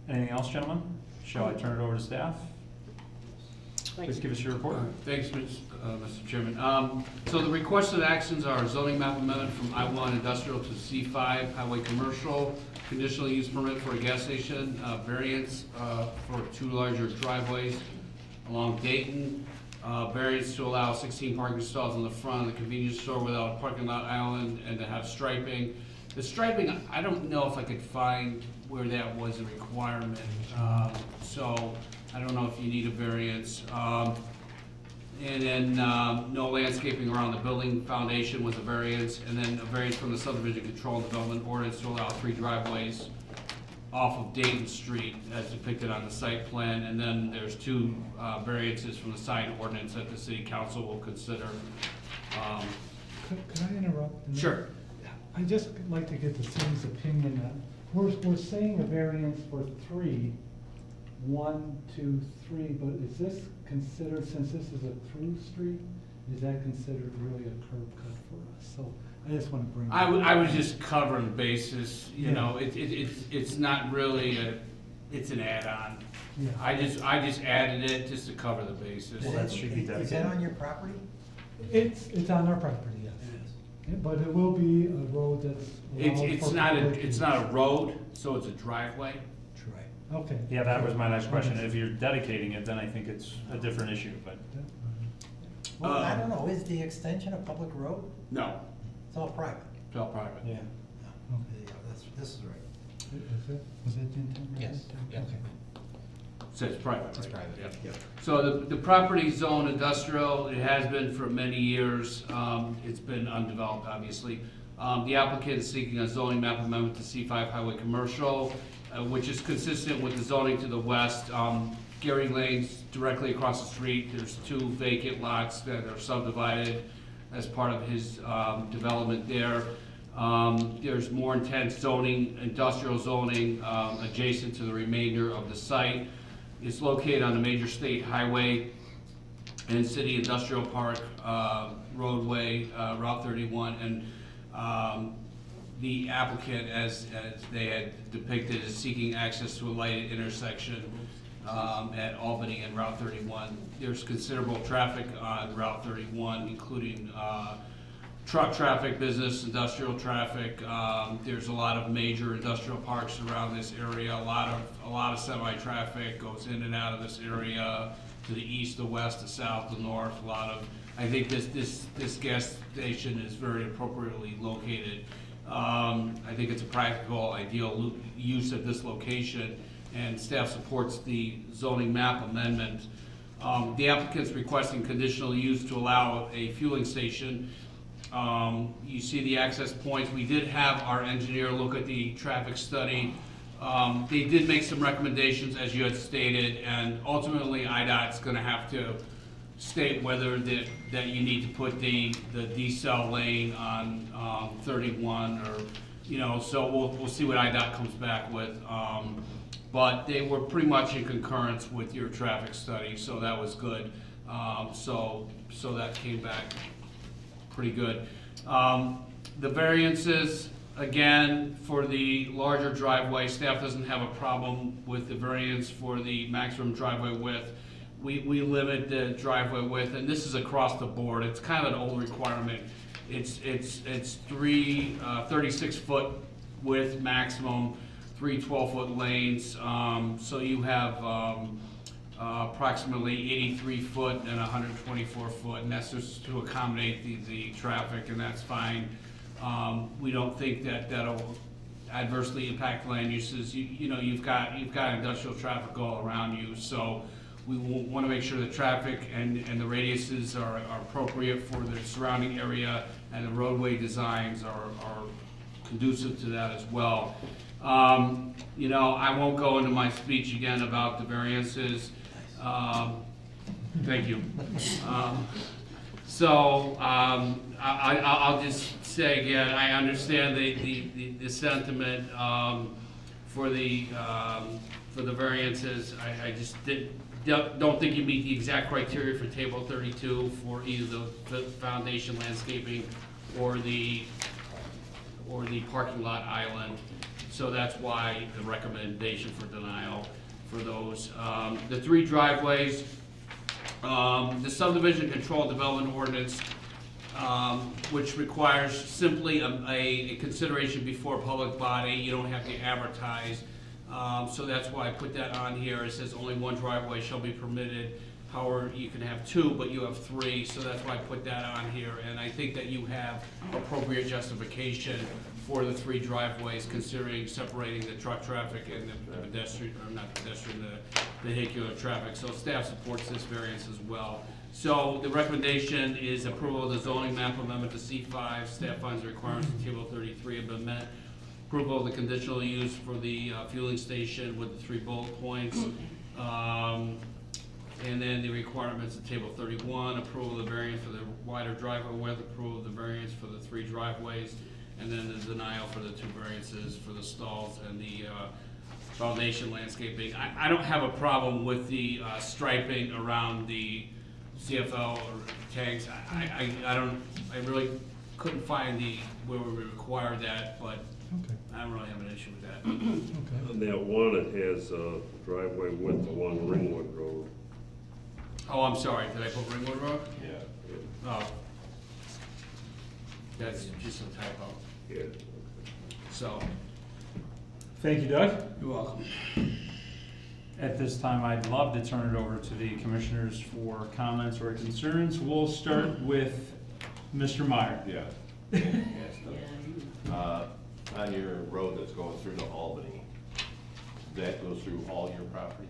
Anything else, gentlemen? Shall I turn it over to staff? Thank Please you. give us your report. Thanks, Mr. Chairman. So the requested actions are zoning map amendment from I-1 industrial to C5 highway commercial, conditional use permit for a gas station, variance for 2 larger driveways along Dayton, variance to allow 16 parking stalls in the front of the convenience store without a parking lot island and to have striping. The striping, I don't know if I could find where that was a requirement, so I don't know if you need a variance. And then no landscaping around the building foundation was a variance, and then a variance from the subdivision control and development ordinance to allow 3 driveways off of Dayton Street as depicted on the site plan, and then there's 2 variances from the sign ordinance that the city council will consider. Could I interrupt? Sure. I'd just like to get the city's opinion on, we're saying a variance for 3, 1, 2, 3, but is this considered, since this is a through street, is that considered really a curb cut for us? So I just want to bring. I was just covering basis, you Yeah. know, it's not really it's an add-on. Yeah. I just added it just to cover the basis. Well, that should be dedicated. Is that on your property? It's on our property, yes. Yeah, but it will be a road that's. It's not a road, so it's a driveway. Okay. Yeah, that was my next question. If you're dedicating it, then I think it's a different issue, but. Well, I don't know, is the extension a public road? No. It's all private. It's all private. Yeah. Okay, yeah, this is right. Was that the intent? Yes, yeah. Okay. So it's private, right? It's private, Yeah. So the property zone industrial, it has been for many years. It's been undeveloped, obviously. The applicant is seeking a zoning map amendment to C5 highway commercial, which is consistent with the zoning to the west. Gary Lane's directly across the street. There's 2 vacant lots that are subdivided as part of his development there. There's more intense zoning, industrial zoning, adjacent to the remainder of the site. It's located on the major state highway and city industrial park roadway, Route 31, and the applicant, as they had depicted, is seeking access to a lighted intersection at Albany and Route 31. There's considerable traffic on Route 31, including truck traffic, business, industrial traffic. There's a lot of major industrial parks around this area. A lot of semi-traffic goes in and out of this area to the east, the west, the south, the north. I think this gas station is very appropriately located. I think it's a practical, ideal use at this location, and staff supports the zoning map amendment. The applicant's requesting conditional use to allow a fueling station. You see the access points. We did have our engineer look at the traffic study. They did make some recommendations, as you had stated, and ultimately IDOT's gonna have to state whether that you need to put the decel lane on 31, or, you know, so we'll see what IDOT comes back with. But they were pretty much in concurrence with your traffic study, so that was good. So that came back pretty good. The variances, again, for the larger driveway, staff doesn't have a problem with the variance for the maximum driveway width. We limit the driveway width, and this is across the board. It's kind of an old requirement. It's 36-foot width maximum, 3 12-foot lanes. So you have approximately 83 foot and 124 foot, and that's just to accommodate the traffic, and that's fine. We don't think that'll adversely impact land uses. You know, you've got industrial traffic all around you, so we want to make sure the traffic and the radiuses are appropriate for the surrounding area, and the roadway designs are conducive to that as well. You know, I won't go into my speech again about the variances. Thank you. I'll just say again, I understand the sentiment for the variances. I just don't think you meet the exact criteria for table 32 for either the foundation landscaping or the parking lot island. So that's why the recommendation for denial for those. The 3 driveways, The subdivision control development ordinance, which requires simply a consideration before a public body. You don't have to advertise. So that's why I put that on here. It says only one driveway shall be permitted. However, you can have two, but you have three, so that's why I put that on here. And I think that you have appropriate justification for the three driveways, considering separating the truck traffic and the pedestrian, or not pedestrian, the vehicular traffic. So staff supports this variance as well. So the recommendation is approval of the zoning map amendment to C5. Staff finds the requirements of table 33 have been met. Approval of the conditional use for the fueling station with the 3 bullet points. And then the requirements of table 31, approval of the variance for the wider driveway width, approval of the variance for the 3 driveways, and then the denial for the 2 variances for the stalls and the foundation landscaping. I don't have a problem with the striping around the CFL or tanks. I really couldn't find where we require that, but I don't really have an issue with that. And that one, it has a driveway width along Ringwood Road. Oh, I'm sorry, did I put Ringwood Road? Yeah. Oh. That's just a typo. Yeah. So. Thank you, Doug. You're welcome. At this time, I'd love to turn it over to the commissioners for comments or concerns. We'll start with Mr. Meyer. Yeah. On your road that's going through to Albany, that goes through all your property?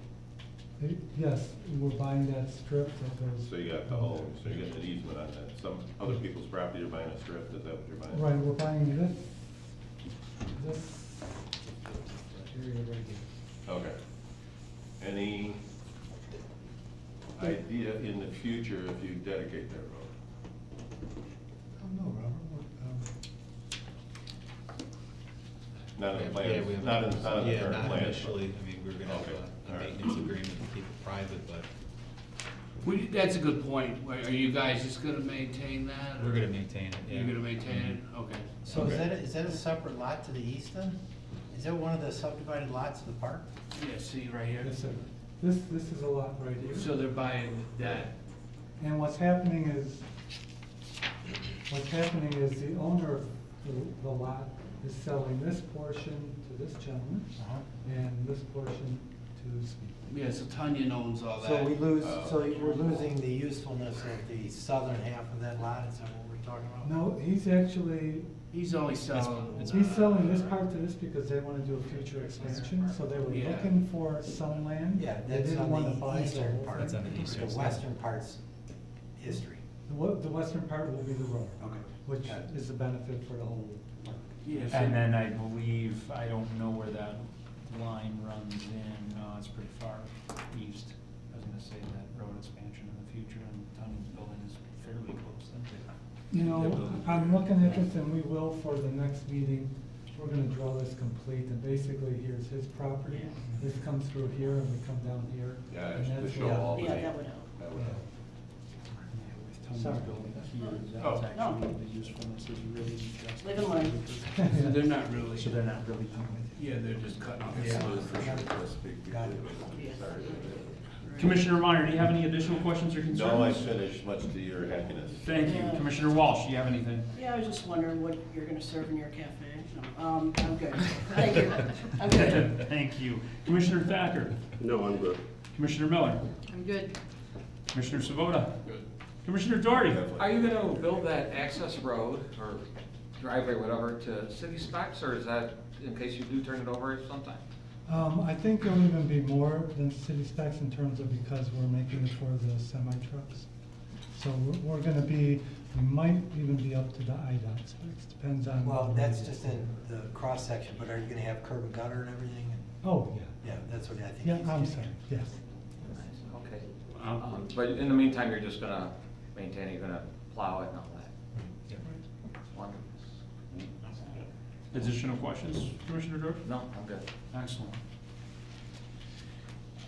Yes, we're buying that strip that goes. So you got the whole, so you got an easement on that. Some other people's property are buying a strip, is that what you're buying? Right, we're buying this area right here. Okay. Any idea in the future if you dedicate that road? Oh, no, Robert. Not in the Yeah, plan, we have- not in the current not plan. initially. I mean, we're gonna have Okay. a All right. maintenance agreement to keep it private, but That's a good point. Are you guys just gonna maintain that? we're gonna maintain it, yeah. You're gonna maintain it? Okay. So is that a separate lot to the east then? Is that one of the subdivided lots of the park? Yeah, see right here? Yes, sir. This is a lot right here. So they're buying that. And what's happening is the owner of the lot is selling this portion to this gentleman, and this portion to Speed. Yeah, so Tunyon owns all that. So we're losing the usefulness of the southern half of that lot, is that what we're talking about? No, He's only selling. he's selling this part to this because they wanna do a future expansion, so they were Yeah. looking for some land. Yeah, They that's didn't on wanna the buy eastern whole part. thing. That's on the eastern The side. western part's history. The western part will be the road. Okay. Which Got it. is the benefit for the whole park. Yes. And then I believe, I don't know where that line runs in, it's pretty far east. I was gonna say that road expansion in the future and Tunney's building is fairly close then. You know, I'm looking at this and we will for the next meeting, we're gonna draw this complete and basically here's his property. This comes through here and we come down here. Yeah, and it's to that's show where- all. Yeah, that would help. That would help. Tunney's Sorry. building here, Oh, that's no. actually the usefulness is really just. Live and learn. So they're not really. So they're not really. Yeah, they're just cutting off. Yeah. Got it. Sorry. Commissioner Meyer, do you have any additional questions or concerns? No, I finished, much to your happiness. Thank you. Commissioner Walsh, do you have anything? Yeah, I was just wondering what you're gonna serve in your cafe. No, I'm good. Thank you. I'm good. Thank you. Commissioner Thacker? No, I'm good. Commissioner Miller? I'm good. Commissioner Sabota? Good. Commissioner Doherty? Are you gonna build that access road or driveway, whatever, to city specs, or is that in case you do turn it over sometime? I think there'll even be more than city specs in terms of because we're making it for the semi trucks. So we're gonna be, we might even be up to the IDOT specs, depends on. Well, that's just in the cross section, but are you gonna have curb and gutter and everything? Oh, yeah. Yeah, that's what I think. Yeah, he's I'm getting sorry, at. yes. Okay. But in the meantime, you're just gonna maintain it, you're gonna plow it and all that? Yeah. Wonderful. Additional questions, Commissioner Doherty? No, I'm good. Excellent.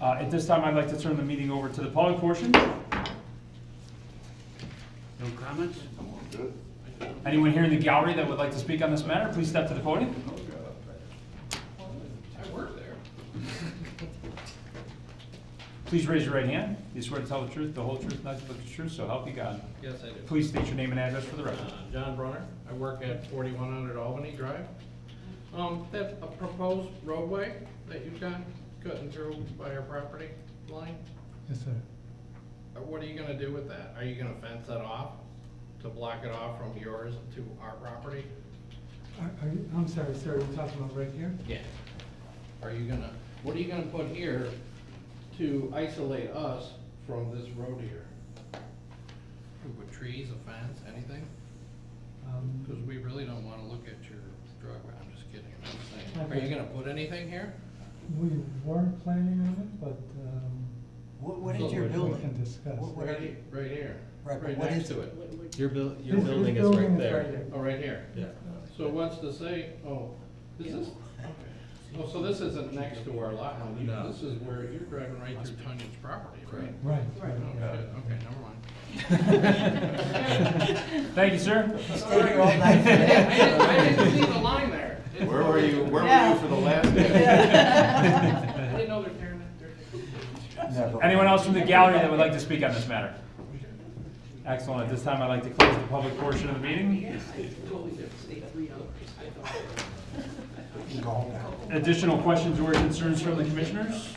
At this time, I'd like to turn the meeting over to the public portion. No comments? Good. Anyone here in the gallery that would like to speak on this matter, please step to the podium. I work there. Please raise your right hand. You swear to tell the truth, the whole truth, nothing but the truth, so help you God. Yes, I do. Please state your name and address for the record. John Brunner, I work at 4100 Albany Drive. That a proposed roadway that you've got cutting through by your property line, Yes, sir. what are you gonna do with that? Are you gonna fence that off to block it off from yours to our property? I'm sorry, sir, you're talking about right here? Yeah. Are you gonna, what are you gonna put here to isolate us from this road here? With trees, a fence, anything? Because we really don't wanna look at your driveway, I'm just kidding, I'm just saying. Are you gonna put anything here? We weren't planning on it, but, What is your building? We can discuss. Right here. Right, but Right what next is to it? it. Your His building is building right is there. right there. Oh, right here? Yeah. So it wants to say, oh, is this, oh, so this isn't next to our lot, No. this is where you're driving right through Tanya's property, right? Right. Oh, shit, okay, never mind. Thank you, sir. Stay here all night. I didn't see the line there. Where were you for the last day? I didn't know they're tearing it. Never. Anyone else from the gallery that would like to speak on this matter? Excellent. At this time, I'd like to close the public portion of the meeting. Additional questions or concerns from the commissioners?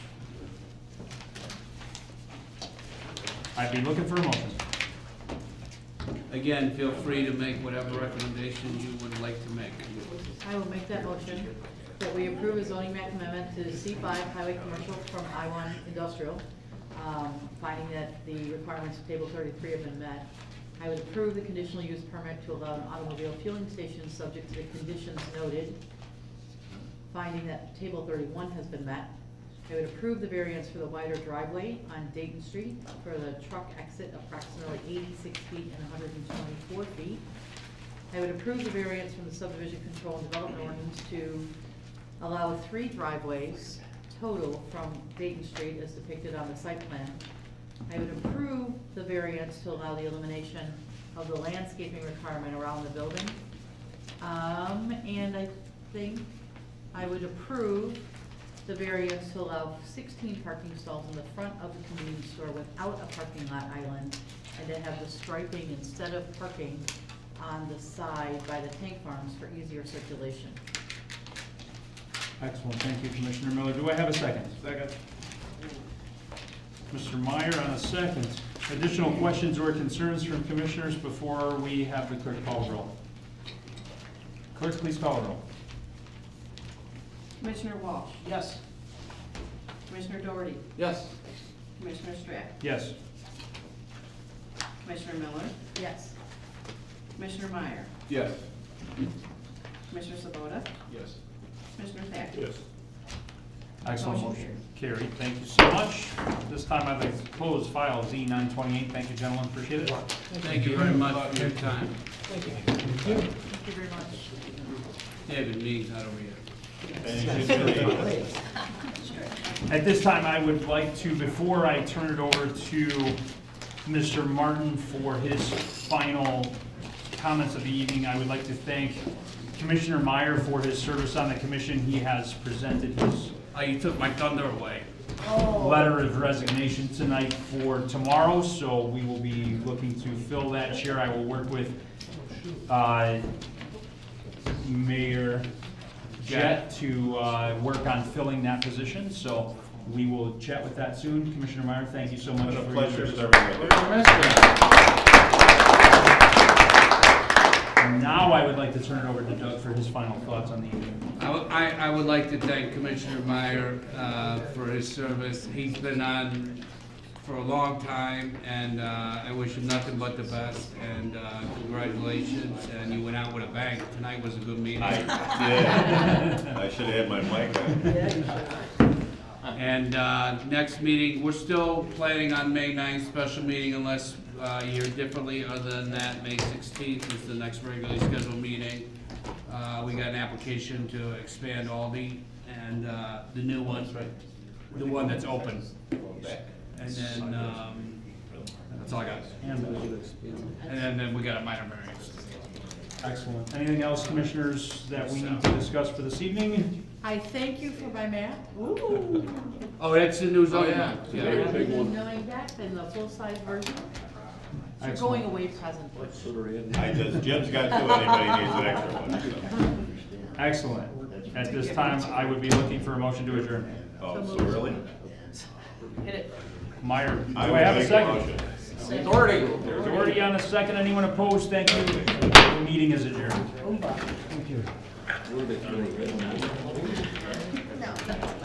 I'd be looking for a motion. Again, feel free to make whatever recommendation you would like to make. I will make that motion that we approve a zoning map amendment to C5 Highway Commercial from I1 Industrial, finding that the requirements of Table 33 have been met. I would approve the conditional use permit to allow an automobile fueling station subject to the conditions noted, finding that Table 31 has been met. I would approve the variance for the wider driveway on Dayton Street for the truck exit approximately 86 feet and 124 feet. I would approve the variance from the subdivision control and development ordinance to allow 3 driveways total from Dayton Street as depicted on the site plan. I would approve the variance to allow the elimination of the landscaping requirement around the building. And I think I would approve the variance to allow 16 parking stalls in the front of the convenience store without a parking lot island, and to have the striping instead of parking on the side by the tank farms for easier circulation. Excellent. Thank you, Commissioner Miller. Do I have a second? Second. Mr. Meyer on a second. Additional questions or concerns from commissioners before we have the clerk call roll? Clerk, please call roll. Commissioner Walsh? Yes. Commissioner Doherty? Yes. Commissioner Strack? Yes. Commissioner Miller? Yes. Commissioner Meyer? Yes. Commissioner Sabota? Yes. Commissioner Thacker? Yes. Excellent. Motion Motion carried. Thank you so much. This time I'd like to close file Z928. Thank you, gentlemen. Appreciate it. Thank you very much for your time. Thank you. Thank you very much. David, meeting's not over yet. At this time, I would like to, before I turn it over to Mr. Martin for his final comments of the evening, I would like to thank Commissioner Meyer for his service on the commission. He has presented his You took my thunder away. letter of resignation tonight for tomorrow, so we will be looking to fill that chair. I will work with Mayor Jett to work on filling that position, so we will chat with that soon. Commissioner Meyer, thank you so much. It's been a for pleasure your serving with Now I would like to turn it over to Doug for his final thoughts on the evening. I would like to thank Commissioner Meyer for his service. He's been on for a long time, and I wish him nothing but the best, and congratulations, and you went out with a bang. Tonight was a good meeting. I did. I should have had my mic on. And next meeting, we're still planning on May 9th special meeting unless you hear differently. Other than that, May 16th is the next regularly scheduled meeting. We got an application to expand Aldi, and the new one, the one that's open. And then, that's all I got. And then we got a minor variance. Excellent. Anything else, commissioners, that we need to discuss for this evening? I thank you for my map. Ooh. Oh, that's the new zone, yeah. Very big one. Knowing that in the full-size version. It's your Excellent. going away present. Jim's got two, anybody needs an extra one, so. Excellent. At this time, I would be looking for a motion to adjourn. Oh, so early? Hit it. Meyer, do I I would have a make a second? motion. Doherty. Doherty on a second. Anyone opposed? Thank you. The meeting is adjourned. Thank you. No,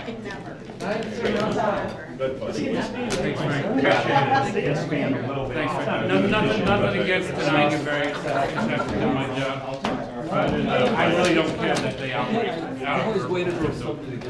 I never. Good fun. Thanks, Frank. Appreciate it. Expand a little bit. Thanks, Frank. Nothing against tonight, you're very, I just have to do my job. But I really don't care that they operate. I always waited for somebody to